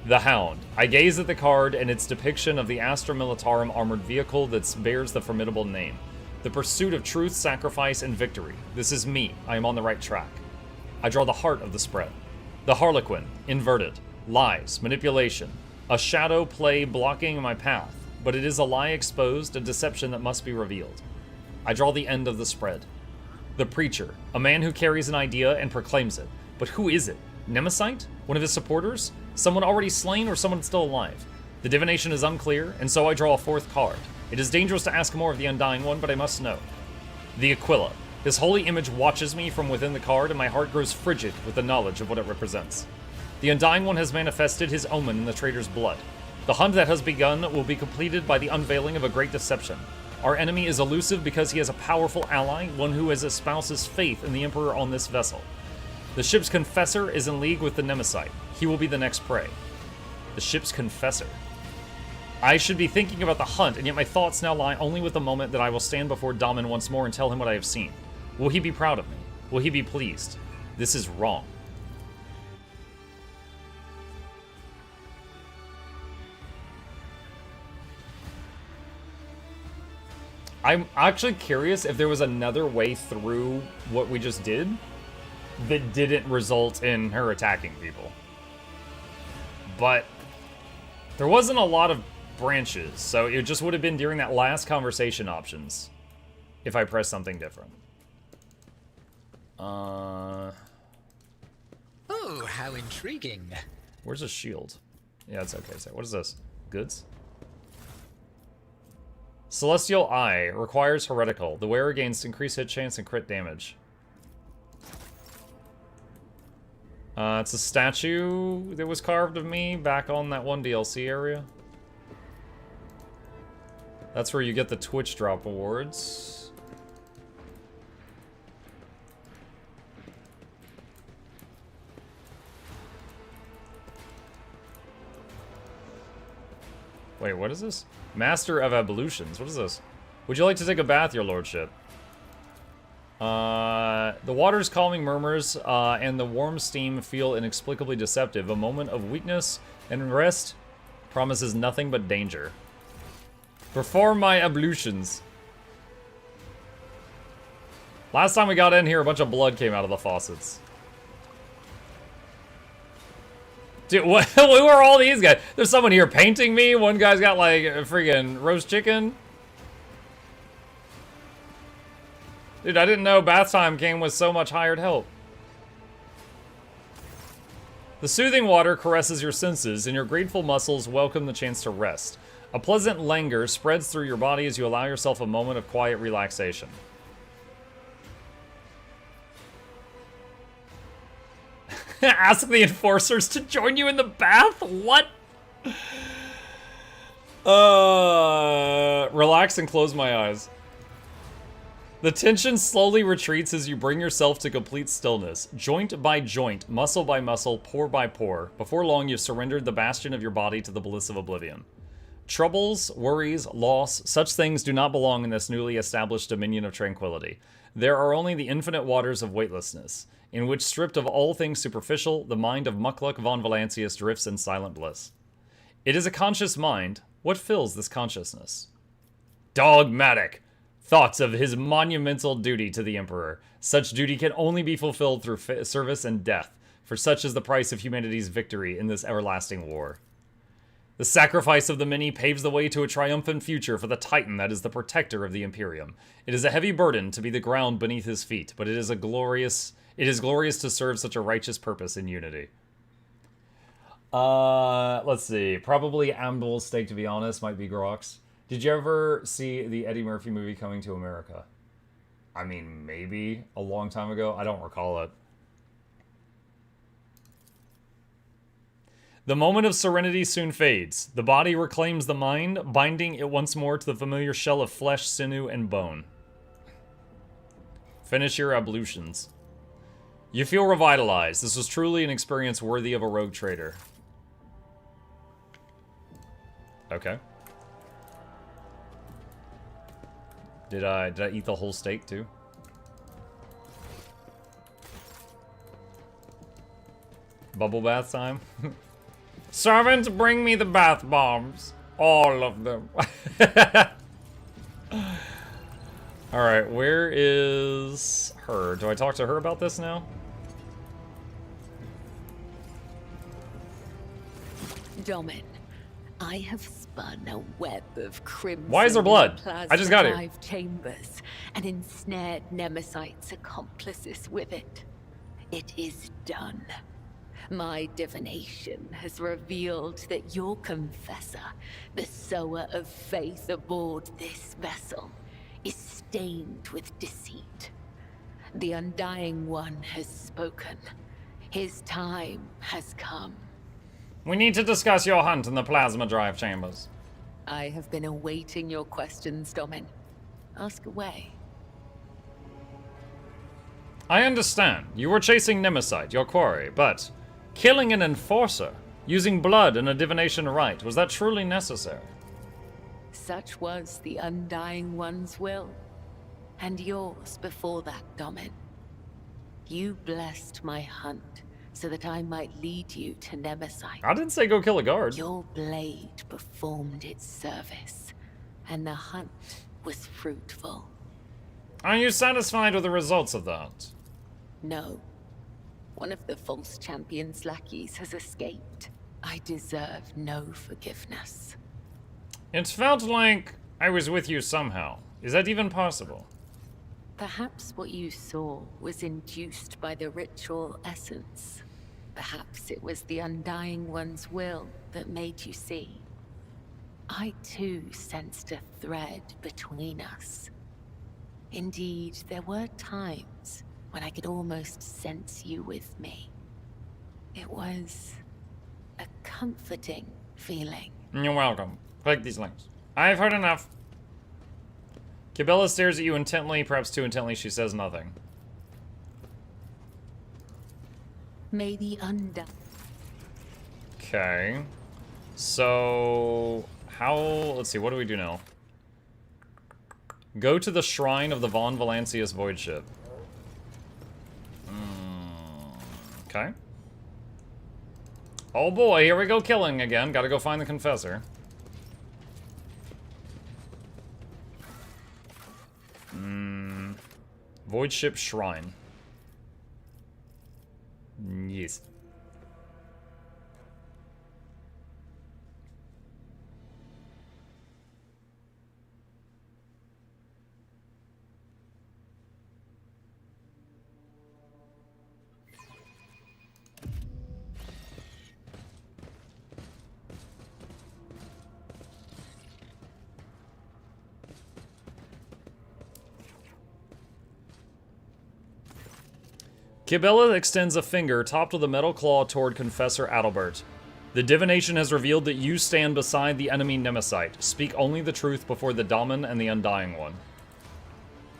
The Hound. I gaze at the card and its depiction of the Astra Militarum armored vehicle that bears the formidable name. The pursuit of truth, sacrifice, and victory. This is me. I am on the right track. I draw the heart of the spread. The Harlequin. Inverted. Lies. Manipulation. A shadow play blocking my path. But it is a lie exposed, a deception that must be revealed. I draw the end of the spread. The Preacher. A man who carries an idea and proclaims it. But who is it? Nemesite? One of his supporters? Someone already slain or someone still alive? The divination is unclear, and so I draw a fourth card. It is dangerous to ask more of the Undying One, but I must know. The Aquila. His holy image watches me from within the card, and my heart grows frigid with the knowledge of what it represents. The Undying One has manifested his omen in the traitor's blood. The hunt that has begun will be completed by the unveiling of a great deception. Our enemy is elusive because he has a powerful ally, one who has espouses faith in the Emperor on this vessel. The ship's confessor is in league with the Nemesite. He will be the next prey. The ship's confessor. I should be thinking about the hunt, and yet my thoughts now lie only with the moment that I will stand before Daman once more and tell him what I have seen. Will he be proud of me? Will he be pleased? This is wrong. I'm actually curious if there was another way through what we just did that didn't result in her attacking people. But there wasn't a lot of branches, so it just would have been during that last conversation options if I pressed something different. Oh, how intriguing. Where's the shield? Yeah, it's okay. So what is this? Goods? Celestial Eye requires heretical. The wearer gains increased hit chance and crit damage. It's a statue that was carved of me back on that one DLC area. That's where you get the Twitch drop awards. Wait, what is this? Master of Ablutions. What is this? Would you like to take a bath, your lordship? The water's calming murmurs, and the warm steam feel inexplicably deceptive. A moment of weakness and rest promises nothing but danger. Perform my ablutions. Last time we got in here, a bunch of blood came out of the faucets. Dude, who are all these guys? There's someone here painting me. One guy's got like a freaking roast chicken. Dude, I didn't know bath time came with so much hired help. The soothing water caresses your senses, and your grateful muscles welcome the chance to rest. A pleasant languor spreads through your body as you allow yourself a moment of quiet relaxation. Ask the enforcers to join you in the bath? What? Relax and close my eyes. The tension slowly retreats as you bring yourself to complete stillness. Joint by joint, muscle by muscle, pore by pore. Before long, you've surrendered the bastion of your body to the bliss of oblivion. Troubles, worries, loss, such things do not belong in this newly established dominion of tranquility. There are only the infinite waters of weightlessness, in which, stripped of all things superficial, the mind of Mukluk von Valancius drifts in silent bliss. It is a conscious mind. What fills this consciousness? Dogmatic. Thoughts of his monumental duty to the Emperor. Such duty can only be fulfilled through service and death, for such is the price of humanity's victory in this everlasting war. The sacrifice of the many paves the way to a triumphant future for the Titan that is the protector of the Imperium. It is a heavy burden to be the ground beneath his feet, but it is glorious to serve such a righteous purpose in unity. Let's see. Probably Ambul's steak, to be honest, might be Grox. Did you ever see the Eddie Murphy movie Coming to America? I mean, maybe a long time ago. I don't recall it. The moment of serenity soon fades. The body reclaims the mind, binding it once more to the familiar shell of flesh, sinew, and bone. Finish your ablutions. You feel revitalized. This was truly an experience worthy of a rogue trader. Okay. Did I eat the whole steak too? Bubble bath time? Servants, bring me the bath bombs. All of them. Alright, where is her? Do I talk to her about this now? Domin, I have spun a web of crimson. Why is there blood? I just got here. 5 chambers and ensnared Nemesite's accomplices with it. It is done. My divination has revealed that your confessor, the sower of faith aboard this vessel, is stained with deceit. The Undying One has spoken. His time has come. We need to discuss your hunt in the plasma drive chambers. I have been awaiting your questions, Domin. Ask away. I understand. You were chasing Nemesite, your quarry, but killing an enforcer, using blood and a divination rite, was that truly necessary? Such was the Undying One's will, and yours before that, Domin. You blessed my hunt so that I might lead you to Nemesis. I didn't say go kill a guard. Your blade performed its service, and the hunt was fruitful. Are you satisfied with the results of that? No. One of the false champion's lackeys has escaped. I deserve no forgiveness. It felt like I was with you somehow. Is that even possible? Perhaps what you saw was induced by the ritual essence. Perhaps it was the Undying One's will that made you see. I too sensed a thread between us. Indeed, there were times when I could almost sense you with me. It was a comforting feeling. You're welcome. Click these links. I've heard enough. Cabela stares at you intently, perhaps too intently. She says nothing. May the undone. Okay. So, how... Let's see, what do we do now? Go to the shrine of the Von Valancius Void Ship. Okay. Oh boy, here we go killing again. Gotta go find the Confessor. Void Ship Shrine. Yes. Cabela extends a finger topped with a metal claw toward Confessor Adalbert. The divination has revealed that you stand beside the enemy Nemesite. Speak only the truth before the Daemon and the Undying One.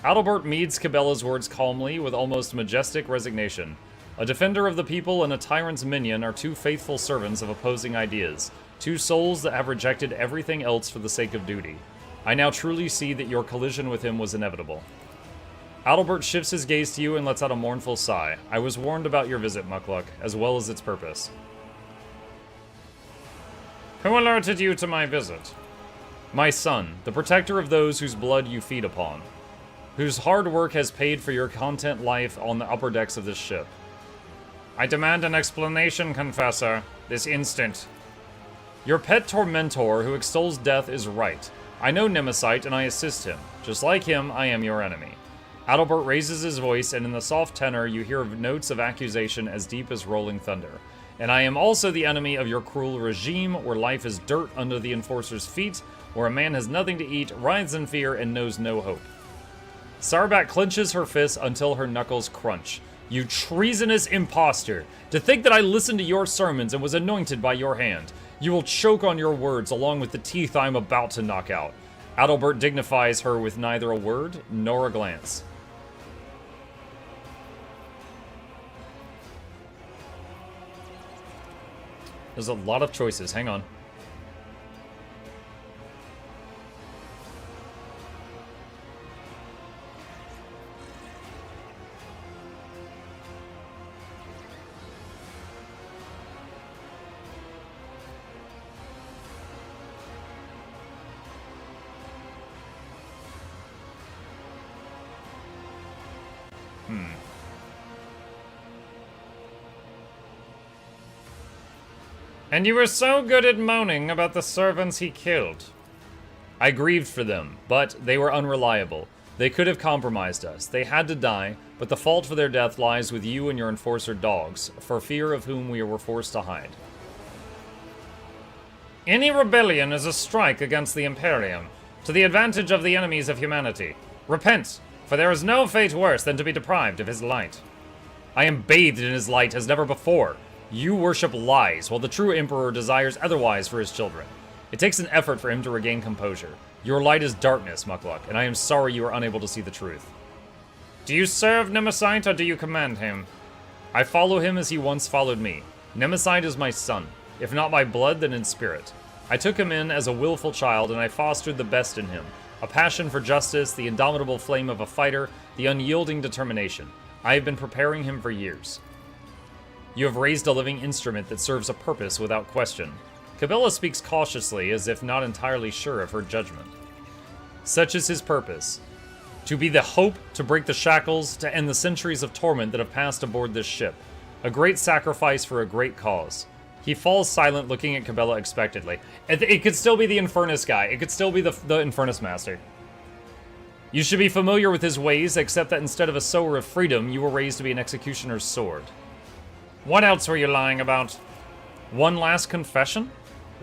Adalbert meets Cabela's words calmly with almost majestic resignation. A defender of the people and a tyrant's minion are two faithful servants of opposing ideas, two souls that have rejected everything else for the sake of duty. I now truly see that your collision with him was inevitable. Adalbert shifts his gaze to you and lets out a mournful sigh. I was warned about your visit, Mukluk, as well as its purpose. Who alerted you to my visit? My son, the protector of those whose blood you feed upon, whose hard work has paid for your content life on the upper decks of this ship. I demand an explanation, Confessor, this instant. Your pet tormentor who extols death is right. I know Nemesite and I assist him. Just like him, I am your enemy. Adalbert raises his voice, and in the soft tenor, you hear notes of accusation as deep as rolling thunder. And I am also the enemy of your cruel regime, where life is dirt under the Enforcer's feet, where a man has nothing to eat, writhes in fear, and knows no hope. Sarbat clenches her fists until her knuckles crunch. You treasonous impostor! To think that I listened to your sermons and was anointed by your hand. You will choke on your words along with the teeth I am about to knock out. Adalbert dignifies her with neither a word nor a glance. There's a lot of choices. Hang on. And you were so good at moaning about the servants he killed. I grieved for them, but they were unreliable. They could have compromised us. They had to die, but the fault for their death lies with you and your enforcer dogs, for fear of whom we were forced to hide. Any rebellion is a strike against the Imperium, to the advantage of the enemies of humanity. Repent, for there is no fate worse than to be deprived of his light. I am bathed in his light as never before. You worship lies, while the true Emperor desires otherwise for his children. It takes an effort for him to regain composure. Your light is darkness, Mukluk, and I am sorry you are unable to see the truth. Do you serve Nemesite, or do you command him? I follow him as he once followed me. Nemesite is my son, if not by blood, then in spirit. I took him in as a willful child, and I fostered the best in him. A passion for justice, the indomitable flame of a fighter, the unyielding determination. I have been preparing him for years. You have raised a living instrument that serves a purpose without question. Cabela speaks cautiously, as if not entirely sure of her judgment. Such is his purpose. To be the hope, to break the shackles, to end the centuries of torment that have passed aboard this ship. A great sacrifice for a great cause. He falls silent, looking at Cabela expectantly. It could still be the Infernus guy. It could still be the Infernus Master. You should be familiar with his ways, except that instead of a sower of freedom, you were raised to be an executioner's sword. What else were you lying about? One last confession?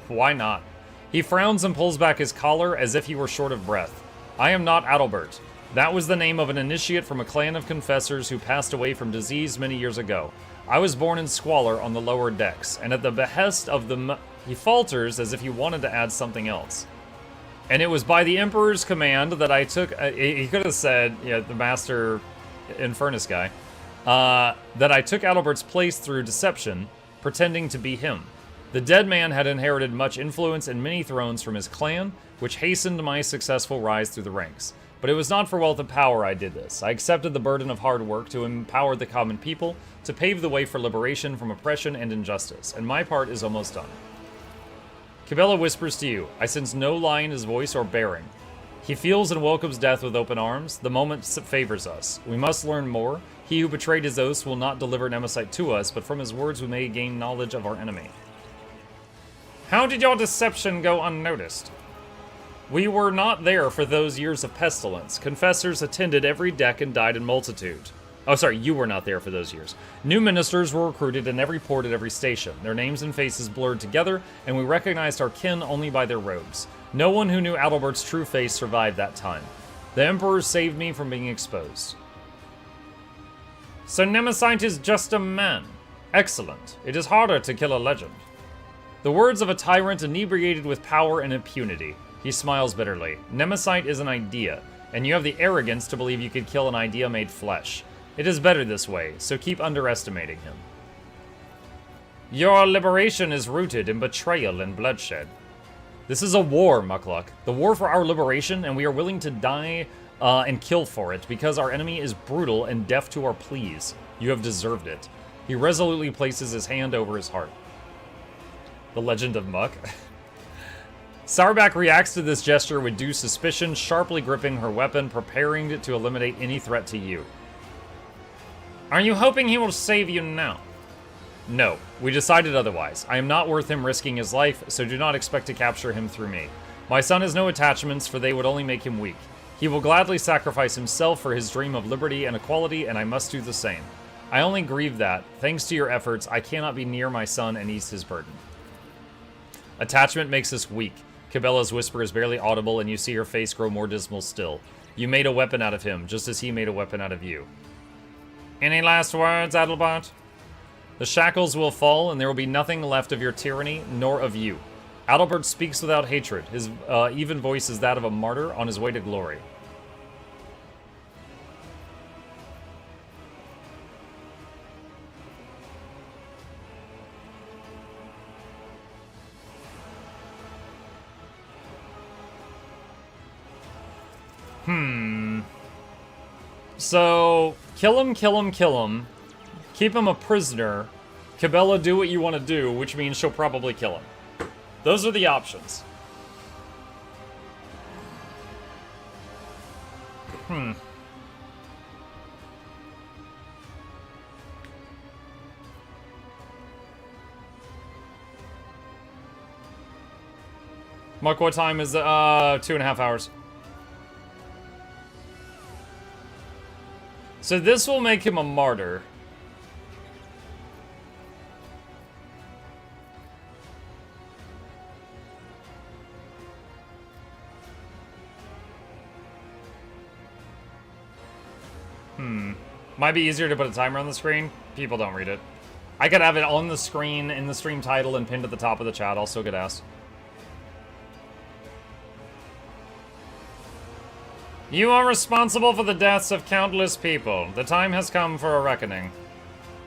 Why not? He frowns and pulls back his collar as if he were short of breath. I am not Adalbert. That was the name of an initiate from a clan of confessors who passed away from disease many years ago. I was born in squalor on the lower decks, and at the behest of the... He falters as if he wanted to add something else. And it was by the Emperor's command that I took... he could have said, yeah, the Master Infernus guy, that I took Adalbert's place through deception, pretending to be him. The dead man had inherited much influence and many thrones from his clan, which hastened my successful rise through the ranks. But it was not for wealth and power I did this. I accepted the burden of hard work to empower the common people, to pave the way for liberation from oppression and injustice, and my part is almost done. Cabela whispers to you. I sense no lie in his voice or bearing. He feels and welcomes death with open arms. The moment favors us. We must learn more. He who betrayed his oaths will not deliver Nemesis to us, but from his words we may gain knowledge of our enemy. How did your deception go unnoticed? We were not there for those years of pestilence. Confessors attended every deck and died in multitude. Oh, sorry, you were not there for those years. New ministers were recruited in every port at every station. Their names and faces blurred together, and we recognized our kin only by their robes. No one who knew Adalbert's true face survived that time. The Emperor saved me from being exposed. So Nemesis is just a man. Excellent. It is harder to kill a legend. The words of a tyrant inebriated with power and impunity. He smiles bitterly. Nemesis is an idea, and you have the arrogance to believe you could kill an idea made flesh. It is better this way, so keep underestimating him. Your liberation is rooted in betrayal and bloodshed. This is a war, Mukluk. The war for our liberation, and we are willing to die and kill for it, because our enemy is brutal and deaf to our pleas. You have deserved it. He resolutely places his hand over his heart. The Legend of Muck. Sourback reacts to this gesture with due suspicion, sharply gripping her weapon, preparing to eliminate any threat to you. Are you hoping he will save you now? No, we decided otherwise. I am not worth him risking his life, so do not expect to capture him through me. My son has no attachments, for they would only make him weak. He will gladly sacrifice himself for his dream of liberty and equality, and I must do the same. I only grieve that, thanks to your efforts, I cannot be near my son and ease his burden. Attachment makes us weak. Cabela's whisper is barely audible, and you see her face grow more dismal still. You made a weapon out of him, just as he made a weapon out of you. Any last words, Adalbert? The shackles will fall, and there will be nothing left of your tyranny, nor of you. Adalbert speaks without hatred. His even voice is that of a martyr on his way to glory. So, kill him, kill him, kill him. Keep him a prisoner. Cabela, do what you want to do, which means she'll probably kill him. Those are the options. Mark, what time is it? 2.5 hours. So this will make him a martyr. Might be easier to put a timer on the screen. People don't read it. I could have it on the screen in the stream title and pinned at the top of the chat. I'll still get asked. You are responsible for the deaths of countless people. The time has come for a reckoning.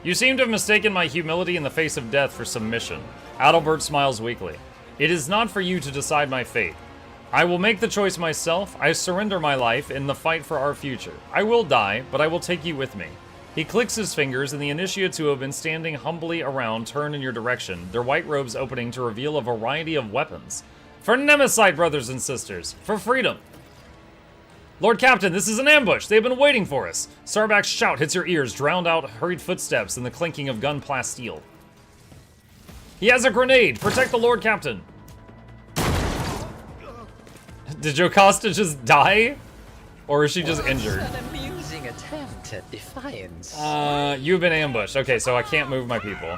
You seem to have mistaken my humility in the face of death for submission. Adalbert smiles weakly. It is not for you to decide my fate. I will make the choice myself. I surrender my life in the fight for our future. I will die, but I will take you with me. He clicks his fingers, and the initiates who have been standing humbly around turn in your direction, their white robes opening to reveal a variety of weapons. For Nemesite, brothers and sisters! For freedom! Lord Captain, this is an ambush! They've been waiting for us! Sarbak's shout hits your ears, drowned out hurried footsteps and the clinking of gun plasteel. He has a grenade! Protect the Lord Captain! Did Jocasta just die? Or is she just injured? An amusing attempt at defiance. You've been ambushed. Okay, so I can't move my people.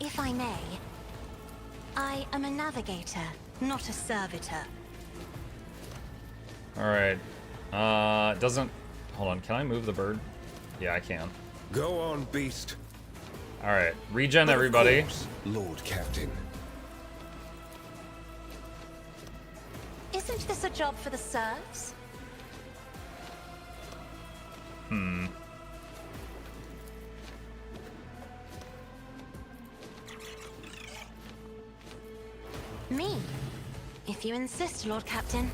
If I may, I am a navigator, not a servitor. Alright. Doesn't... Hold on, can I move the bird? Yeah, I can. Go on, beast. Alright, regen everybody. Of course, Lord Captain. Isn't this a job for the serfs? Me, if you insist, Lord Captain.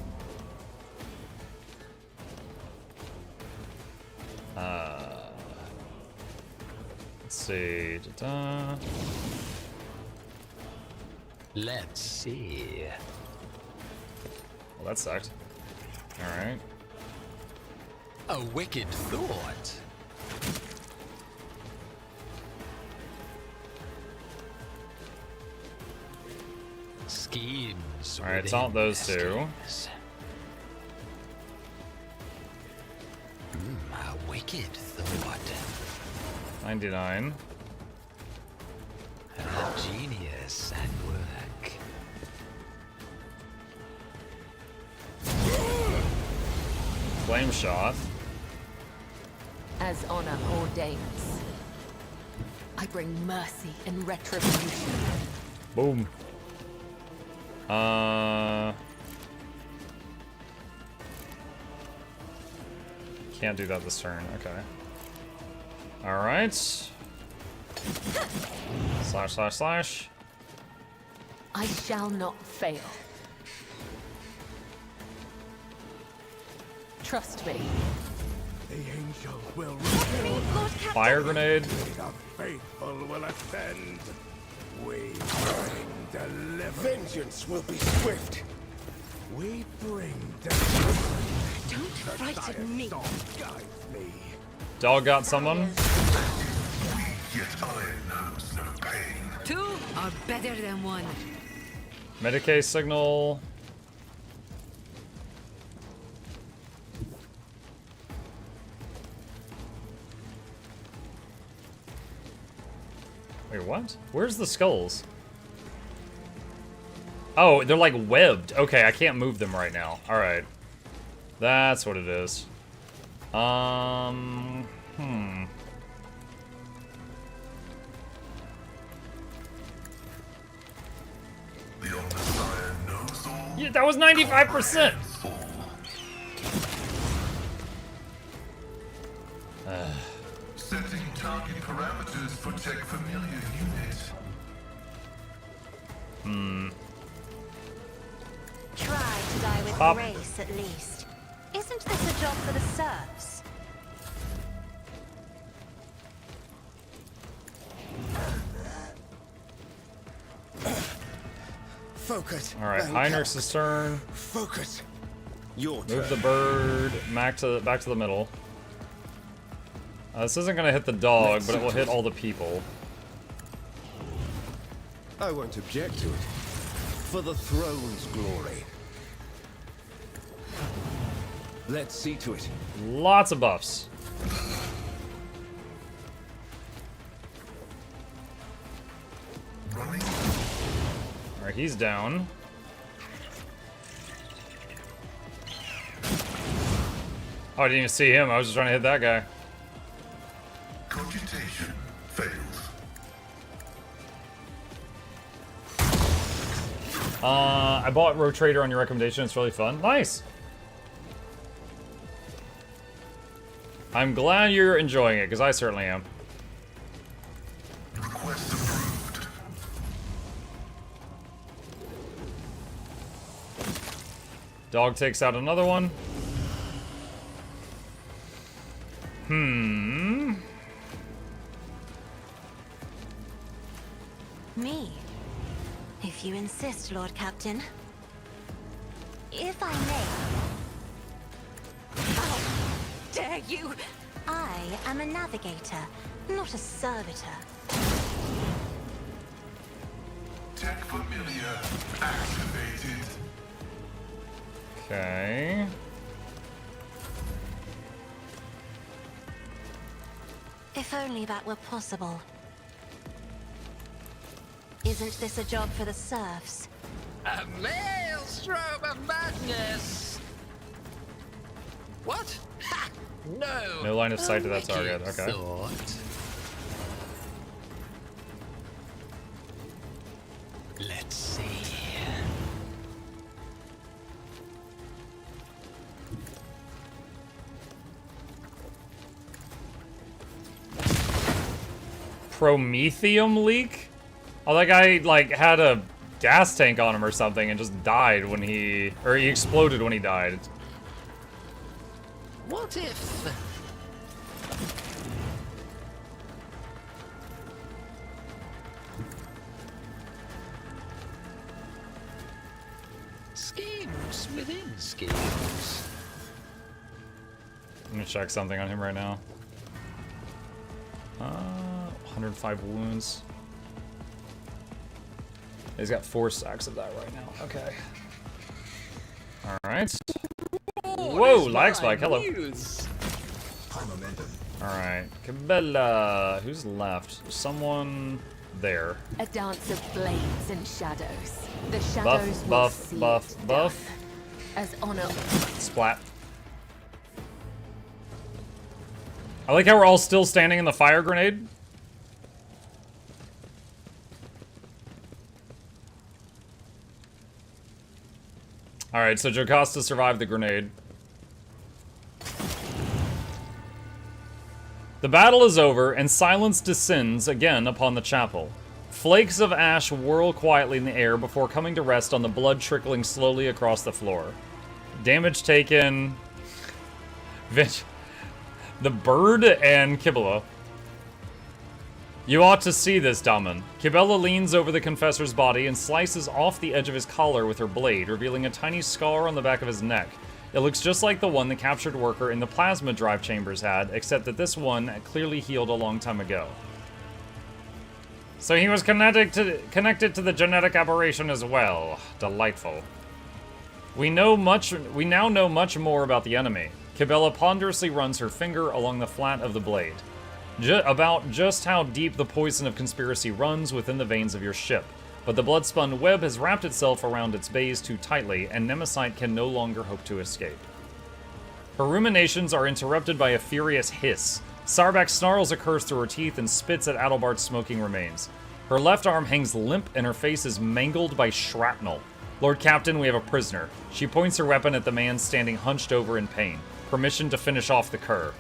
Let's see. Ta-da. Let's see. Well, that sucked. Alright. A wicked thought. Schemes. Alright, it's not those two. A wicked thought. 99. A genius at work. Flame shot. As honor ordains, I bring mercy and retribution. Boom. Can't do that this turn. Okay. Alright. Slash, slash, slash. I shall not fail. Trust me. The angel will Lord Captain. Fire grenade. the faithful will ascend. We bring deliverance. Vengeance will be swift. We bring deliverance. Don't frighten me. Guide me. Dog got someone. Yet iron knows no pain. Two are better than one. Medicae signal. Wait, what? Where's the skulls? Oh, they're like webbed. Okay, I can't move them right now. Alright. That's what it is. The Omnissiah knows all. Yeah, that was 95%! Setting target parameters for tech familiar unit. Try to die with Pop. grace, at least. Isn't this a job for the serfs? Focus. Alright, Heinrich's turn. Focus. Your turn. Move the bird back to the middle. This isn't gonna hit the dog, but it will hit all the people. I won't object to it. For the throne's glory. Let's see to it. Lots of buffs. Running. Alright, he's down. Oh, I didn't even see him. I was just trying to hit that guy. Cogitation fails. I bought Rotrator on your recommendation. It's really fun. Nice. I'm glad you're enjoying it, because I certainly am. Request approved. Dog takes out another one. Me? If you insist, Lord Captain. If I may. How dare you! I am a navigator, not a servitor. Tech familiar activated. Okay. If only that were possible. Isn't this a job for the serfs? A maelstrom of madness! What? Ha! No! No line of sight to A that target, wicked okay. thought. Let's see. Promethium leak? Oh, that guy, like, had a gas tank on him or something and just died when he... Or he exploded when he died. What if... Schemes within schemes. I'm gonna check something on him right now. 105 wounds. He's got 4 stacks of that right now. Okay. Alright. Whoa, lag spike, hello. Alright. Cabela. Who's left? Someone there. A dance of blades and shadows. The shadows will Buff, see buff, it buff. done. As honor. Splat. I like how we're all still standing in the fire grenade. Alright, so Jocasta survived the grenade. The battle is over, and silence descends again upon the chapel. Flakes of ash whirl quietly in the air before coming to rest on the blood trickling slowly across the floor. Damage taken... The bird and Kibela. You ought to see this, Daman. Kibela leans over the Confessor's body and slices off the edge of his collar with her blade, revealing a tiny scar on the back of his neck. It looks just like the one the captured worker in the plasma drive chambers had, except that this one clearly healed a long time ago. So he was connected to the genetic aberration as well. Delightful. We now know much more about the enemy. Kibela ponderously runs her finger along the flat of the blade. About just how deep the poison of conspiracy runs within the veins of your ship. But the blood-spun web has wrapped itself around its base too tightly, and Nemesis can no longer hope to escape. Her ruminations are interrupted by a furious hiss. Sarbak snarls a curse through her teeth and spits at Adelbart's smoking remains. Her left arm hangs limp and her face is mangled by shrapnel. Lord Captain, we have a prisoner. She points her weapon at the man standing hunched over in pain. Permission to finish off the cur.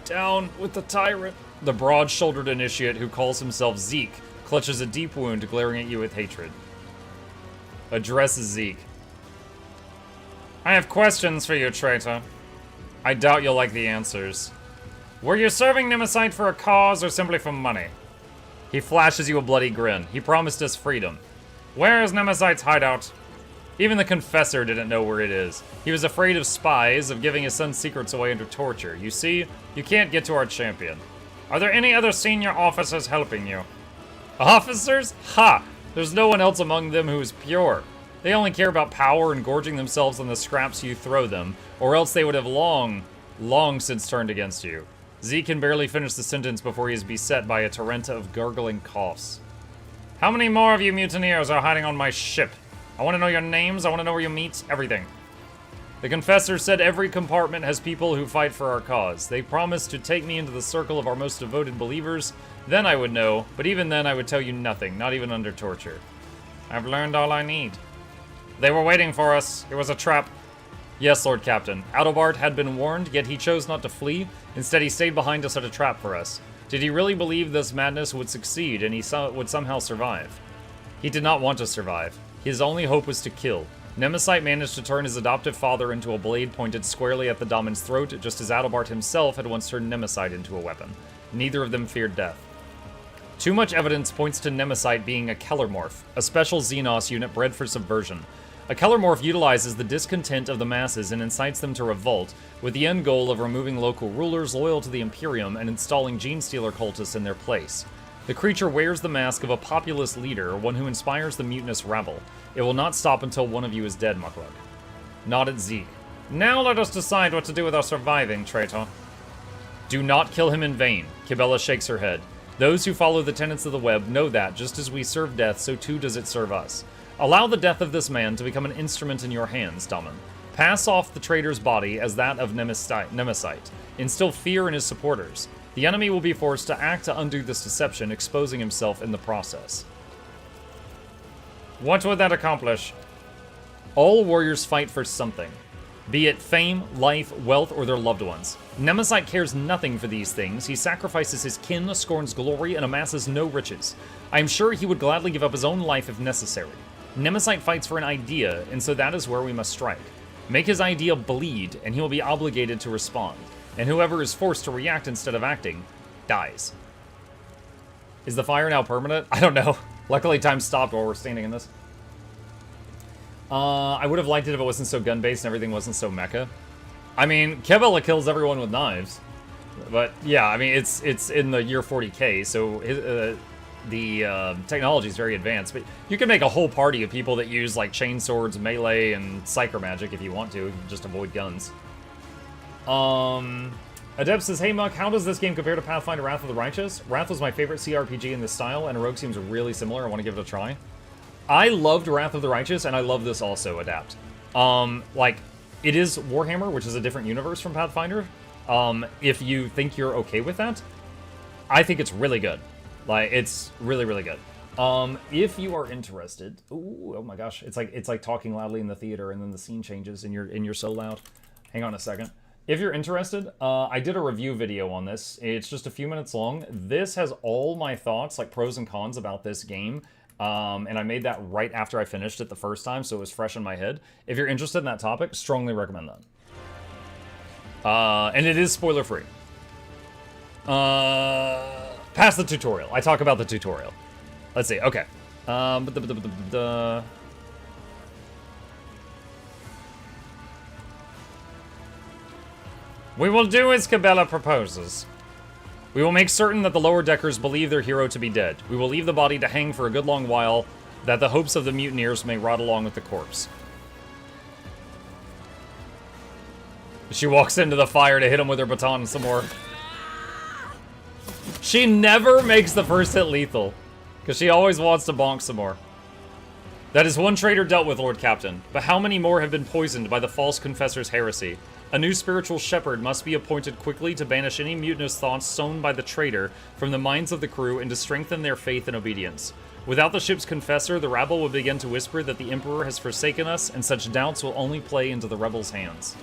Down with the tyrant. The broad-shouldered initiate who calls himself Zeke clutches a deep wound, glaring at you with hatred. Address Zeke. I have questions for you, traitor. I doubt you'll like the answers. Were you serving Nemesis for a cause or simply for money? He flashes you a bloody grin. He promised us freedom. Where is Nemesis' hideout? Even the Confessor didn't know where it is. He was afraid of spies, of giving his son's secrets away under torture. You see, you can't get to our champion. Are there any other senior officers helping you? Officers? Ha! There's no one else among them who is pure. They only care about power and gorging themselves on the scraps you throw them, or else they would have long since turned against you. Zeke can barely finish the sentence before he is beset by a torrent of gurgling coughs. How many more of you mutineers are hiding on my ship? I want to know your names, I want to know where you meet, everything. The Confessor said every compartment has people who fight for our cause. They promised to take me into the circle of our most devoted believers. Then I would know, but even then I would tell you nothing, not even under torture. I've learned all I need. They were waiting for us. It was a trap. Yes, Lord Captain. Adelbart had been warned, yet he chose not to flee. Instead, he stayed behind to set a trap for us. Did he really believe this madness would succeed and he would somehow survive? He did not want to survive. His only hope was to kill. Nemesis managed to turn his adoptive father into a blade pointed squarely at the Damon's throat, just as Adalbert himself had once turned Nemesis into a weapon. Neither of them feared death. Too much evidence points to Nemesis being a Kellermorph, a special Xenos unit bred for subversion. A Kellermorph utilizes the discontent of the masses and incites them to revolt, with the end goal of removing local rulers loyal to the Imperium and installing Genestealer cultists in their place. The creature wears the mask of a populist leader, one who inspires the mutinous rabble. It will not stop until one of you is dead, Mukluk. Nodded Zeke. Now let us decide what to do with our surviving traitor. Do not kill him in vain. Kibella shakes her head. Those who follow the tenets of the web know that, just as we serve death, so too does it serve us. Allow the death of this man to become an instrument in your hands, Damon. Pass off the traitor's body as that of Nemesis. Instill fear in his supporters. The enemy will be forced to act to undo this deception, exposing himself in the process. What would that accomplish? All warriors fight for something. Be it fame, life, wealth, or their loved ones. Nemesis cares nothing for these things. He sacrifices his kin, scorns glory, and amasses no riches. I am sure he would gladly give up his own life if necessary. Nemesis fights for an idea, and so that is where we must strike. Make his idea bleed, and he will be obligated to respond. And whoever is forced to react instead of acting, dies. Is the fire now permanent? I don't know. Luckily, time stopped while we're standing in this. I would have liked it if it wasn't so gun-based and everything wasn't so mecha. I mean, Kevella kills everyone with knives. But, yeah, I mean, it's in the year 40k, so the technology is very advanced. But you can make a whole party of people that use, like, chainswords, melee, and psycho magic if you want to. Just avoid guns. Adept says, hey Muck, how does this game compare to Pathfinder Wrath of the Righteous? Wrath was my favorite CRPG in this style, and Rogue seems really similar. I want to give it a try. I loved Wrath of the Righteous, and I love this also, Adapt. Like, it is Warhammer, which is a different universe from Pathfinder. If you think you're okay with that, I think it's really good. Like, it's really, really good. If you are interested, ooh, oh my gosh, it's like talking loudly in the theater, and then the scene changes, and you're so loud. Hang on a second. If you're interested, I did a review video on this. It's just a few minutes long. This has all my thoughts, like pros and cons about this game. And I made that right after I finished it the first time, so it was fresh in my head. If you're interested in that topic, strongly recommend that. And it is spoiler-free. Past the tutorial. I talk about the tutorial. Let's see, okay. We will do as Cabela proposes. We will make certain that the lower deckers believe their hero to be dead. We will leave the body to hang for a good long while, that the hopes of the mutineers may rot along with the corpse. She walks into the fire to hit him with her baton some more. She never makes the first hit lethal, because she always wants to bonk some more. That is one traitor dealt with, Lord Captain, but how many more have been poisoned by the false confessor's heresy? A new spiritual shepherd must be appointed quickly to banish any mutinous thoughts sown by the traitor from the minds of the crew and to strengthen their faith and obedience. Without the ship's confessor, the rabble will begin to whisper that the Emperor has forsaken us, and such doubts will only play into the rebels' hands.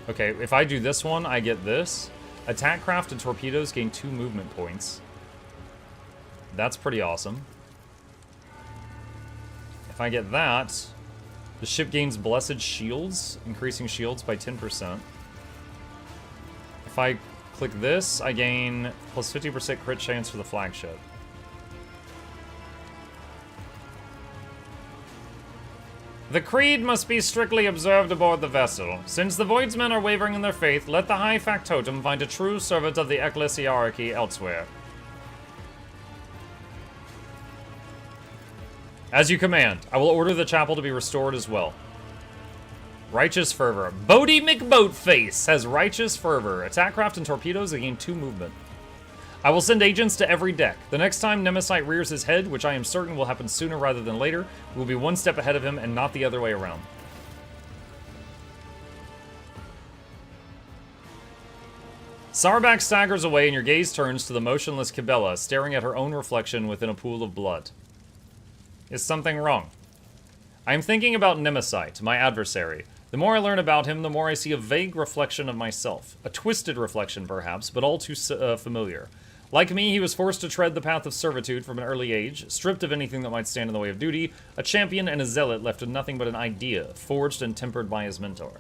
Okay, if I do this one, I get this. Attack craft and torpedoes gain 2 movement points. That's pretty awesome. If I get that, the ship gains blessed shields, increasing shields by 10%. If I click this, I gain plus 50% crit chance for the flagship. The creed must be strictly observed aboard the vessel. Since the Voidsmen are wavering in their faith, let the High Factotum find a true servant of the Ecclesiarchy elsewhere. As you command, I will order the chapel to be restored as well. Righteous Fervor. Bodie McBoatface has Righteous Fervor. Attack craft and torpedoes gain 2 movement. I will send agents to every deck. The next time Nemesis rears his head, which I am certain will happen sooner rather than later, we will be 1 step ahead of him and not the other way around. Sarbak staggers away and your gaze turns to the motionless Cabela, staring at her own reflection within a pool of blood. Is something wrong? I am thinking about Nemesis, my adversary. The more I learn about him, the more I see a vague reflection of myself. A twisted reflection, perhaps, but all too familiar. Like me, he was forced to tread the path of servitude from an early age, stripped of anything that might stand in the way of duty, a champion and a zealot left with nothing but an idea, forged and tempered by his mentor.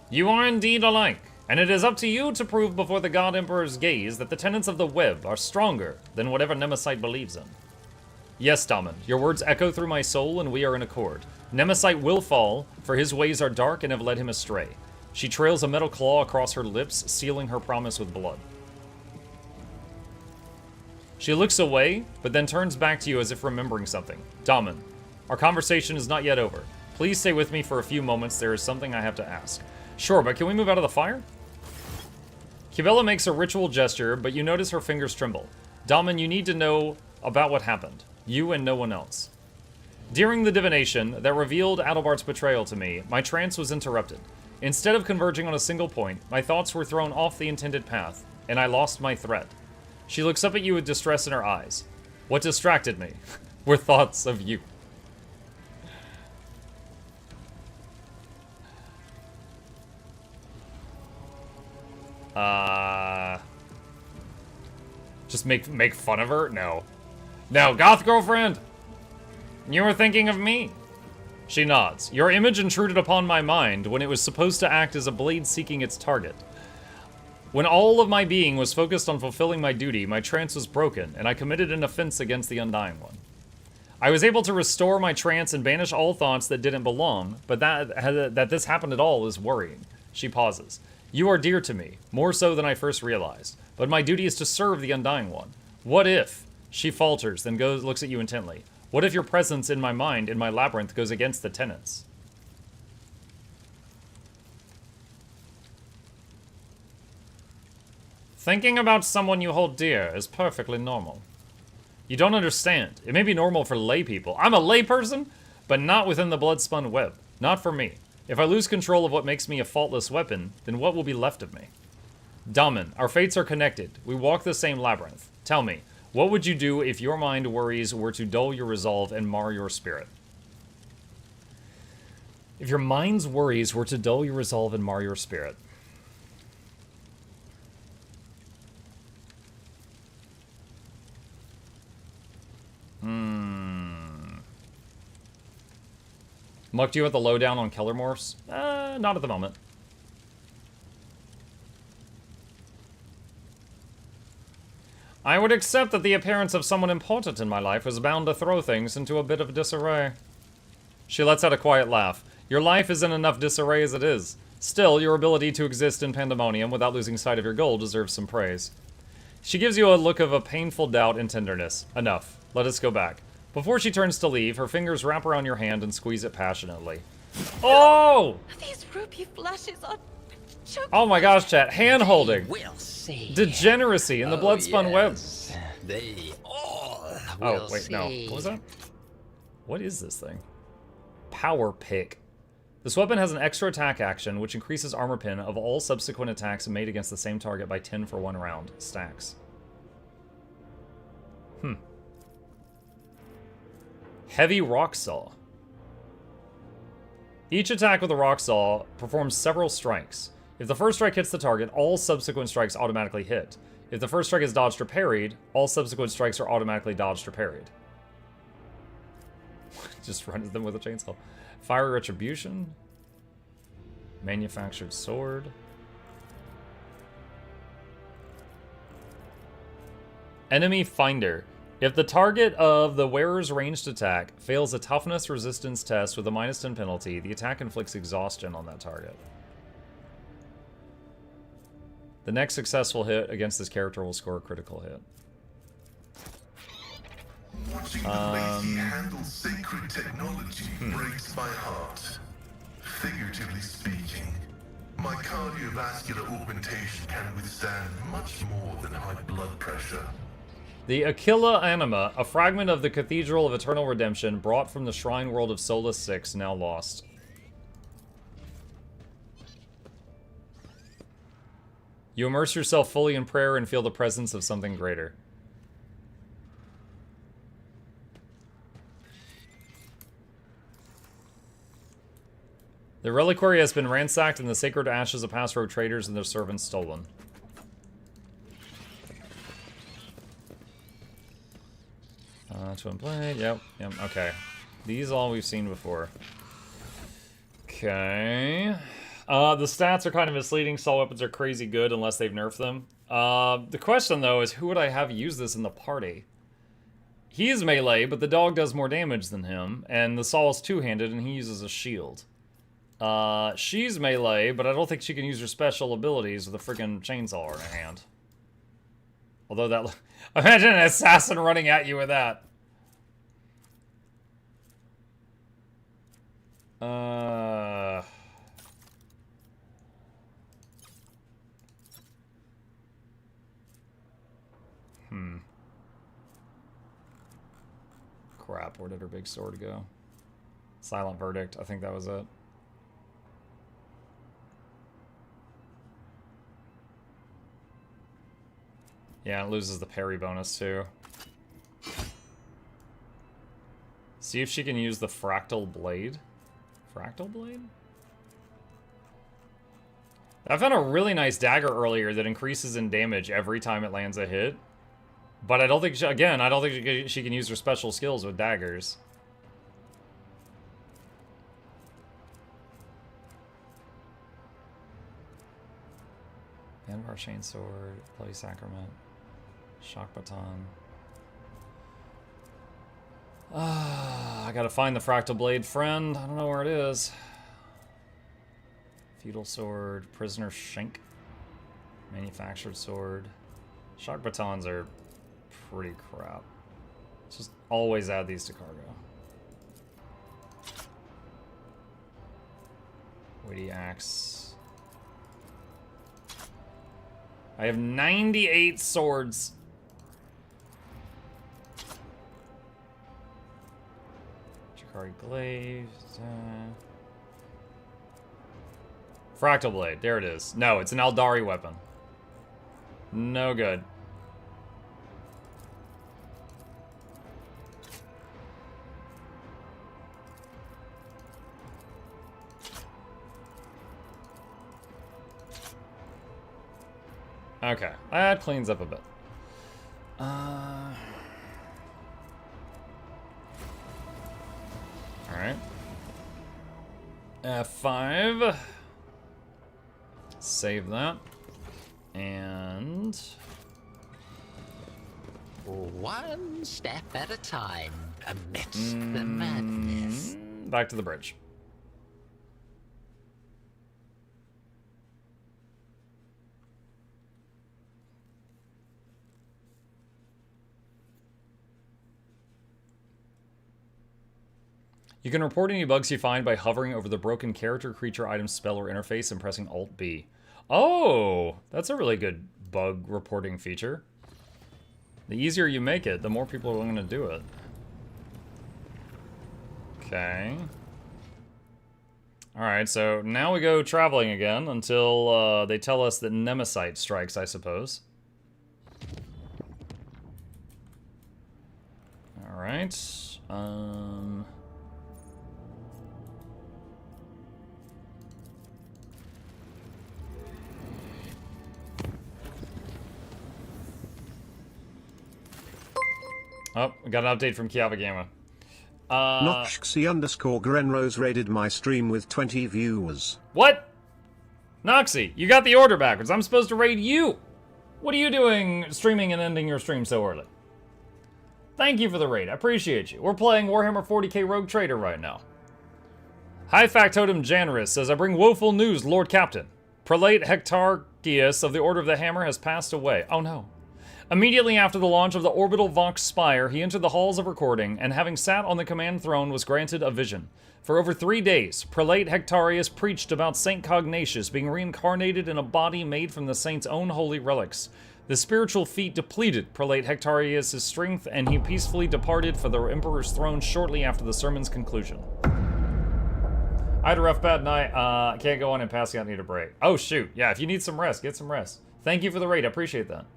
You are indeed alike, and it is up to you to prove before the God Emperor's gaze that the tenets of the web are stronger than whatever Nemesite believes in. Yes, Daman, your words echo through my soul, and we are in accord. Nemesite will fall, for his ways are dark and have led him astray. She trails a metal claw across her lips, sealing her promise with blood. She looks away, but then turns back to you as if remembering something. Daman, our conversation is not yet over. Please stay with me for a few moments. There is something I have to ask. Sure, but can we move out of the fire? Kibella makes a ritual gesture, but you notice her fingers tremble. Daman, you need to know about what happened. You and no one else. During the divination that revealed Adelbart's betrayal to me, my trance was interrupted. Instead of converging on a single point, my thoughts were thrown off the intended path, and I lost my thread. She looks up at you with distress in her eyes. What distracted me were thoughts of you. Just make fun of her? No. No, goth girlfriend! You were thinking of me. She nods. Your image intruded upon my mind when it was supposed to act as a blade seeking its target. When all of my being was focused on fulfilling my duty, my trance was broken, and I committed an offense against the Undying One. I was able to restore my trance and banish all thoughts that didn't belong, but that this happened at all is worrying. She pauses. You are dear to me, more so than I first realized, but my duty is to serve the Undying One. What if? She falters, then looks at you intently. What if your presence in my mind, in my labyrinth, goes against the tenets? Thinking about someone you hold dear is perfectly normal. You don't understand. It may be normal for lay people. I'm a lay person, but not within the blood-spun web. Not for me. If I lose control of what makes me a faultless weapon, then what will be left of me? Daman, our fates are connected. We walk the same labyrinth. Tell me, what would you do if your mind worries were to dull your resolve and mar your spirit? If your mind's worries were to dull your resolve and mar your spirit. Muck, do you have the lowdown on Keller morphs? Not at the moment. I would accept that the appearance of someone important in my life was bound to throw things into a bit of disarray. She lets out a quiet laugh. Your life is in enough disarray as it is. Still, your ability to exist in pandemonium without losing sight of your goal deserves some praise. She gives you a look of a painful doubt and tenderness. Enough. Let us go back. Before she turns to leave, her fingers wrap around your hand and squeeze it passionately. Oh! These ruby flashes are choking. Oh my gosh, chat. Hand-holding. We'll see. Degeneracy in the blood-spun web. They all Oh, will wait, no. see. What was that? What is this thing? Power Pick. This weapon has an extra attack action, which increases armor pin of all subsequent attacks made against the same target by 10 for 1 round. Stacks. Heavy Rock Saw. Each attack with a Rock Saw performs several strikes. If the first strike hits the target, all subsequent strikes automatically hit. If the first strike is dodged or parried, all subsequent strikes are automatically dodged or parried. Just runs them with a chainsaw. Fire Retribution. Manufactured Sword. Enemy Finder. If the target of the wearer's ranged attack fails a toughness resistance test with a -10 penalty, the attack inflicts exhaustion on that target. The next successful hit against this character will score a critical hit. Watching the lady handle sacred technology breaks my heart. Figuratively speaking, my cardiovascular augmentation can withstand much more than high blood pressure. The Aquila Anima, a fragment of the Cathedral of Eternal Redemption brought from the Shrine World of Solus 6, now lost. You immerse yourself fully in prayer and feel the presence of something greater. The reliquary has been ransacked and the sacred ashes of past rogue traders and their servants stolen. Twin blade, yep, okay. These all we've seen before. Okay. The stats are kind of misleading. Assault weapons are crazy good unless they've nerfed them. The question, though, is who would I have use this in the party? He is melee, but the dog does more damage than him, and the Saul is two-handed, and he uses a shield. She's melee, but I don't think she can use her special abilities with a freaking chainsaw in her hand. Although that... Imagine an assassin running at you with that. Crap, where did her big sword go? Silent Verdict, I think that was it. Yeah, it loses the parry bonus too. See if she can use the Fractal Blade. Fractal Blade? I found a really nice dagger earlier that increases in damage every time it lands a hit. But I don't think, I don't think she can use her special skills with daggers. Banvar Chain Sword, Bloody Sacrament, Shock Baton. I gotta find the Fractal Blade friend. I don't know where it is. Feudal Sword, Prisoner Shank, Manufactured Sword. Shock Batons are pretty crap. Just always add these to cargo. Weighty Axe. I have 98 swords. Chikari Glaive. Fractal Blade. There it is. No, it's an Eldari weapon. No good. Okay, that cleans up a bit. Alright. F5. Save that. And... one step at a time amidst the madness. Back to the bridge. You can report any bugs you find by hovering over the broken character, creature, item, spell, or interface and pressing Alt-B. Oh, that's a really good bug reporting feature. The easier you make it, the more people are willing to do it. Okay. Alright, so now we go traveling again until they tell us that Nemesite strikes, I suppose. Alright. Oh, we got an update from Kiavagama. Noxxi_Grenrose raided my stream with 20 viewers. What? Noxxi, you got the order backwards. I'm supposed to raid you. What are you doing streaming and ending your stream so early? Thank you for the raid. I appreciate you. We're playing Warhammer 40k Rogue Trader right now. High Factotum Janris says, I bring woeful news, Lord Captain. Prelate Hectarchius of the Order of the Hammer has passed away. Oh no. Immediately after the launch of the Orbital Vox Spire, he entered the halls of recording, and having sat on the command throne was granted a vision. For over 3 days, Prelate Hectarius preached about Saint Cognatius being reincarnated in a body made from the saint's own holy relics. The spiritual feat depleted Prelate Hectarius' strength, and he peacefully departed for the Emperor's throne shortly after the sermon's conclusion. I had a rough bad night. Can't go on and passing out, need a break. Oh shoot, yeah, if you need some rest, get some rest. Thank you for the raid, I appreciate that.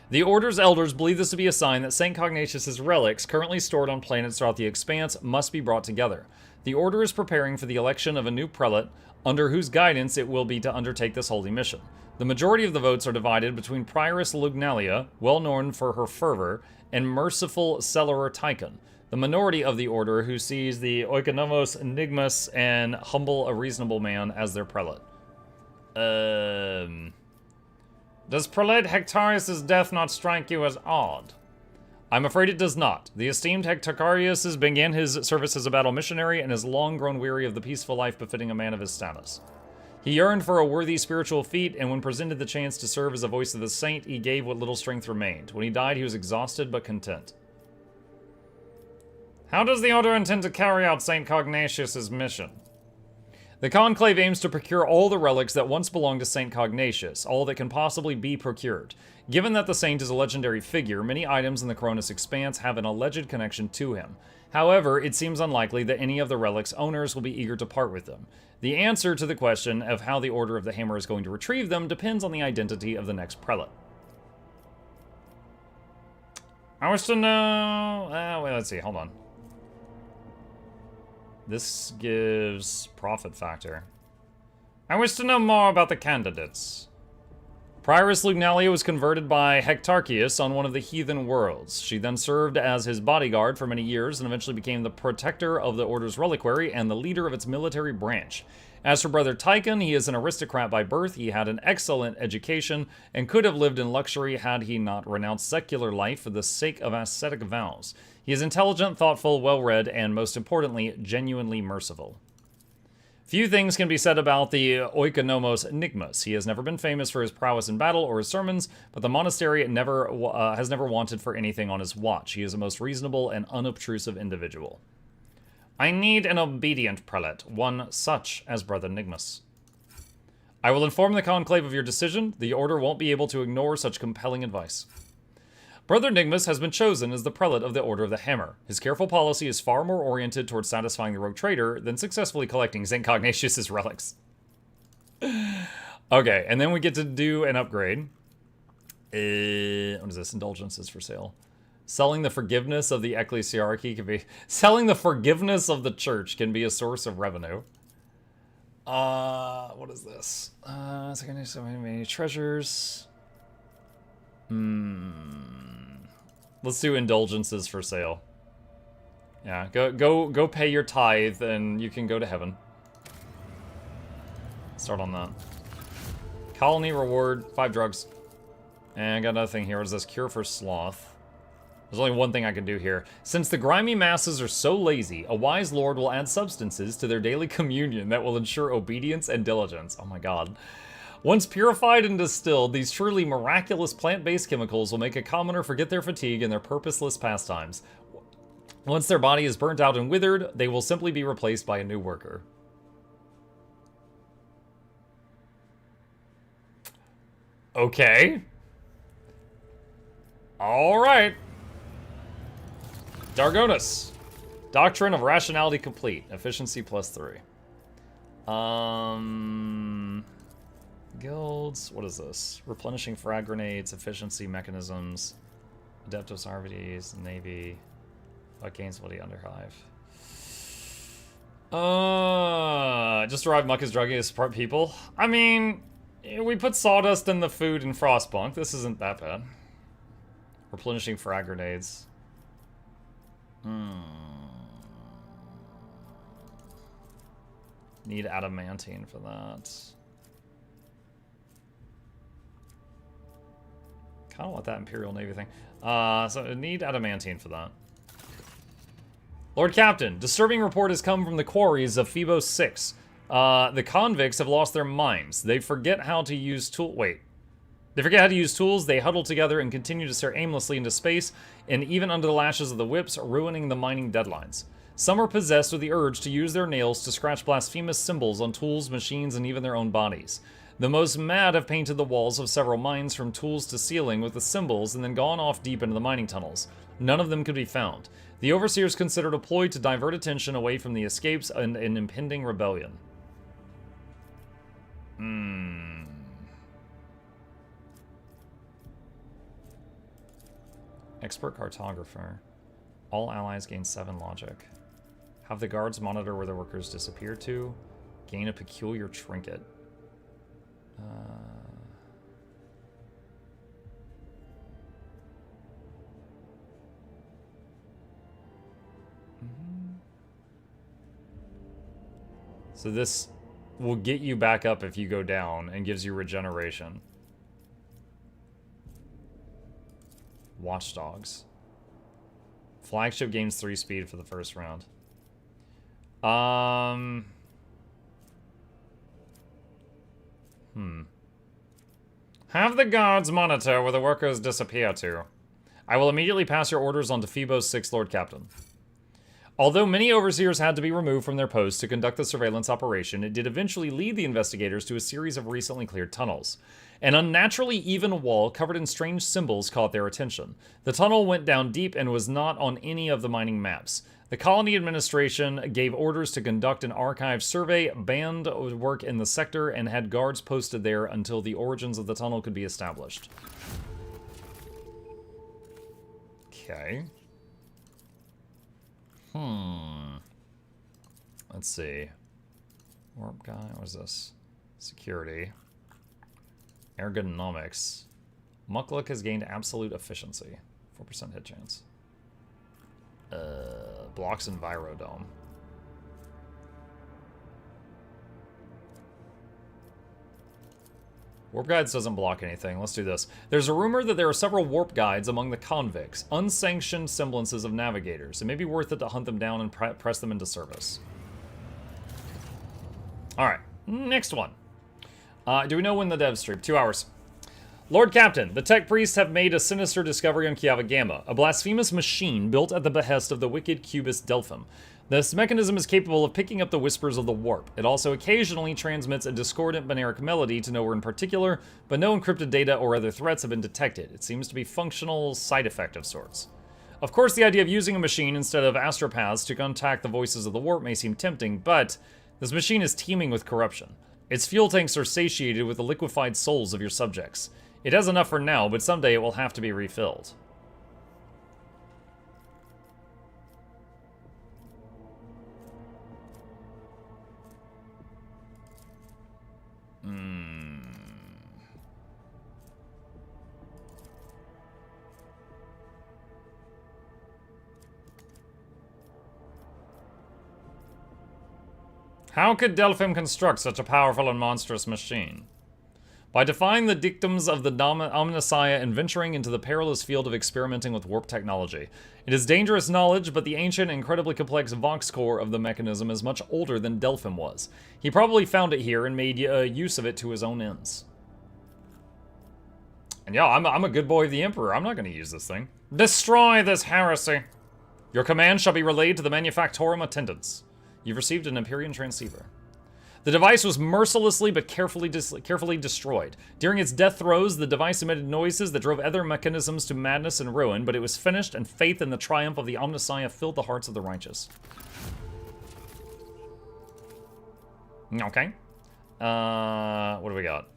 The Order's elders believe this to be a sign that St. Cognatius' relics, currently stored on planets throughout the expanse, must be brought together. The Order is preparing for the election of a new prelate, under whose guidance it will be to undertake this holy mission. The majority of the votes are divided between Prioress Lugnalia, well known for her fervor, and merciful Cellarer Tychon, the minority of the Order who sees the Oikonomos Enigmas and humble a reasonable man as their prelate. Does Prelate Hectarius' death not strike you as odd? I'm afraid it does not. The esteemed Hectarius began his service as a battle missionary and has long grown weary of the peaceful life befitting a man of his status. He yearned for a worthy spiritual feat, and when presented the chance to serve as a voice of the saint, he gave what little strength remained. When he died, he was exhausted but content. How does the Order intend to carry out St. Cognatius' mission? The Conclave aims to procure all the relics that once belonged to St. Cognatius, all that can possibly be procured. Given that the saint is a legendary figure, many items in the Cronus Expanse have an alleged connection to him. However, it seems unlikely that any of the relics' owners will be eager to part with them. The answer to the question of how the Order of the Hammer is going to retrieve them depends on the identity of the next prelate. I wish to know... wait, let's see, hold on. This gives profit factor. I wish to know more about the candidates. Prioress Lugnalia was converted by Hectarchius on one of the heathen worlds. She then served as his bodyguard for many years and eventually became the protector of the Order's reliquary and the leader of its military branch. As for Brother Tychon, he is an aristocrat by birth. He had an excellent education and could have lived in luxury had he not renounced secular life for the sake of ascetic vows. He is intelligent, thoughtful, well-read, and most importantly, genuinely merciful. Few things can be said about the Oikonomos Enigmas. He has never been famous for his prowess in battle or his sermons, but the monastery has never wanted for anything on his watch. He is a most reasonable and unobtrusive individual. I need an obedient prelate, one such as Brother Nigmus. I will inform the Conclave of your decision. The Order won't be able to ignore such compelling advice. Brother Nigmus has been chosen as the prelate of the Order of the Hammer. His careful policy is far more oriented towards satisfying the rogue trader than successfully collecting St. Cognatius' relics. Okay, and then we get to do an upgrade. What is this? Indulgences for sale. Selling the forgiveness of the ecclesiarchy can be... Selling the forgiveness of the church can be a source of revenue. What is this? So many treasures. Let's do indulgences for sale. Yeah, go pay your tithe and you can go to heaven. Start on that. Colony reward, 5 drugs. And I got another thing here. What is this? Cure for sloth. There's only one thing I can do here. Since the grimy masses are so lazy, a wise lord will add substances to their daily communion that will ensure obedience and diligence. Oh my god. Once purified and distilled, these truly miraculous plant-based chemicals will make a commoner forget their fatigue and their purposeless pastimes. Once their body is burnt out and withered, they will simply be replaced by a new worker. Okay. Alright. Dargonus. Doctrine of Rationality complete. Efficiency +3. Guilds. What is this? Replenishing frag grenades, efficiency mechanisms, Adeptus Arvides, Navy. What gains ability Underhive? Just arrived Muck is drugging his part people. I mean, we put sawdust in the food in Frostpunk. This isn't that bad. Replenishing frag grenades. Need adamantine for that. Kind of want that Imperial Navy thing. So I need adamantine for that. Lord Captain, disturbing report has come from the quarries of Phoebos 6. The convicts have lost their minds. They forget how to use They forget how to use tools, they huddle together and continue to stare aimlessly into space, and even under the lashes of the whips, ruining the mining deadlines. Some are possessed with the urge to use their nails to scratch blasphemous symbols on tools, machines, and even their own bodies. The most mad have painted the walls of several mines from tools to ceiling with the symbols and then gone off deep into the mining tunnels. None of them could be found. The overseers considered a ploy to divert attention away from the escapes and an impending rebellion. Expert cartographer. All allies gain 7 logic. Have the guards monitor where the workers disappear to. Gain a peculiar trinket. So this will get you back up if you go down and gives you regeneration. Watchdogs. Flagship gains 3 speed for the first round. Have the guards monitor where the workers disappear to. I will immediately pass your orders on to Phoebo's 6th Lord Captain. Although many overseers had to be removed from their posts to conduct the surveillance operation, it did eventually lead the investigators to a series of recently cleared tunnels. An unnaturally even wall covered in strange symbols caught their attention. The tunnel went down deep and was not on any of the mining maps. The colony administration gave orders to conduct an archive survey, banned work in the sector, and had guards posted there until the origins of the tunnel could be established. Okay. Let's see. Warp guy, what is this? Security. Ergonomics. Mukluk has gained absolute efficiency. 4% hit chance. Blocks Envirodome. Warp Guides doesn't block anything. Let's do this. There's a rumor that there are several warp guides among the convicts, unsanctioned semblances of navigators. It may be worth it to hunt them down and press them into service. Alright, next one. Do we know when the devs stream? 2 hours. Lord Captain, the tech priests have made a sinister discovery on Kiava Gamma, a blasphemous machine built at the behest of the wicked cubist Delphim. This mechanism is capable of picking up the whispers of the warp. It also occasionally transmits a discordant binaric melody to nowhere in particular, but no encrypted data or other threats have been detected. It seems to be a functional side effect of sorts. Of course, the idea of using a machine instead of astropaths to contact the voices of the warp may seem tempting, but this machine is teeming with corruption. Its fuel tanks are satiated with the liquefied souls of your subjects. It has enough for now, but someday it will have to be refilled. How could Delphim construct such a powerful and monstrous machine? By defying the dictums of the Omnissiah and venturing into the perilous field of experimenting with warp technology. It is dangerous knowledge, but the ancient, incredibly complex Vox core of the mechanism is much older than Delphim was. He probably found it here and made use of it to his own ends. And yeah, I'm a good boy of the Emperor. I'm not going to use this thing. Destroy this heresy! Your command shall be relayed to the Manufactorum attendants. You've received an Empyrean transceiver. The device was mercilessly but carefully destroyed. During its death throes, the device emitted noises that drove other mechanisms to madness and ruin, but it was finished, and faith in the triumph of the Omnissiah filled the hearts of the righteous. Okay. What do we got?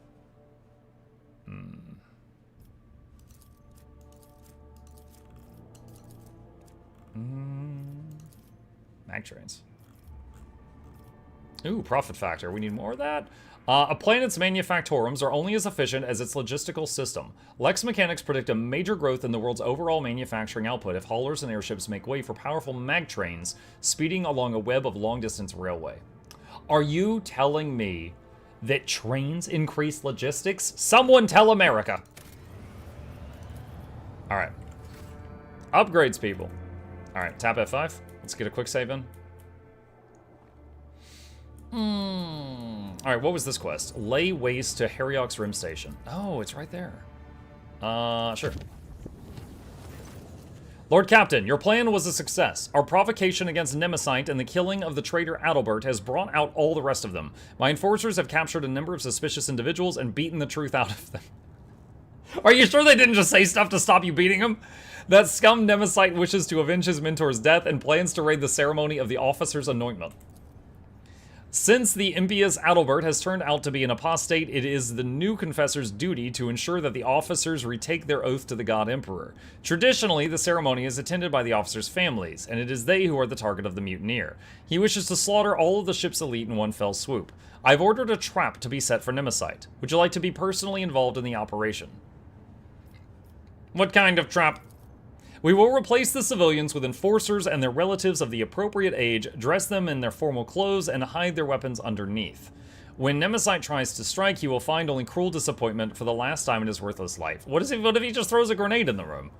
Mag trains. Ooh, profit factor. We need more of that. A planet's manufactorums are only as efficient as its logistical system. Lex mechanics predict a major growth in the world's overall manufacturing output if haulers and airships make way for powerful mag trains speeding along a web of long-distance railway. Are you telling me that trains increase logistics? Someone tell America! Alright. Upgrades, people. Alright, tap F5. Let's get a quick save in. Alright, what was this quest? Lay waste to Harryock's Rim Station. Oh, it's right there. Sure. Lord Captain, your plan was a success. Our provocation against Nemesis and the killing of the traitor Adalbert has brought out all the rest of them. My enforcers have captured a number of suspicious individuals and beaten the truth out of them. Are you sure they didn't just say stuff to stop you beating them? That scum Nemesis wishes to avenge his mentor's death and plans to raid the ceremony of the officer's anointment. Since the impious Adalbert has turned out to be an apostate, it is the new confessor's duty to ensure that the officers retake their oath to the God Emperor. Traditionally, the ceremony is attended by the officers' families, and it is they who are the target of the mutineer. He wishes to slaughter all of the ship's elite in one fell swoop. I've ordered a trap to be set for Nemesis. Would you like to be personally involved in the operation? What kind of trap? We will replace the civilians with enforcers and their relatives of the appropriate age, dress them in their formal clothes, and hide their weapons underneath. When Nemesis tries to strike, he will find only cruel disappointment for the last time in his worthless life. What if he just throws a grenade in the room?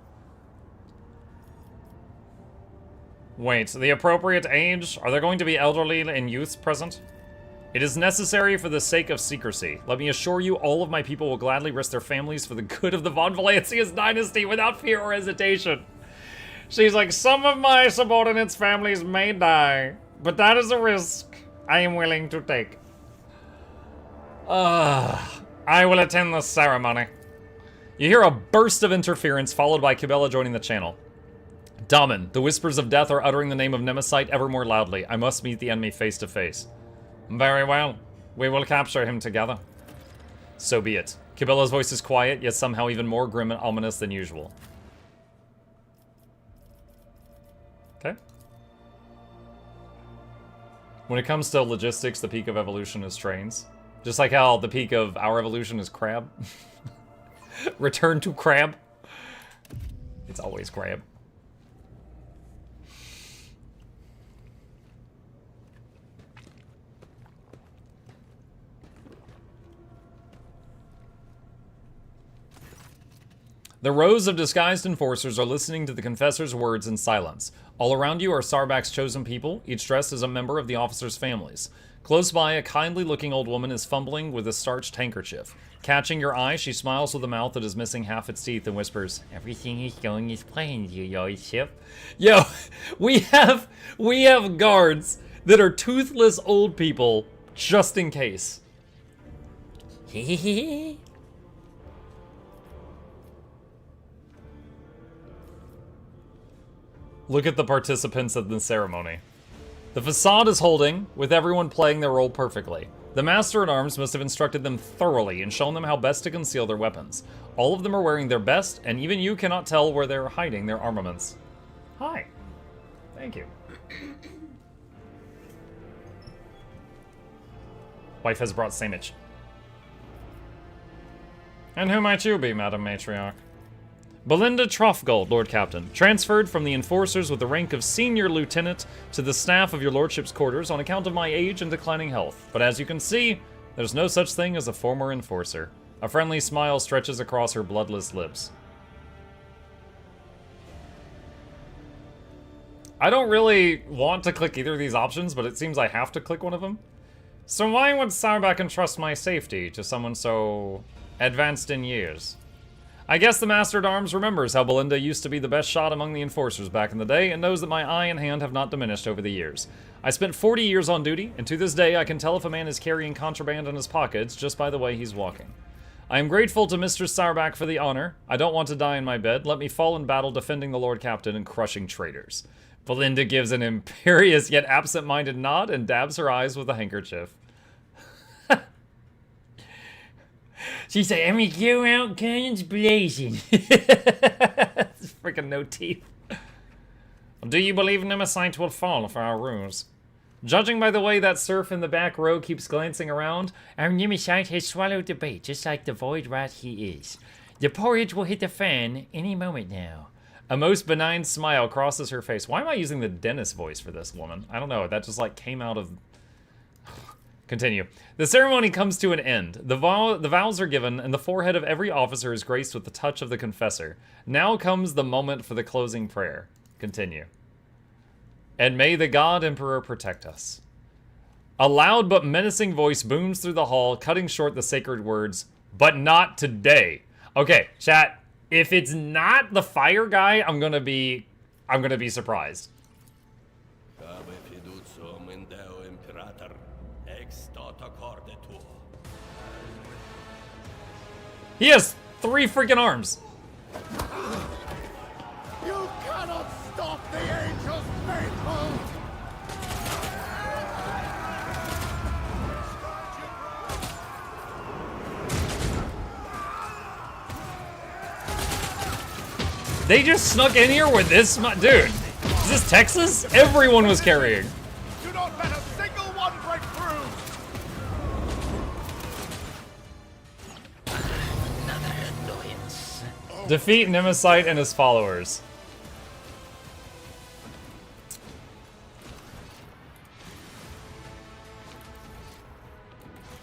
Wait, the appropriate age? Are there going to be elderly and youths present? It is necessary for the sake of secrecy. Let me assure you, all of my people will gladly risk their families for the good of the Von Valancius dynasty without fear or hesitation. She's like, some of my subordinates' families may die, but that is a risk I am willing to take. I will attend the ceremony. You hear a burst of interference followed by Cabela joining the channel. Damen, the whispers of death are uttering the name of Nemesis ever more loudly. I must meet the enemy face to face. Very well. We will capture him together. So be it. Cabela's voice is quiet, yet somehow even more grim and ominous than usual. Okay. When it comes to logistics, the peak of evolution is trains. Just like how the peak of our evolution is crab. Return to crab. It's always crab. The rows of disguised enforcers are listening to the confessor's words in silence. All around you are Sarbak's chosen people, each dressed as a member of the officers' families. Close by, a kindly-looking old woman is fumbling with a starched handkerchief. Catching your eye, she smiles with a mouth that is missing half its teeth and whispers, "Everything is going as planned, you lordship." Yo, we have guards that are toothless old people, just in case. Hehehe. Look at the participants of the ceremony. The facade is holding, with everyone playing their role perfectly. The Master-at-Arms must have instructed them thoroughly and shown them how best to conceal their weapons. All of them are wearing their best, and even you cannot tell where they're hiding their armaments. Hi. Thank you. Wife has brought sandwich. And who might you be, Madam Matriarch? Belinda Troughtgold, Lord Captain, transferred from the enforcers with the rank of Senior Lieutenant to the staff of your lordship's quarters on account of my age and declining health. But as you can see, there's no such thing as a former enforcer. A friendly smile stretches across her bloodless lips. I don't really want to click either of these options, but it seems I have to click one of them. So why would Sarbak entrust my safety to someone so advanced in years? I guess the Master-at-Arms remembers how Belinda used to be the best shot among the enforcers back in the day and knows that my eye and hand have not diminished over the years. I spent 40 years on duty, and to this day I can tell if a man is carrying contraband in his pockets just by the way he's walking. I am grateful to Mr. Sarbak for the honor. I don't want to die in my bed. Let me fall in battle defending the Lord Captain and crushing traitors. Belinda gives an imperious yet absent-minded nod and dabs her eyes with a handkerchief. She said, "Let me go out guns blazing." Freaking no teeth. Do you believe Nemesis will fall for our ruse? Judging by the way that serf in the back row keeps glancing around, our Nemesis has swallowed the bait, just like the void rat he is. The porridge will hit the fan any moment now. A most benign smile crosses her face. Why am I using the dentist voice for this woman? I don't know, that just like came out of... Continue. The ceremony comes to an end. The vows are given, and the forehead of every officer is graced with the touch of the confessor. Now comes the moment for the closing prayer. Continue. And may the God Emperor protect us. A loud but menacing voice booms through the hall, cutting short the sacred words, "But not today." Okay, chat. If it's not the fire guy, I'm gonna be surprised. He has 3 freaking arms. You cannot stop the angels, faithful! They just snuck in here with this, dude. Is this Texas? Everyone was carrying. Do not let a single one break through! Another annoyance. Defeat Nemesis and his followers.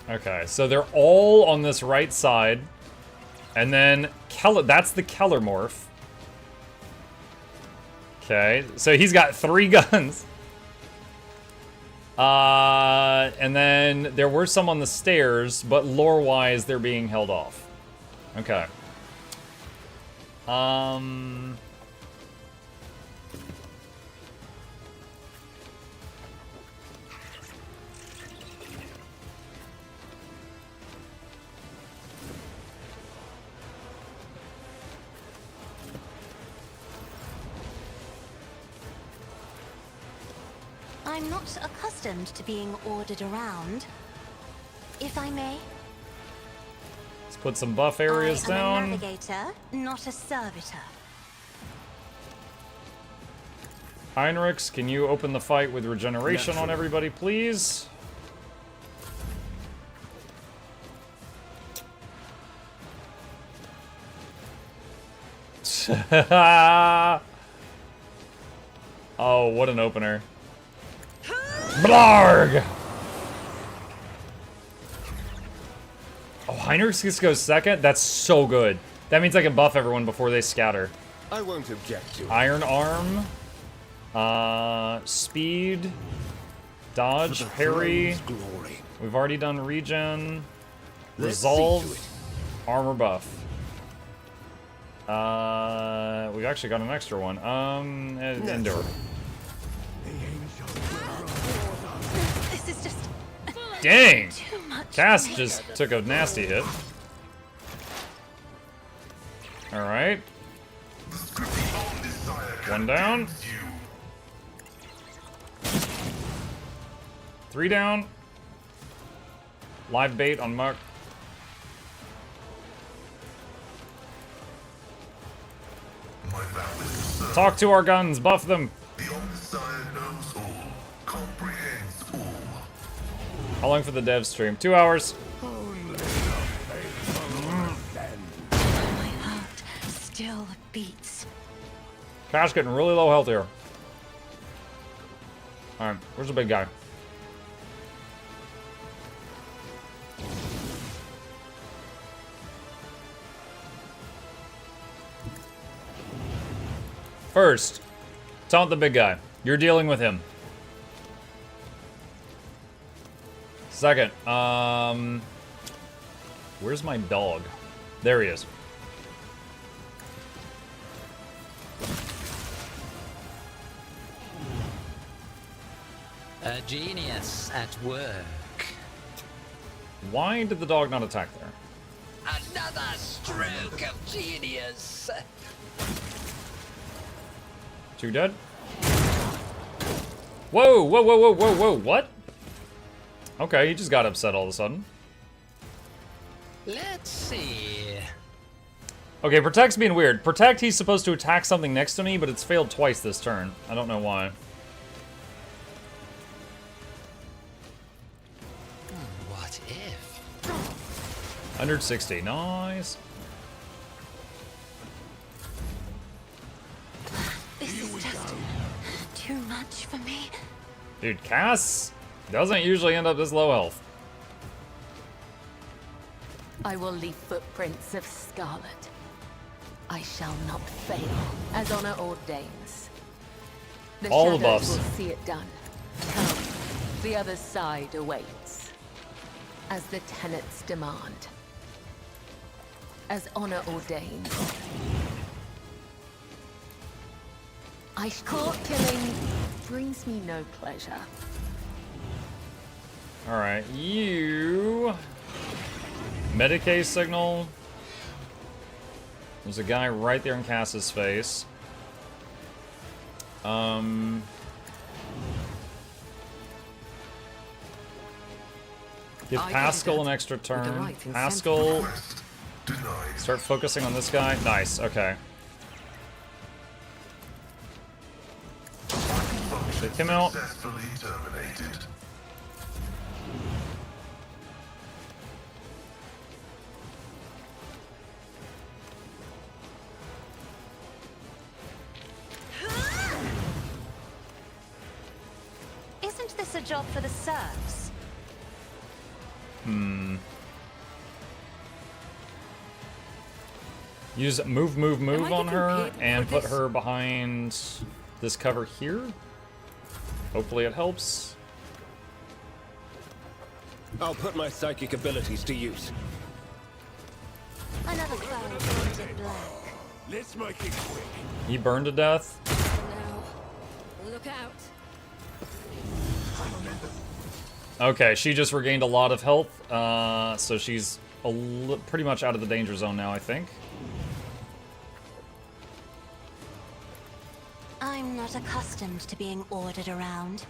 Okay, so they're all on this right side. And then that's the Keller morph. Okay, so he's got 3 guns. And then there were some on the stairs, but lore-wise, they're being held off. Okay. I'm not accustomed to being ordered around. If I may. Let's put some buff areas down. I'm a navigator, not a servitor. Heinrichs, can you open the fight with regeneration on everybody, please? Oh, what an opener. Blarg! Oh, Heinrichs just goes second? That's so good. That means I can buff everyone before they scatter. I won't object to it. Iron Arm. Speed. Dodge, parry. We've already done regen. Resolve. Armor buff. We've actually got an extra one. Endure. This is just Dang! too much. Cass just took a nasty hit. Alright. One down. 3 down. Live bait on Muck. Talk to our guns, buff them. The Omnissiah knows all, comprehends all. How long for the dev stream? 2 hours. My heart still beats. Cash getting really low health here. Alright, where's the big guy? First, taunt the big guy. You're dealing with him. Second, where's my dog? There he is. A genius at work. Why did the dog not attack there? Another stroke of genius. 2 dead. Whoa, whoa, whoa, whoa, whoa, whoa, what? Okay, he just got upset all of a sudden. Let's see. Okay, Protect's being weird. Protect, he's supposed to attack something next to me, but it's failed twice this turn. I don't know why. What if? 160, nice. This is just too much for me. Dude, Cass doesn't usually end up this low health. I will leave footprints of scarlet. I shall not fail, as honor ordains. The All the shadows buffs. will see it done. Come, the other side awaits. As the tenets demand. As honor ordains. Court killing brings me no pleasure. Alright, you... Medicae signal. There's a guy right there in Cass's face. Give Pascal an extra turn. Pascal, start focusing on this guy. Nice, okay. Take him out. Successfully terminated. Isn't this a job for the serfs? Use move on her getting paid and for put this? her behind this cover here. Hopefully it helps. I'll put my psychic abilities to use. Another cloud painted black. Let's make it quick. He burned to death. Now, look out. Okay, she just regained a lot of health, so she's pretty much out of the danger zone now, I think. I'm not accustomed to being ordered around.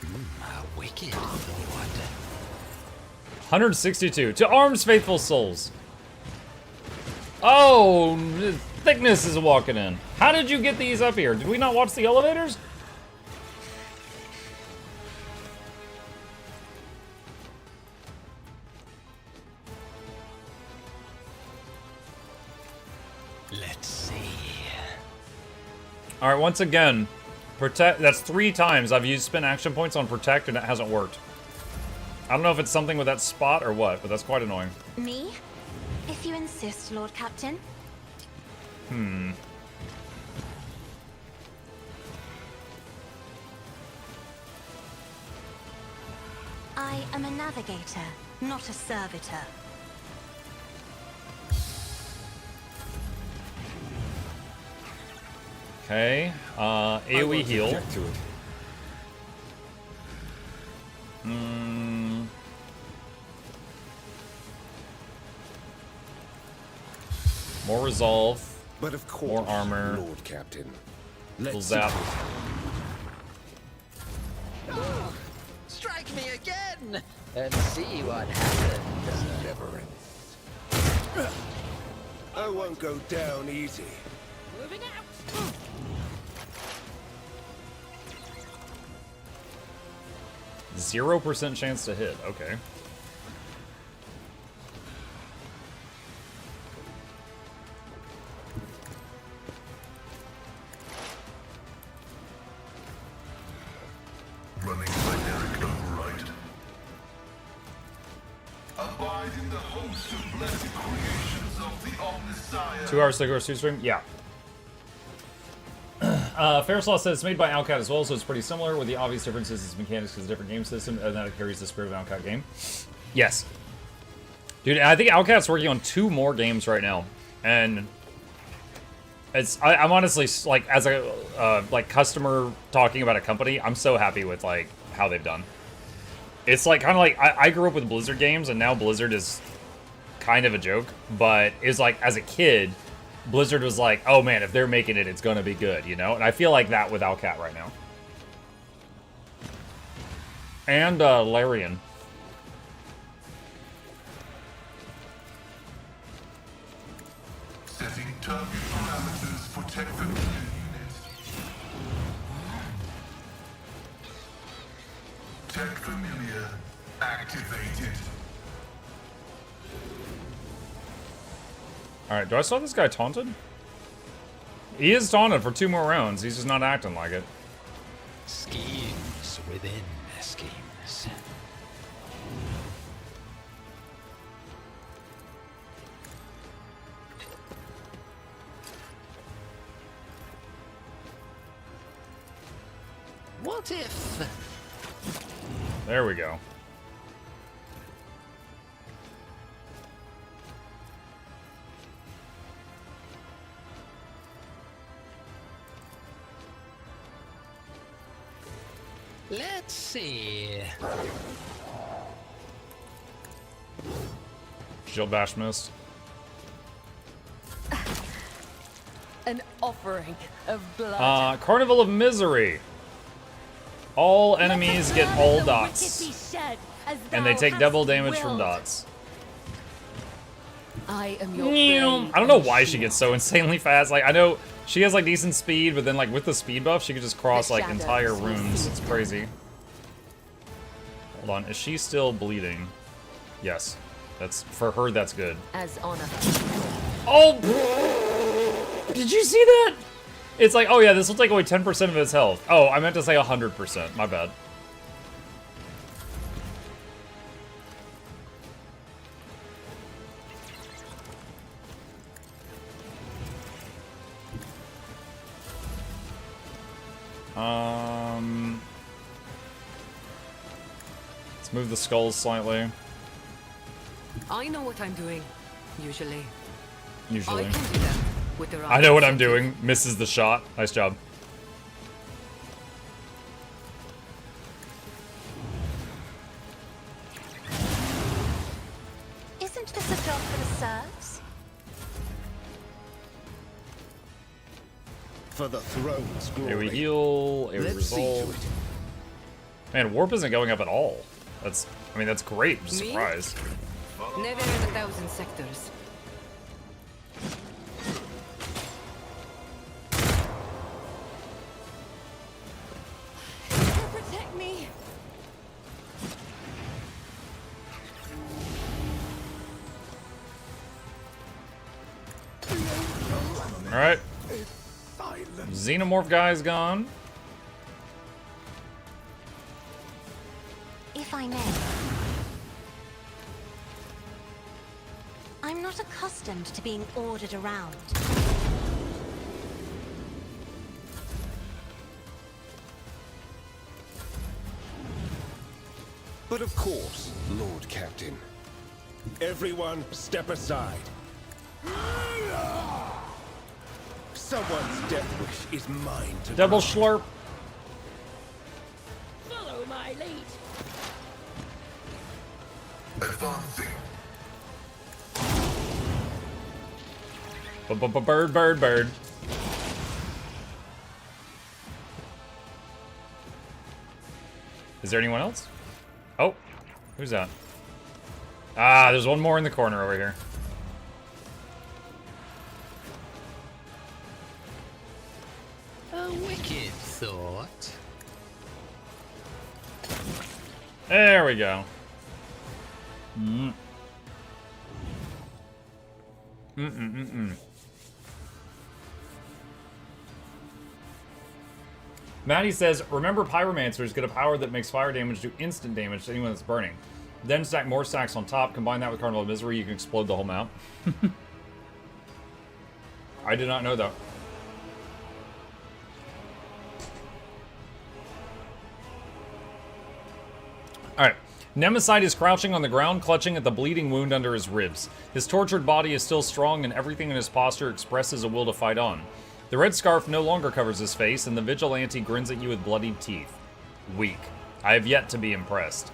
A wicked thought. 162. To arms, faithful souls. Oh, thickness is walking in. How did you get these up here? Did we not watch the elevators? Let's see. All right, once again, protect. That's 3 times I've used spin action points on protect and it hasn't worked. I don't know if it's something with that spot or what, but that's quite annoying. Me? If you insist, Lord Captain. I am a navigator, not a servitor. Okay, I AoE won't heal. object to it. More resolve. But of course, More armor. Lord Captain. Little Let's zap. Strike me again and see what happens. never ends. I won't go down easy. Moving out. 0% chance to hit. Okay. Running binary override. Abide in the host of blessed creations of the Omnissiah. 2 hours, 6 hours, 2 stream? Yeah. Fairslaw says it's made by Alcat as well, so it's pretty similar, with the obvious differences its mechanics is a different game system, and that it carries the spirit of an Alcat game. Yes. Dude, I think Alcat's working on 2 more games right now, and I'm honestly, like, as a like customer talking about a company, I'm so happy with, like, how they've done. It's like, kind of like, I grew up with Blizzard games, and now Blizzard is kind of a joke, but it's like, as a kid, Blizzard was like, oh man, if they're making it, it's gonna be good, you know? And I feel like that with Alcat right now. And, Larian. Setting target parameters for tech familiar unit. Tech familiar activated. Alright, do I still have this guy taunted? He is taunted for 2 more rounds, he's just not acting like it. Schemes within schemes. What if... There we go. Let's see. Shield bash missed. An offering of blood. Carnival of Misery. All enemies get all dots. And they take double damage from dots. I am your I don't know why she gets so insanely fast. Like, I know She has like decent speed, but then like with the speed buff, she could just cross like entire rooms. It's crazy. Hold on, is she still bleeding? Yes. That's for her, that's good. As honor. Oh! Did you see that? It's like, oh yeah, this will take away 10% of his health. Oh, I meant to say 100%. My bad. Let's move the skulls slightly. I know what I'm doing, usually. Usually. I can do that with the right I know what I'm doing. Misses the shot. Nice job. Isn't this a job for the serfs? For the throne's glory. Here we heal. A Let's see to resolve. it. Man, warp isn't going up at all. That's, I mean, that's great. I'm Me? surprised. Never in 1,000 sectors. Protect me. All right. Xenomorph guy's gone. If I may. I'm not accustomed to being ordered around. But of course, Lord Captain. Everyone, step aside. Someone's death wish is mine to Double grant. slurp. Follow my lead. Advancing. Bird, bird, bird. Is there anyone else? Oh, who's that? Ah, there's one more in the corner over here. A wicked thought. There we go. Maddie says, remember pyromancers get a power that makes fire damage do instant damage to anyone that's burning. Then stack more stacks on top, combine that with Carnival of Misery, you can explode the whole map. I did not know that. Alright. Nemesite is crouching on the ground, clutching at the bleeding wound under his ribs. His tortured body is still strong, and everything in his posture expresses a will to fight on. The red scarf no longer covers his face, and the vigilante grins at you with bloodied teeth. Weak. I have yet to be impressed.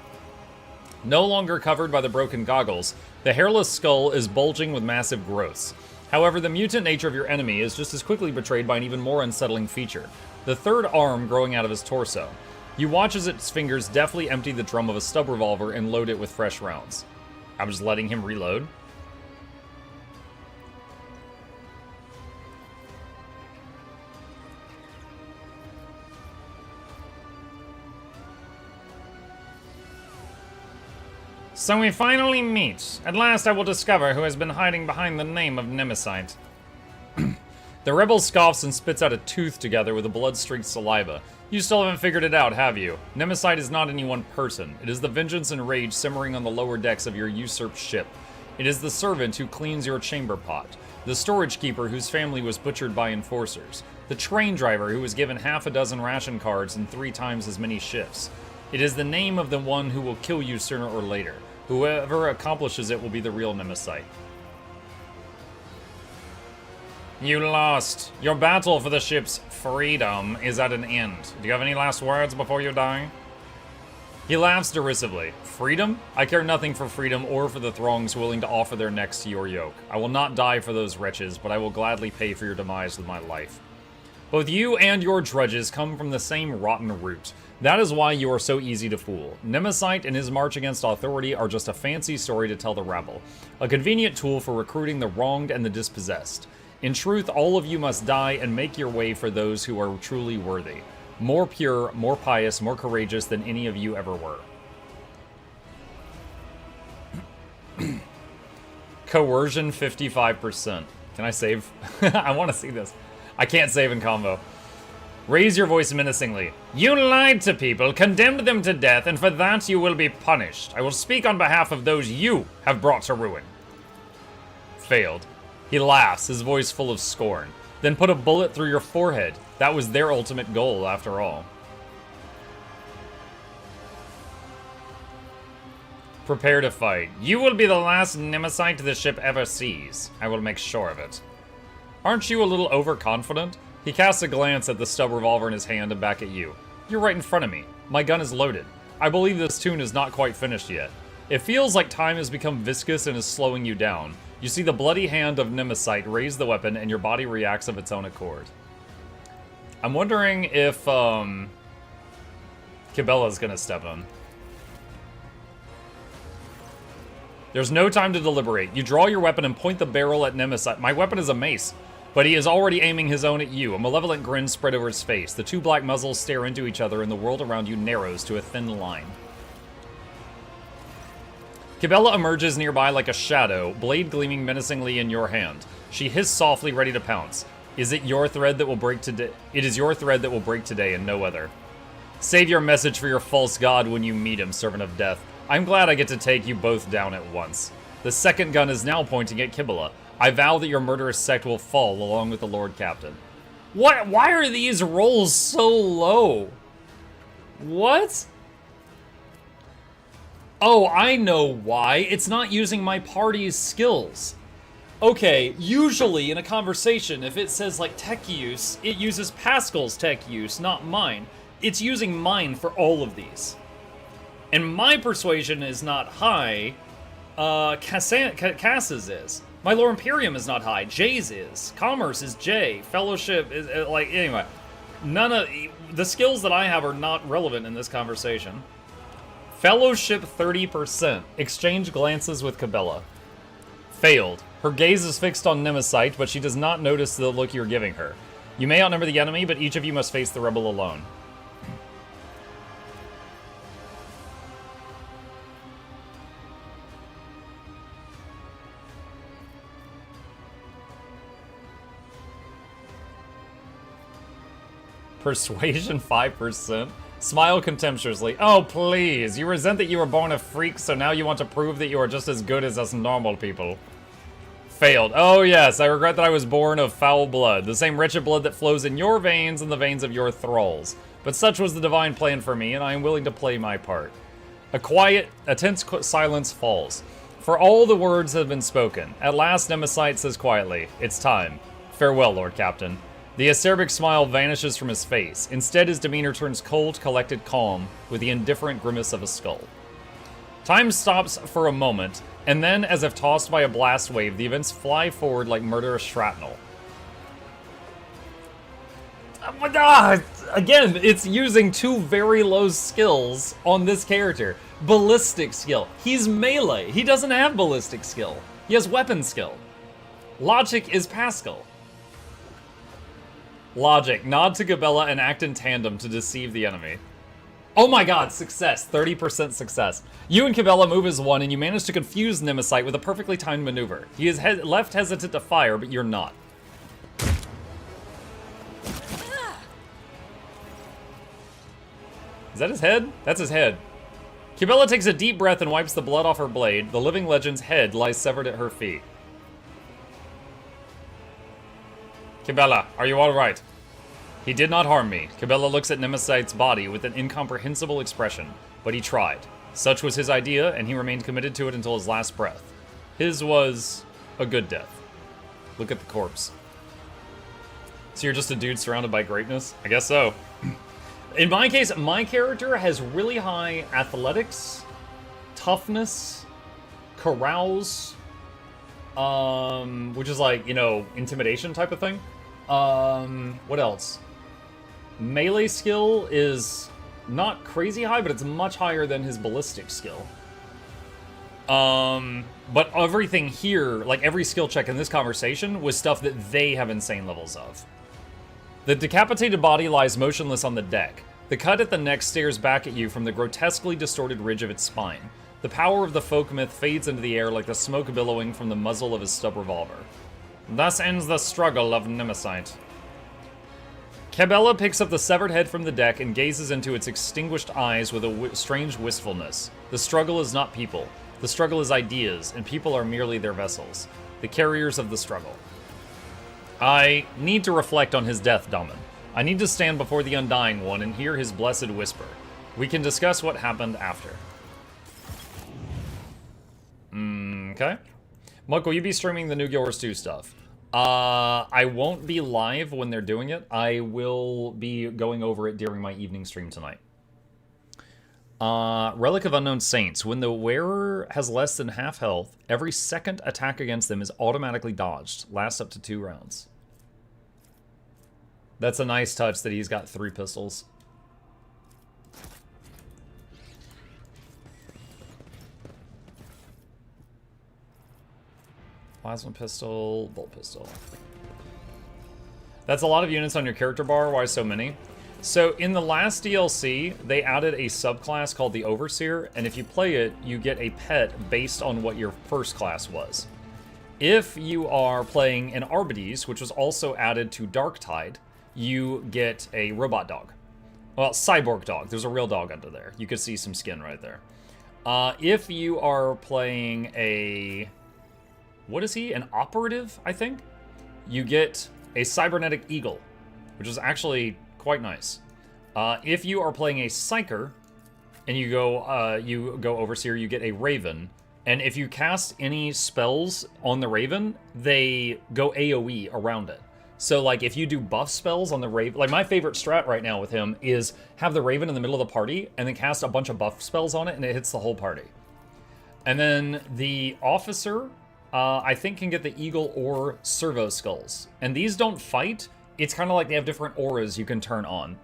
No longer covered by the broken goggles, the hairless skull is bulging with massive growths. However, the mutant nature of your enemy is just as quickly betrayed by an even more unsettling feature. The third arm growing out of his torso. You watch as its fingers deftly empty the drum of a stub revolver and load it with fresh rounds. I'm just letting him reload. So we finally meet. At last I will discover who has been hiding behind the name of Nemesite. The rebel scoffs and spits out a tooth together with a blood-streaked saliva. You still haven't figured it out, have you? Nemesite is not any one person. It is the vengeance and rage simmering on the lower decks of your usurped ship. It is the servant who cleans your chamber pot. The storage keeper whose family was butchered by enforcers. The train driver who was given half a dozen ration cards and 3 times as many shifts. It is the name of the one who will kill you sooner or later. Whoever accomplishes it will be the real Nemesite. You lost. Your battle for the ship's freedom is at an end. Do you have any last words before you die? He laughs derisively. Freedom? I care nothing for freedom or for the throngs willing to offer their necks to your yoke. I will not die for those wretches, but I will gladly pay for your demise with my life. Both you and your drudges come from the same rotten root. That is why you are so easy to fool. Nemesite and his march against authority are just a fancy story to tell the rabble. A convenient tool for recruiting the wronged and the dispossessed. In truth, all of you must die and make your way for those who are truly worthy. More pure, more pious, more courageous than any of you ever were. Coercion 55%. Can I save? I want to see this. I can't save in combo. Raise your voice menacingly. You lied to people, condemned them to death, and for that you will be punished. I will speak on behalf of those you have brought to ruin. Failed. He laughs, his voice full of scorn. Then put a bullet through your forehead. That was their ultimate goal, after all. Prepare to fight. You will be the last Nemesis the ship ever sees. I will make sure of it. Aren't you a little overconfident? He casts a glance at the stub revolver in his hand and back at you. You're right in front of me. My gun is loaded. I believe this tune is not quite finished yet. It feels like time has become viscous and is slowing you down. You see the bloody hand of Nemesis raise the weapon and your body reacts of its own accord. I'm wondering if, Cabela's gonna step in. There's no time to deliberate. You draw your weapon and point the barrel at Nemesis. My weapon is a mace, but he is already aiming his own at you. A malevolent grin spread over his face. The two black muzzles stare into each other and the world around you narrows to a thin line. Cabela emerges nearby like a shadow, blade gleaming menacingly in your hand. She hissed softly, ready to pounce. Is it your thread that will break today? It is your thread that will break today and no other. Save your message for your false god when you meet him, servant of death. I'm glad I get to take you both down at once. The second gun is now pointing at Cabela. I vow that your murderous sect will fall along with the Lord Captain. What? Why are these rolls so low? What? Oh, I know why. It's not using my party's skills. Okay, usually in a conversation, if it says like tech use, it uses Pascal's tech use, not mine. It's using mine for all of these. And my persuasion is not high, Cass's is. My Lore Imperium is not high, Jay's is. Commerce is J, Fellowship is, like, anyway. None of, the skills that I have are not relevant in this conversation. Fellowship 30%, exchange glances with Cabela. Failed. Her gaze is fixed on Nemesis, but she does not notice the look you're giving her. You may outnumber the enemy, but each of you must face the rebel alone. Persuasion 5%. Smile contemptuously. Oh, please. You resent that you were born a freak, so now you want to prove that you are just as good as us normal people. Failed. Oh, yes. I regret that I was born of foul blood. The same wretched blood that flows in your veins and the veins of your thralls. But such was the divine plan for me, and I am willing to play my part. A tense silence falls. For all the words have been spoken. At last, Nemesis says quietly, "It's time. Farewell, Lord Captain." The acerbic smile vanishes from his face. Instead, his demeanor turns cold, collected, calm, with the indifferent grimace of a skull. Time stops for a moment, and then, as if tossed by a blast wave, the events fly forward like murderous shrapnel. Again, it's using two very low skills on this character. Ballistic skill. He's melee. He doesn't have ballistic skill. He has weapon skill. Logic is Pascal. Logic. Nod to Cabela and act in tandem to deceive the enemy. Oh my god, success. 30% success. You and Cabela move as one, and you manage to confuse Nemesis with a perfectly timed maneuver. He is left hesitant to fire, but you're not. Is that his head? That's his head. Cabela takes a deep breath and wipes the blood off her blade. The living legend's head lies severed at her feet. Cabela, are you alright? He did not harm me. Cabela looks at Nemesis' body with an incomprehensible expression, but he tried. Such was his idea, and he remained committed to it until his last breath. His was a good death. Look at the corpse. So you're just a dude surrounded by greatness? I guess so. In my case, my character has really high athletics, toughness, carouse, which is like, you know, intimidation type of thing. What else? Melee skill is not crazy high, but it's much higher than his ballistic skill. But everything here, like every skill check in this conversation, was stuff that they have insane levels of. The decapitated body lies motionless on the deck. The cut at the neck stares back at you from the grotesquely distorted ridge of its spine. The power of the folk myth fades into the air like the smoke billowing from the muzzle of his stub revolver. Thus ends the struggle of Nemesite. Cabela picks up the severed head from the deck and gazes into its extinguished eyes with a strange wistfulness. The struggle is not people. The struggle is ideas, and people are merely their vessels. The carriers of the struggle. I need to reflect on his death, Daman. I need to stand before the Undying One and hear his blessed whisper. We can discuss what happened after. Okay. Muk, will you be streaming the new Guild Wars 2 stuff? I won't be live when they're doing it. I will be going over it during my evening stream tonight. Relic of Unknown Saints. When the wearer has less than half health, every second attack against them is automatically dodged. Lasts up to 2 rounds. That's a nice touch that he's got 3 pistols. Plasma pistol, bolt pistol. That's a lot of units on your character bar. Why so many? So in the last DLC, they added a subclass called the Overseer, and if you play it, you get a pet based on what your first class was. If you are playing an Arbides, which was also added to Darktide, you get a robot dog. Well, cyborg dog. There's a real dog under there. You can see some skin right there. If you are playing a... What is he? An operative, I think? You get a cybernetic eagle, which is actually quite nice. If you are playing a psyker and you go overseer, you get a raven. And if you cast any spells on the raven, they go AoE around it. So like if you do buff spells on the raven, like my favorite strat right now with him is have the raven in the middle of the party and then cast a bunch of buff spells on it and it hits the whole party. And then the officer, I think can get the eagle or servo skulls. And these don't fight. It's kind of like they have different auras you can turn on.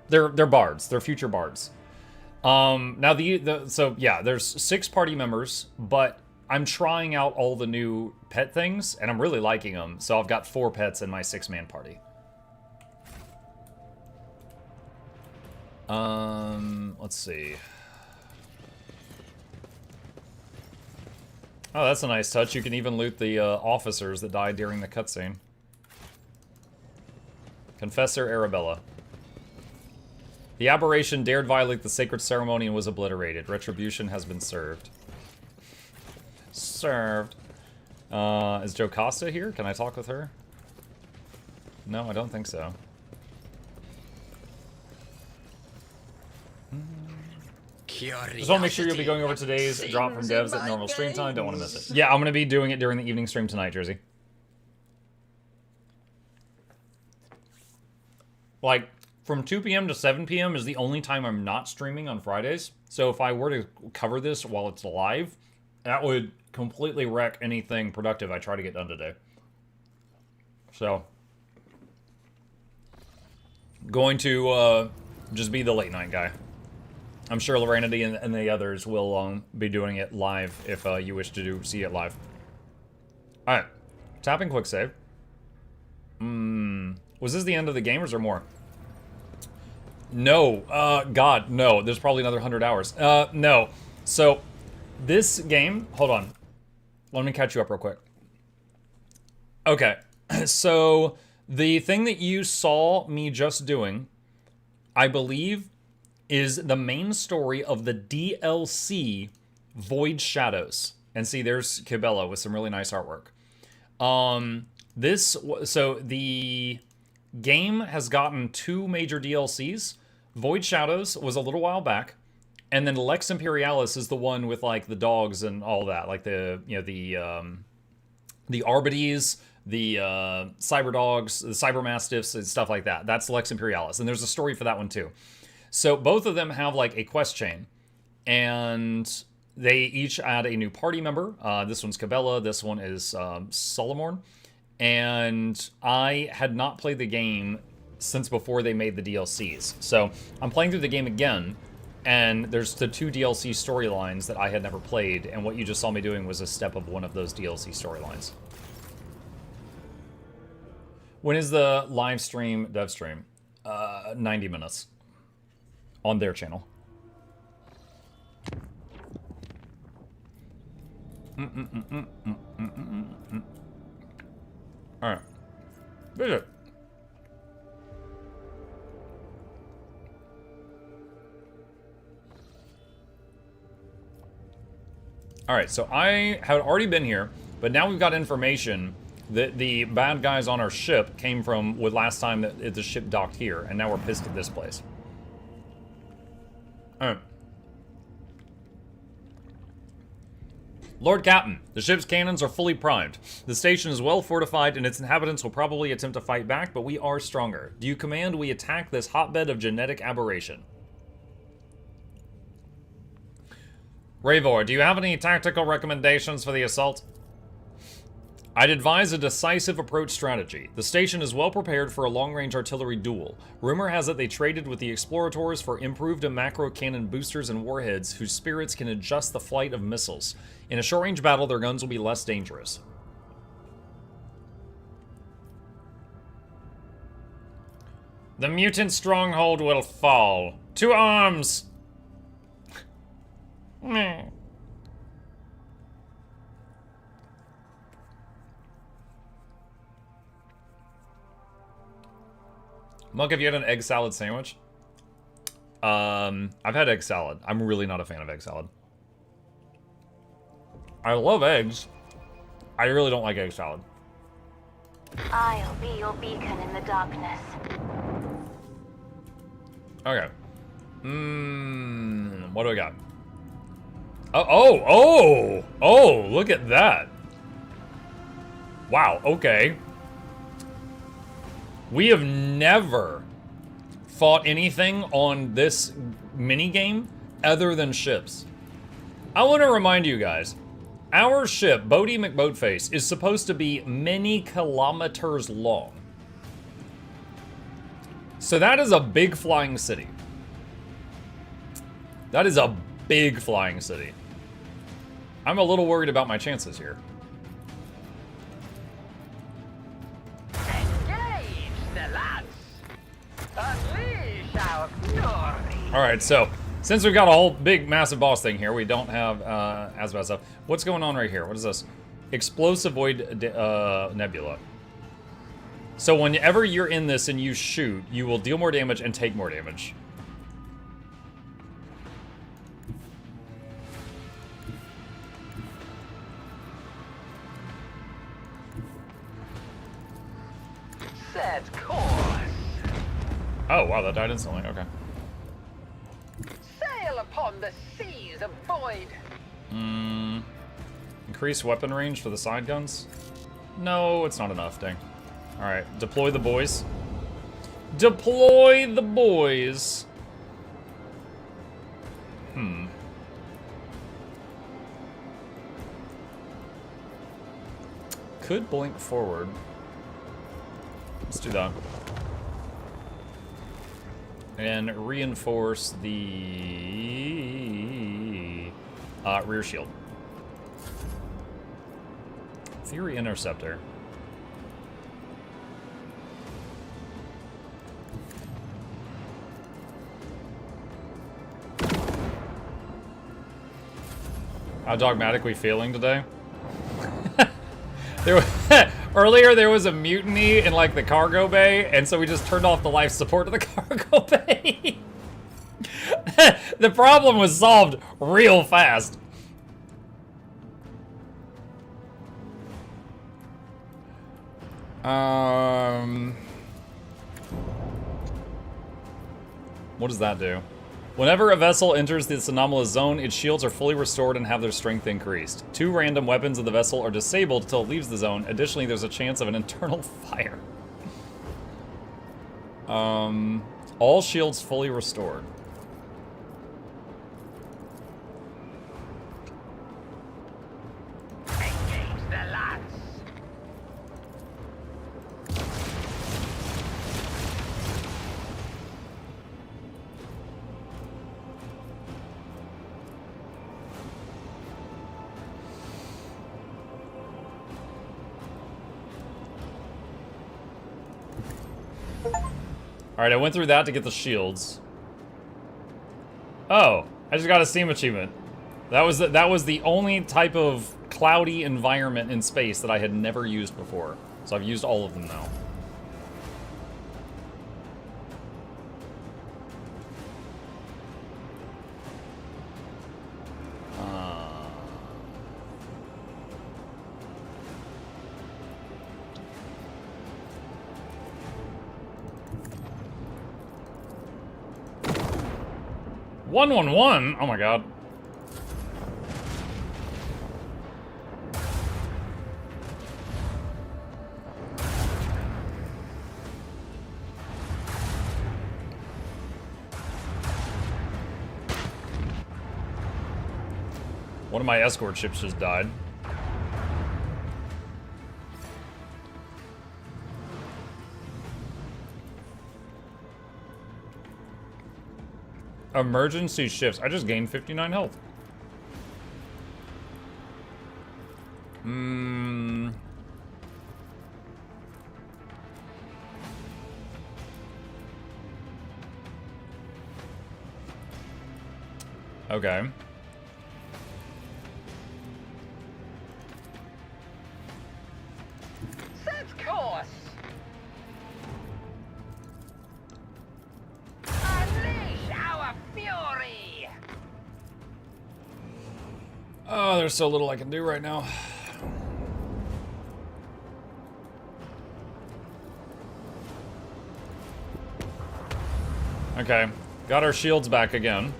They're bards. They're future bards. Now so yeah, there's 6 party members, but I'm trying out all the new pet things and I'm really liking them. So I've got 4 pets in my 6-man party. Let's see. Oh, that's a nice touch. You can even loot the officers that died during the cutscene. Confessor Arabella. The aberration dared violate the sacred ceremony and was obliterated. Retribution has been served. Served. Is Jocasta here? Can I talk with her? No, I don't think so. Just want to make sure you'll be going over today's drop from devs at normal stream time. Don't want to miss it. Yeah, I'm going to be doing it during the evening stream tonight, Jersey. Like, from 2 p.m. to 7 p.m. is the only time I'm not streaming on Fridays. So if I were to cover this while it's live, that would completely wreck anything productive I try to get done today. So, going to just be the late night guy. I'm sure Lorenity and the others will be doing it live if you wish to see it live. Alright. Tapping quick save. Was this the end of the game or is there more? No. God, no. There's probably another 100 hours. No. So, this game... Hold on. Let me catch you up real quick. Okay. So, the thing that you saw me just doing, I believe, is the main story of the DLC Void Shadows. And see, there's Cabela with some really nice artwork. So the game has gotten 2 major DLCs. Void Shadows was a little while back, and then Lex Imperialis is the one with like the dogs and all that, like the Arbides, the Cyber Dogs, the Cyber Mastiffs, and stuff like that. That's Lex Imperialis, and there's a story for that one too. So both of them have like a quest chain, and they each add a new party member. This one's Cabela, this one is Solomorn, and I had not played the game since before they made the DLCs. So I'm playing through the game again, And there's the 2 DLC storylines that I had never played, and what you just saw me doing was a step of one of those DLC storylines. When is the live stream, dev stream? 90 minutes. On their channel. Alright. Visit. Alright, so I had already been here, but now we've got information that the bad guys on our ship came from with last time that the ship docked here, and now we're pissed at this place. Alright. Lord Captain, the ship's cannons are fully primed. The station is well fortified and its inhabitants will probably attempt to fight back, but we are stronger. Do you command we attack this hotbed of genetic aberration? Ravor, do you have any tactical recommendations for the assault? I'd advise a decisive approach strategy. The station is well prepared for a long-range artillery duel. Rumor has it they traded with the Explorators for improved macro cannon boosters and warheads whose spirits can adjust the flight of missiles. In a short-range battle, their guns will be less dangerous. The mutant stronghold will fall. To arms! Monk, have you had an egg salad sandwich? I've had egg salad. I'm really not a fan of egg salad. I love eggs. I really don't like egg salad. I'll be your beacon in the darkness. Okay. What do we got? Oh, look at that. Wow, okay. We have never fought anything on this minigame other than ships. I want to remind you guys, our ship, Bodie McBoatface, is supposed to be many kilometers long. So that is a big flying city. That is a big flying city. I'm a little worried about my chances here. Alright, so since we've got a whole big massive boss thing here, we don't have Asbad stuff. What's going on right here? What is this? Explosive Void Nebula. So whenever you're in this and you shoot, you will deal more damage and take more damage. Set course. Oh, wow, that died instantly. Okay. Sail upon the seas of void. Increase weapon range for the side guns? No, it's not enough, dang. Alright, deploy the boys. Deploy the boys! Could blink forward. Let's do that. And reinforce the rear shield. Fury Interceptor. How dogmatic we feeling today? Earlier there was a mutiny in like the cargo bay, and so we just turned off the life support of the cargo bay. The problem was solved real fast. What does that do? Whenever a vessel enters this anomalous zone, its shields are fully restored and have their strength increased. 2 random weapons of the vessel are disabled until it leaves the zone. Additionally, there's a chance of an internal fire. All shields fully restored. Engage the lance. Alright, I went through that to get the shields. Oh, I just got a Steam achievement. That was the only type of cloudy environment in space that I had never used before. So I've used all of them now. One, one, one. Oh my god. One of my escort ships just died. Emergency shifts. I just gained 59 health. Okay. Set course. Unleash our fury. Oh, there's so little I can do right now. Okay, got our shields back again.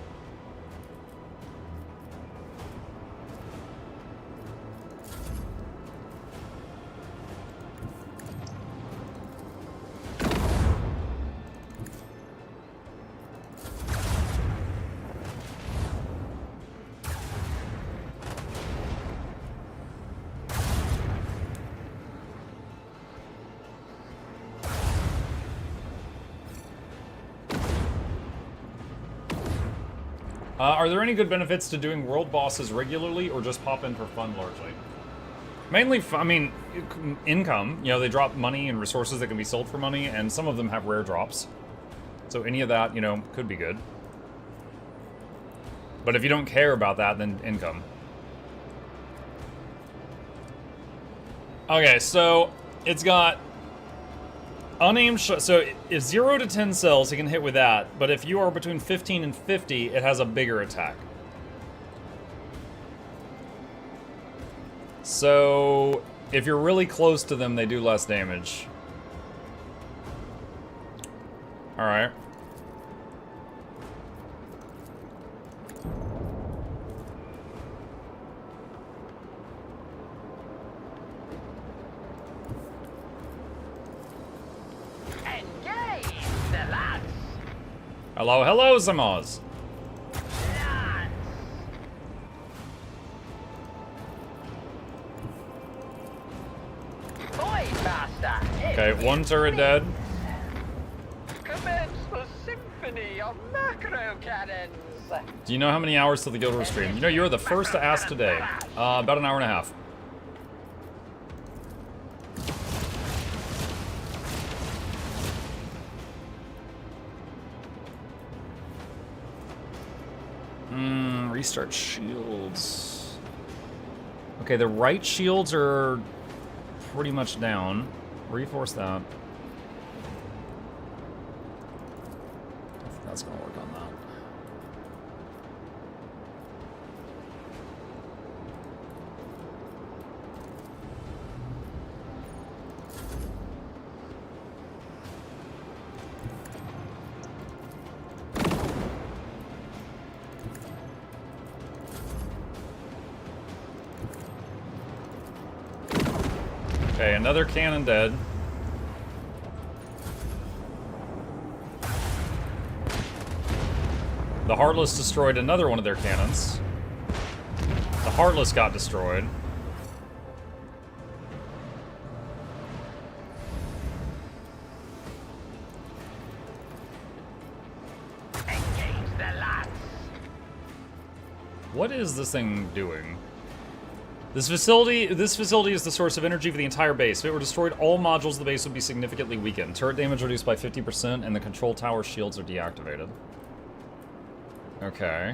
Are there any good benefits to doing world bosses regularly, or just pop in for fun largely? Mainly, I mean, income. You know, they drop money and resources that can be sold for money, and some of them have rare drops. So any of that, you know, could be good. But if you don't care about that, then income. Okay, so it's got unaimed so if 0 to 10 cells, you can hit with that, but if you are between 15 and 50, it has a bigger attack. So if you're really close to them, they do less damage. Alright. Hello, hello, Zamos. Okay, one turret dead. Commence the symphony of macro cannons. Do you know how many hours till the Guild Wars stream? You know, you were the first to ask today. About an hour and a half. Restart shields. Okay, the right shields are pretty much down. Reforce that. That's gonna work on that. Okay, another cannon dead. The Heartless destroyed another one of their cannons. The Heartless got destroyed. What is this thing doing? This facility is the source of energy for the entire base. If it were destroyed, all modules of the base would be significantly weakened. Turret damage reduced by 50%, and the control tower shields are deactivated. Okay.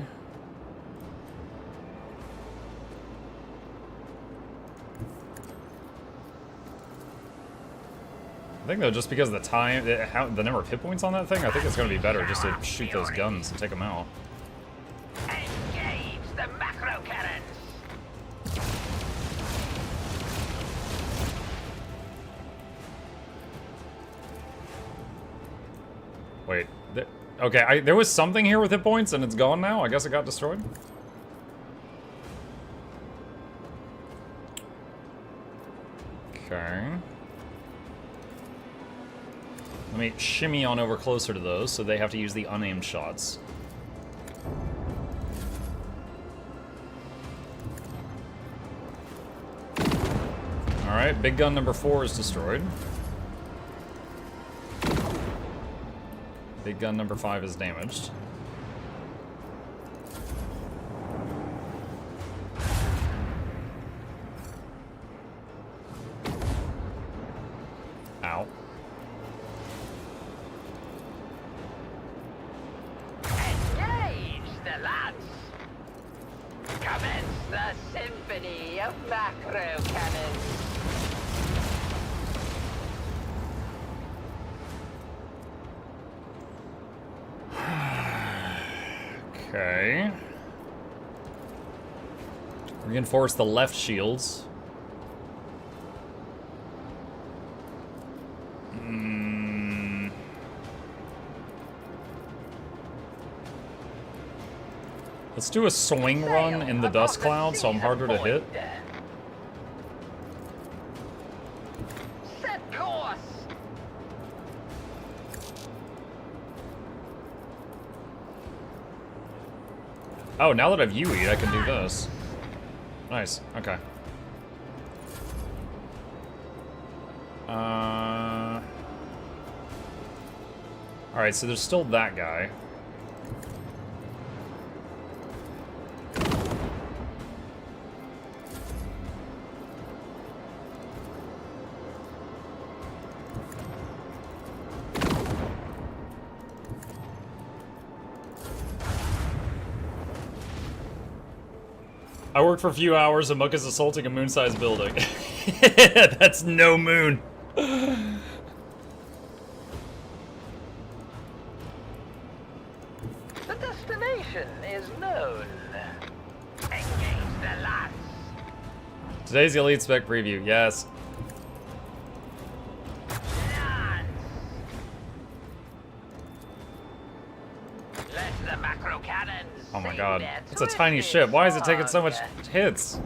I think though, just because of the time, the number of hit points on that thing, I think it's going to be better just to shoot those guns and take them out. Engage the macro cannons. Wait, okay, there was something here with hit points and it's gone now? I guess it got destroyed? Okay. Let me shimmy on over closer to those so they have to use the unaimed shots. Alright, big gun number 4 is destroyed. Big gun number 5 is damaged. Ow. Engage the lads. Commence the symphony of macro cannons. Okay. Reinforce the left shields. Let's do a swing run in the dust cloud so I'm harder to hit. Set course. Oh, now that I've UE'd, I can do this. Nice, okay. Alright, so there's still that guy. I worked for a few hours and Mook is assaulting a moon-sized building. That's no moon. The destination is known. Engage the lads. Today's the Elite Spec preview, yes. Lads. Let the macro cannons. Oh my sing god. their It's a tiny twisted ship. Why is it taking so much song. hits?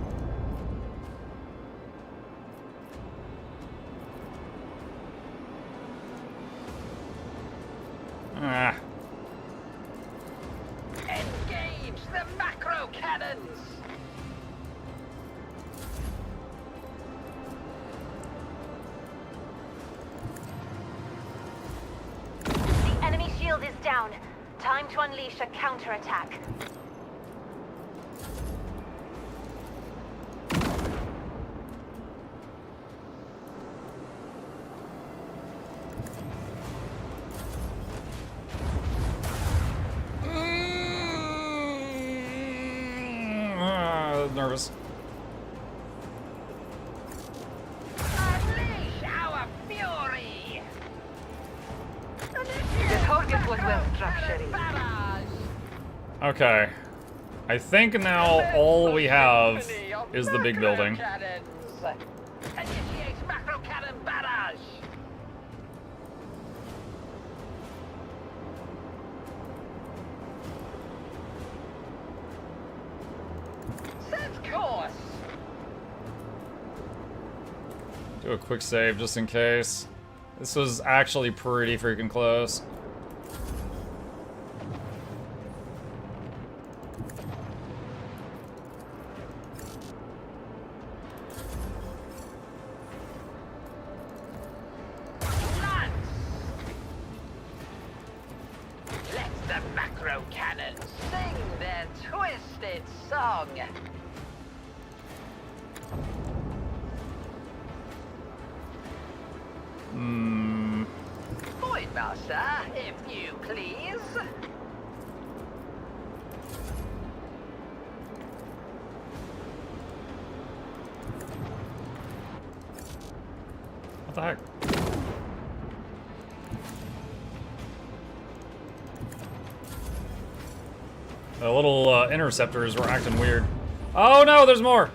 Ah. Engage the macro cannons. The enemy shield is down. Time to unleash a counterattack. Nervous. Unleash our fury. The target was well structured. Barrage. Okay. I think now all we have is the big building. Initiate macro cannon barrage. Set course. Do a quick save just in case. This was actually pretty freaking close. Lads. Let the macro cannons sing their twisted song. saucer, if you please. What the heck? The little interceptors were acting weird. Oh no, there's more!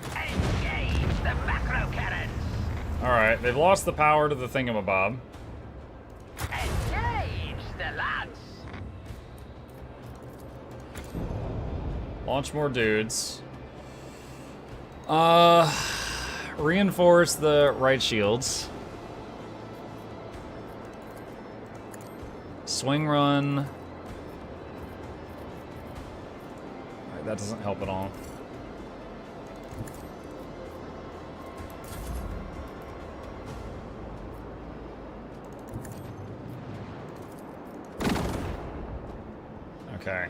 Engage the macro cannons. Alright, they've lost the power to the thingamabob. Engage the lads. Launch more dudes. Reinforce the right shields. Swing run. Alright, that doesn't help at all. Okay.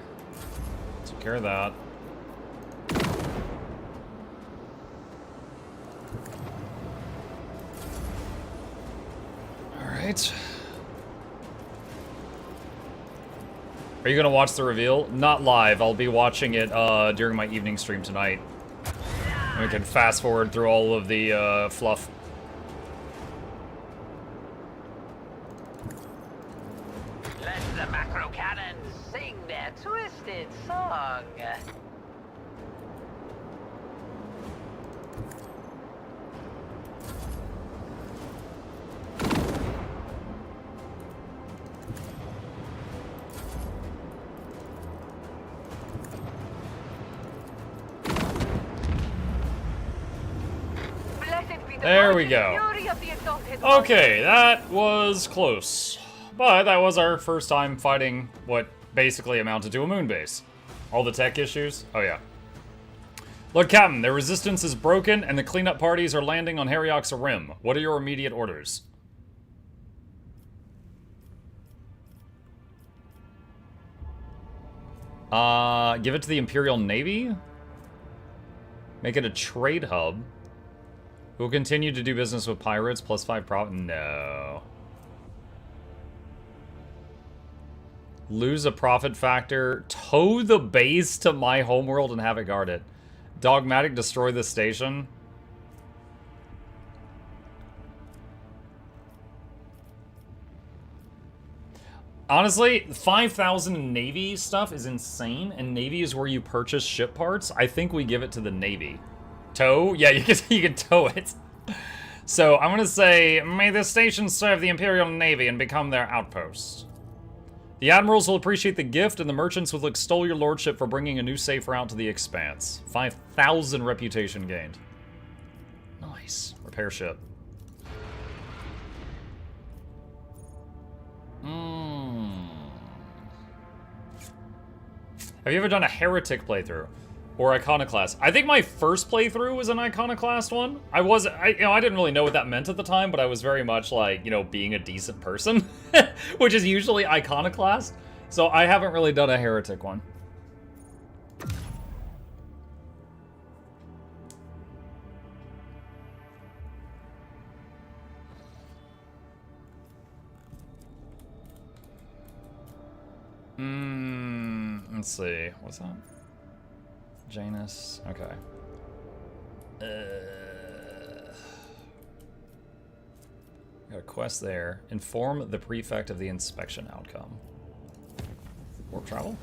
Take care of that. Alright. Are you gonna watch the reveal? Not live. I'll be watching it during my evening stream tonight. And we can fast forward through all of the fluff. Let the macro cannons sing their twisted song. There we go. Okay, that was close. But that was our first time fighting what basically amounted to a moon base. All the tech issues? Oh yeah. Lord Captain, their resistance is broken and the cleanup parties are landing on Harryock's rim. What are your immediate orders? Give it to the Imperial Navy? Make it a trade hub. We'll continue to do business with pirates, plus 5 profit. No. Lose a profit factor. Tow the base to my homeworld and have it guarded. Dogmatic, destroy the station. Honestly, 5,000 in Navy stuff is insane, and Navy is where you purchase ship parts. I think we give it to the Navy. Tow? Yeah, you can tow it. So I'm gonna say, may this station serve the Imperial Navy and become their outpost. The admirals will appreciate the gift, and the merchants will extol your lordship for bringing a new safe route to the Expanse. 5,000 reputation gained. Nice. Repair ship. Have you ever done a heretic playthrough? Or Iconoclast? I think my first playthrough was an Iconoclast one. I didn't really know what that meant at the time, but I was very much like, you know, being a decent person, which is usually Iconoclast. So I haven't really done a heretic one. Let's see. What's that? Janus. Okay. Got a quest there. Inform the prefect of the inspection outcome. Warp travel.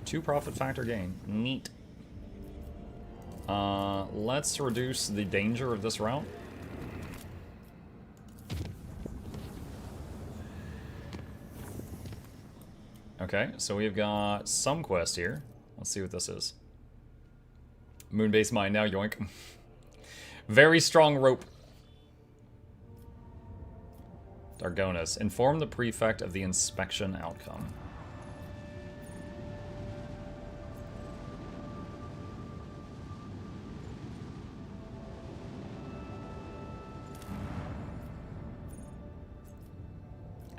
2 profit factor gain. Neat. Let's reduce the danger of this route. Okay, so we've got some quest here. Let's see what this is. Moonbase mine now, yoink. Very strong rope. Dargonis. Inform the prefect of the inspection outcome.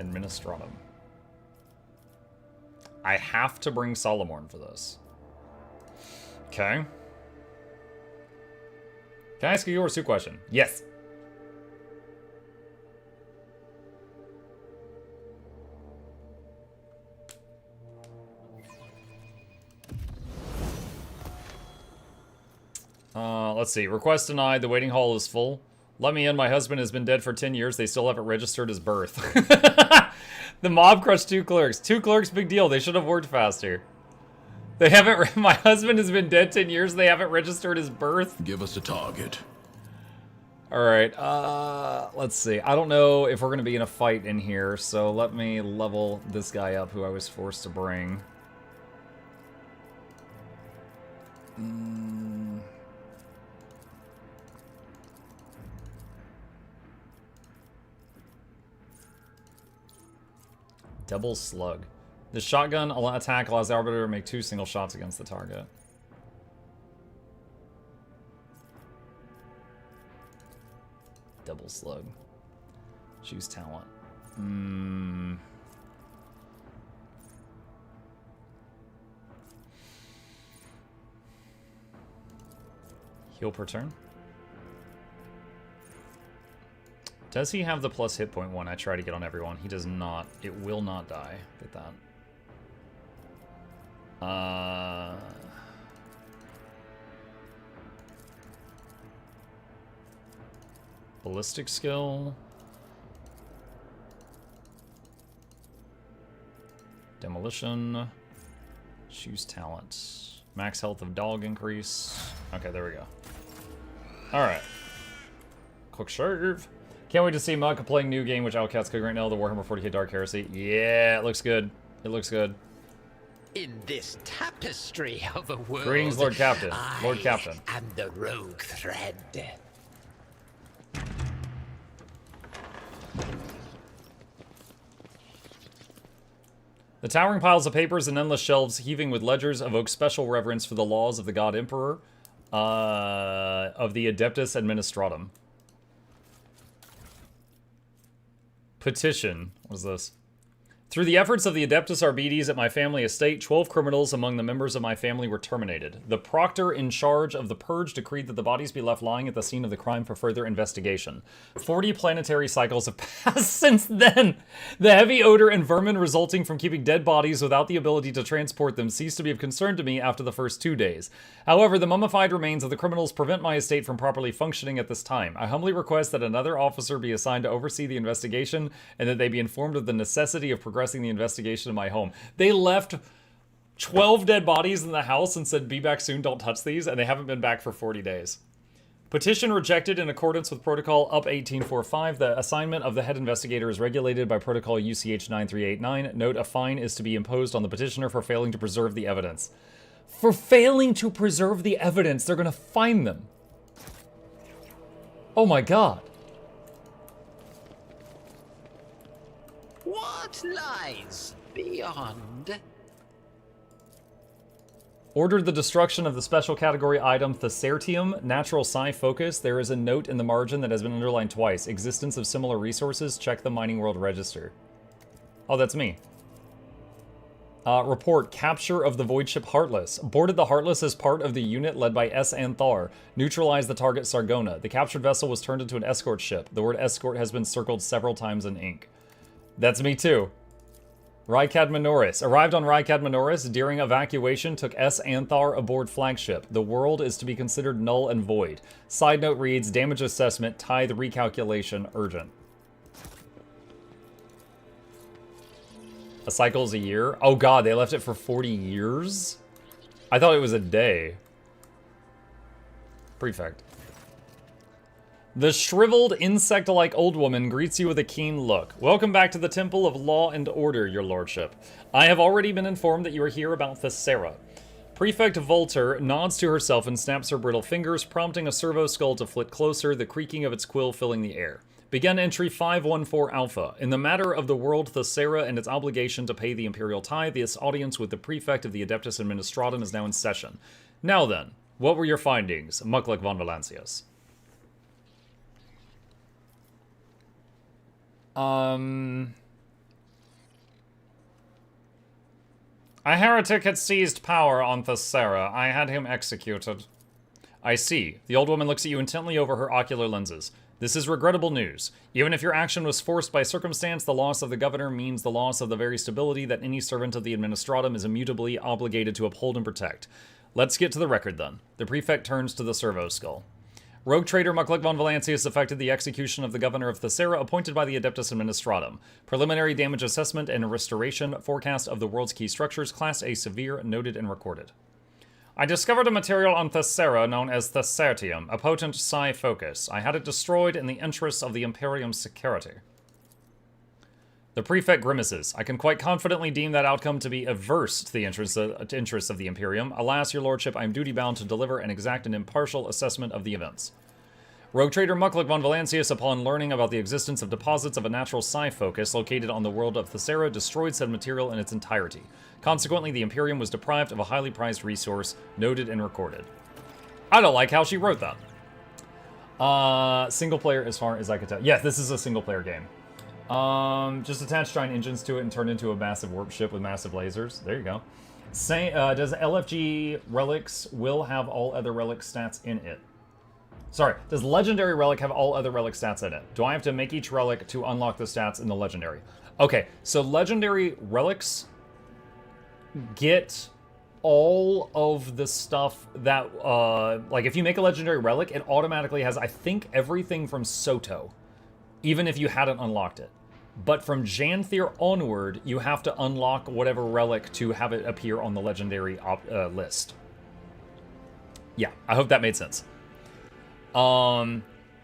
Administratum. I have to bring Solomorn for this. Okay. Can I ask you a Yorsu question? Yes. Let's see. Request denied. The waiting hall is full. Let me in. My husband has been dead for 10 years. They still haven't registered his birth. The mob crushed 2 clerks. 2 clerks, big deal. They should have worked faster. They haven't... My husband has been dead 10 years. They haven't registered his birth. Give us a target. Alright, let's see. I don't know if we're going to be in a fight in here, so let me level this guy up who I was forced to bring. Double slug. The shotgun attack allows the arbiter to make 2 single shots against the target. Double slug. Choose talent. Heal per turn. Does he have the plus hit point one? I try to get on everyone. He does not. It will not die. Get that. Ballistic skill. Demolition. Choose talent. Max health of dog increase. Okay, there we go. Alright. Quick save. Can't wait to see Muk playing new game which Outcast cooking right now, the Warhammer 40k Dark Heresy. Yeah, it looks good. It looks good. In this tapestry of a world, Greetings, Lord Captain. Lord Captain. I am the rogue thread. The towering piles of papers and endless shelves heaving with ledgers evoke special reverence for the laws of the God Emperor of the Adeptus Administratum. Petition. What is this? Through the efforts of the Adeptus Arbites at my family estate, 12 criminals among the members of my family were terminated. The proctor in charge of the purge decreed that the bodies be left lying at the scene of the crime for further investigation. 40 planetary cycles have passed since then. The heavy odor and vermin resulting from keeping dead bodies without the ability to transport them ceased to be of concern to me after the first 2 days. However, the mummified remains of the criminals prevent my estate from properly functioning at this time. I humbly request that another officer be assigned to oversee the investigation and that they be informed of the necessity of progressing the investigation of my home. They left 12 dead bodies in the house and said, be back soon, don't touch these, and they haven't been back for 40 days. Petition rejected in accordance with Protocol UP 1845. The assignment of the head investigator is regulated by Protocol UCH 9389. Note, a fine is to be imposed on the petitioner for failing to preserve the evidence. For failing to preserve the evidence, they're gonna fine them. Oh my god. What lies beyond? Ordered the destruction of the special category item Thesertium, Natural Psi Focus. There is a note in the margin that has been underlined twice. Existence of similar resources. Check the Mining World Register. Oh, that's me. Report, capture of the void ship Heartless. Boarded the Heartless as part of the unit led by S. Anthar. Neutralized the target Sargona. The captured vessel was turned into an escort ship. The word escort has been circled several times in ink. That's me too. Rykad Minoris. Arrived on Rykad Minoris during evacuation, took S. Anthar aboard flagship. The world is to be considered null and void. Side note reads, damage assessment, tithe recalculation, urgent. A cycle is a year? Oh god, they left it for 40 years? I thought it was a day. Prefect. The shriveled, insect-like old woman greets you with a keen look. Welcome back to the Temple of Law and Order, your lordship. I have already been informed that you are here about Thessera. Prefect Volter nods to herself and snaps her brittle fingers, prompting a servo skull to flit closer, the creaking of its quill filling the air. Begin entry 514 Alpha. In the matter of the world Thessera and its obligation to pay the Imperial tithe, this audience with the Prefect of the Adeptus Administratum is now in session. Now then, what were your findings, Mukluk von Valancius? A heretic had seized power on Thessera. I had him executed. I see. The old woman looks at you intently over her ocular lenses. This is regrettable news. Even if your action was forced by circumstance, the loss of the governor means the loss of the very stability that any servant of the Administratum is immutably obligated to uphold and protect. Let's get to the record then. The prefect turns to the servo skull. Rogue trader Mukluk von Valancius effected the execution of the governor of Thessera appointed by the Adeptus Administratum. Preliminary damage assessment and restoration forecast of the world's key structures, Class A severe, noted and recorded. I discovered a material on Thessera known as Thessertium, a potent psi focus. I had it destroyed in the interests of the Imperium's security. The prefect grimaces. I can quite confidently deem that outcome to be averse to the interests of the Imperium. Alas, your lordship, I am duty-bound to deliver an exact and impartial assessment of the events. Rogue trader Mukluk von Valancius, upon learning about the existence of deposits of a natural psi focus located on the world of Thessera, destroyed said material in its entirety. Consequently, the Imperium was deprived of a highly prized resource, noted and recorded. I don't like how she wrote that. Single player as far as I could tell. Yes, this is a single player game. Just attach giant engines to it and turn into a massive warp ship with massive lasers. There you go. Does LFG Relics will have all other relic stats in it? Sorry, does Legendary Relic have all other relic stats in it? Do I have to make each relic to unlock the stats in the Legendary? Okay, so Legendary Relics get all of the stuff that, like if you make a Legendary Relic, it automatically has, I think, everything from Soto, even if you hadn't unlocked it. But from Janthier onward, you have to unlock whatever relic to have it appear on the Legendary list. Yeah, I hope that made sense.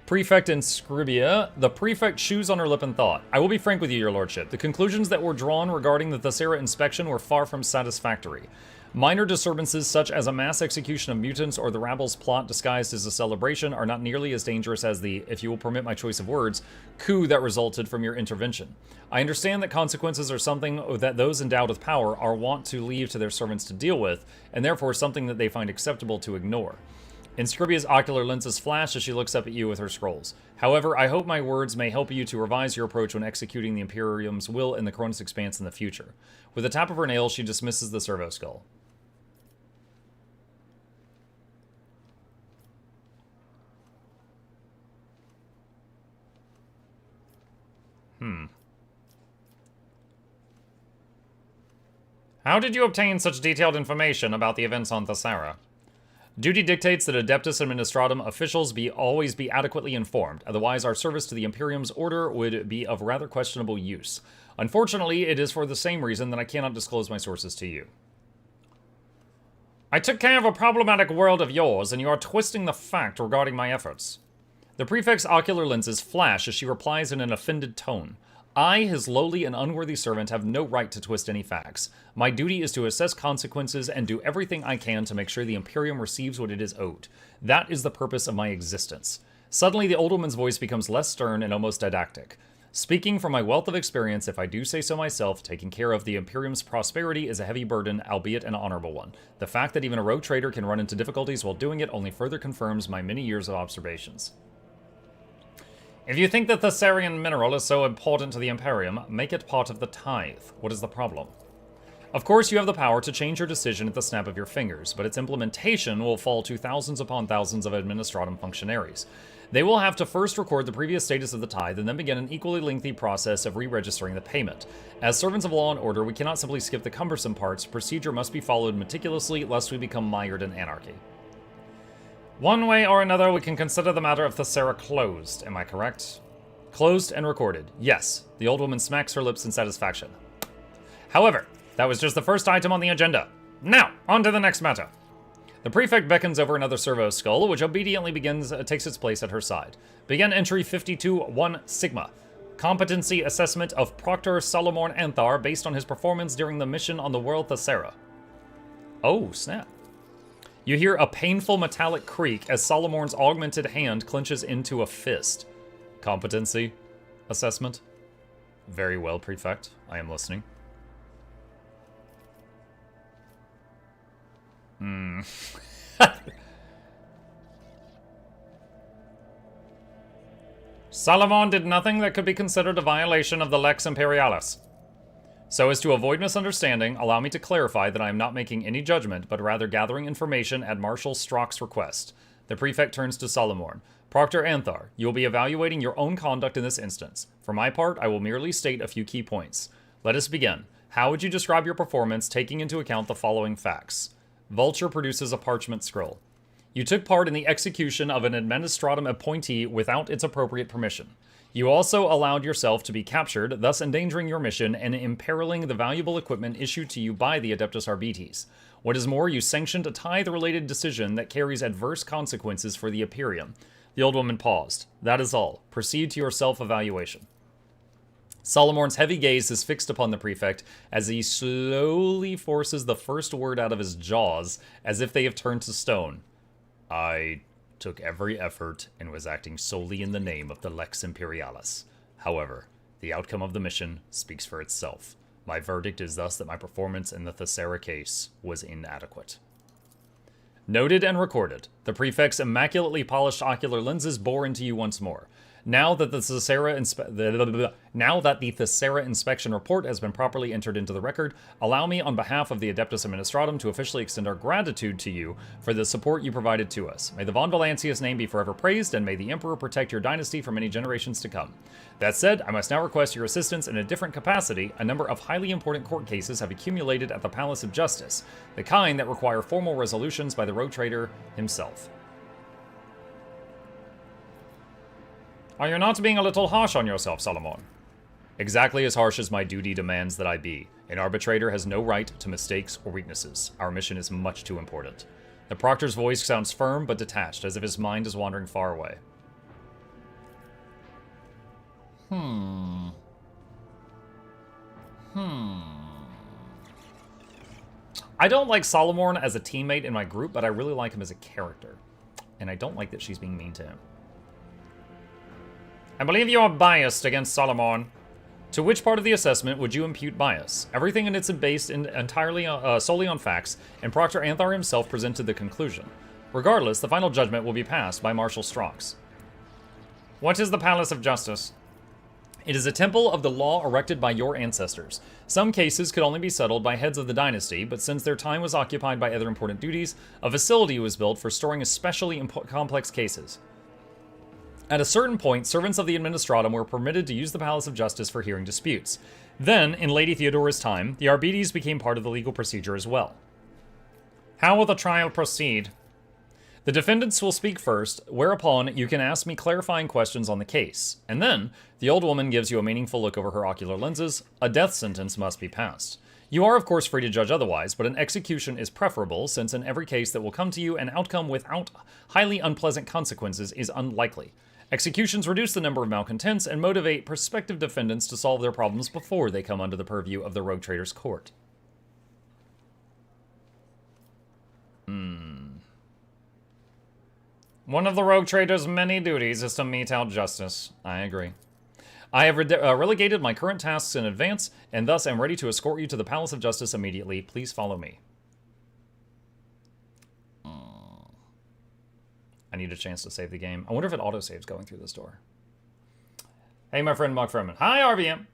Prefect in Scribia. The prefect chews on her lip and thought. I will be frank with you, your lordship. The conclusions that were drawn regarding the Thessera inspection were far from satisfactory. Minor disturbances such as a mass execution of mutants or the rabble's plot disguised as a celebration are not nearly as dangerous as the, if you will permit my choice of words, coup that resulted from your intervention. I understand that consequences are something that those endowed with power are wont to leave to their servants to deal with, and therefore something that they find acceptable to ignore. Inscribia's ocular lenses flash as she looks up at you with her scrolls. However, I hope my words may help you to revise your approach when executing the Imperium's will in the Cronus Expanse in the future. With a tap of her nail, she dismisses the servo skull. How did you obtain such detailed information about the events on Thessera? Duty dictates that Adeptus Administratum officials always be adequately informed, otherwise our service to the Imperium's order would be of rather questionable use. Unfortunately, it is for the same reason that I cannot disclose my sources to you. I took care of a problematic world of yours, and you are twisting the fact regarding my efforts. The prefect's ocular lenses flash as she replies in an offended tone. I, his lowly and unworthy servant, have no right to twist any facts. My duty is to assess consequences and do everything I can to make sure the Imperium receives what it is owed. That is the purpose of my existence. Suddenly, the old woman's voice becomes less stern and almost didactic. Speaking from my wealth of experience, if I do say so myself, taking care of the Imperium's prosperity is a heavy burden, albeit an honorable one. The fact that even a rogue trader can run into difficulties while doing it only further confirms my many years of observations. If you think that the Thesserian mineral is so important to the Imperium, make it part of the tithe. What is the problem? Of course, you have the power to change your decision at the snap of your fingers, but its implementation will fall to thousands upon thousands of Administratum functionaries. They will have to first record the previous status of the tithe and then begin an equally lengthy process of re-registering the payment. As servants of law and order, we cannot simply skip the cumbersome parts. Procedure must be followed meticulously, lest we become mired in anarchy. One way or another, we can consider the matter of Thessera closed. Am I correct? Closed and recorded. Yes. The old woman smacks her lips in satisfaction. However, that was just the first item on the agenda. Now, on to the next matter. The prefect beckons over another servo skull, which obediently takes its place at her side. Begin entry 52-1 Sigma. Competency assessment of Proctor Solomorn Anthar based on his performance during the mission on the world Thessera. Oh, snap. You hear a painful metallic creak as Solomorn's augmented hand clenches into a fist. Competency assessment. Very well, Prefect. I am listening. Solomon did nothing that could be considered a violation of the Lex Imperialis. So as to avoid misunderstanding, allow me to clarify that I am not making any judgment, but rather gathering information at Marshal Strock's request. The prefect turns to Solomorn. Proctor Anthar, you will be evaluating your own conduct in this instance. For my part, I will merely state a few key points. Let us begin. How would you describe your performance, taking into account the following facts? Vulture produces a parchment scroll. You took part in the execution of an administratum appointee without its appropriate permission. You also allowed yourself to be captured, thus endangering your mission and imperiling the valuable equipment issued to you by the Adeptus Arbites. What is more, you sanctioned a tithe-related decision that carries adverse consequences for the Imperium. The old woman paused. That is all. Proceed to your self-evaluation. Solomorn's heavy gaze is fixed upon the prefect as he slowly forces the first word out of his jaws, as if they have turned to stone. I took every effort and was acting solely in the name of the Lex Imperialis. However, the outcome of the mission speaks for itself. My verdict is thus that my performance in the Thessera case was inadequate. Noted and recorded. The prefect's immaculately polished ocular lenses bore into you once more. Now that the Thessera inspection report has been properly entered into the record, allow me on behalf of the Adeptus Administratum to officially extend our gratitude to you for the support you provided to us. May the Von Valancius name be forever praised, and may the Emperor protect your dynasty for many generations to come. That said, I must now request your assistance in a different capacity. A number of highly important court cases have accumulated at the Palace of Justice, the kind that require formal resolutions by the Rogue Trader himself. Are you not being a little harsh on yourself, Solomon? Exactly as harsh as my duty demands that I be. An arbitrator has no right to mistakes or weaknesses. Our mission is much too important. The proctor's voice sounds firm but detached, as if his mind is wandering far away. I don't like Solomon as a teammate in my group, but I really like him as a character. And I don't like that she's being mean to him. I believe you are biased against Solomon. To which part of the assessment would you impute bias? Everything in it's based entirely solely on facts, and Proctor Anthar himself presented the conclusion. Regardless, the final judgment will be passed by Marshal Strox. What is the Palace of Justice? It is a temple of the law erected by your ancestors. Some cases could only be settled by heads of the dynasty, but since their time was occupied by other important duties, a facility was built for storing especially complex cases. At a certain point, servants of the Administratum were permitted to use the Palace of Justice for hearing disputes. Then, in Lady Theodora's time, the Arbites became part of the legal procedure as well. How will the trial proceed? The defendants will speak first, whereupon you can ask me clarifying questions on the case. And then, the old woman gives you a meaningful look over her ocular lenses. A death sentence must be passed. You are, of course, free to judge otherwise, but an execution is preferable, since in every case that will come to you, an outcome without highly unpleasant consequences is unlikely. Executions reduce the number of malcontents and motivate prospective defendants to solve their problems before they come under the purview of the Rogue Trader's court. One of the Rogue Trader's many duties is to mete out justice. I agree. I have relegated my current tasks in advance, and thus am ready to escort you to the Palace of Justice immediately. Please follow me. I need a chance to save the game. I wonder if it autosaves going through this door. Hey, my friend Mark Furman. Hi, RVM.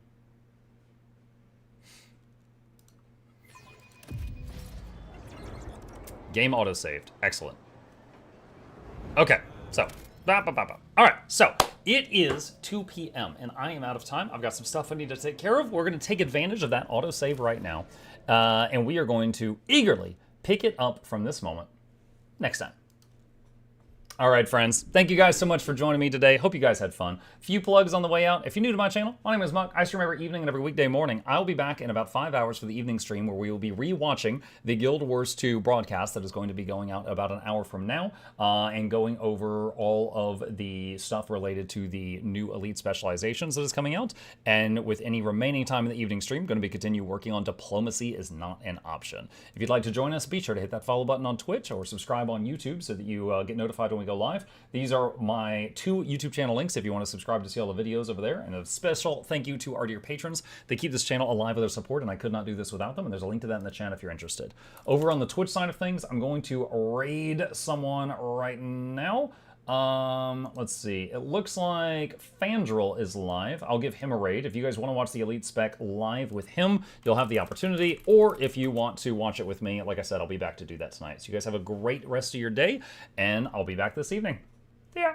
Game autosaved. Excellent. Okay, so. Alright, so. It is 2 p.m. and I am out of time. I've got some stuff I need to take care of. We're going to take advantage of that autosave right now. And we are going to eagerly pick it up from this moment next time. All right, friends. Thank you guys so much for joining me today. Hope you guys had fun. Few plugs on the way out. If you're new to my channel, my name is Muck. I stream every evening and every weekday morning. I'll be back in about 5 hours for the evening stream where we will be re-watching the Guild Wars 2 broadcast that is going to be going out about an hour from now and going over all of the stuff related to the new Elite specializations that is coming out. And with any remaining time in the evening stream, going to be continue working on Diplomacy is Not an Option. If you'd like to join us, be sure to hit that follow button on Twitch or subscribe on YouTube so that you get notified when we go live. These are my 2 YouTube channel links if you want to subscribe to see all the videos over there. And a special thank you to our dear patrons. They keep this channel alive with their support, and I could not do this without them. And there's a link to that in the chat if you're interested. Over on the Twitch side of things, I'm going to raid someone right now. Let's see. It looks like Fandrel is live. I'll give him a raid. If you guys want to watch the Elite Spec live with him, you'll have the opportunity. Or if you want to watch it with me, like I said, I'll be back to do that tonight. So you guys have a great rest of your day, and I'll be back this evening. See ya.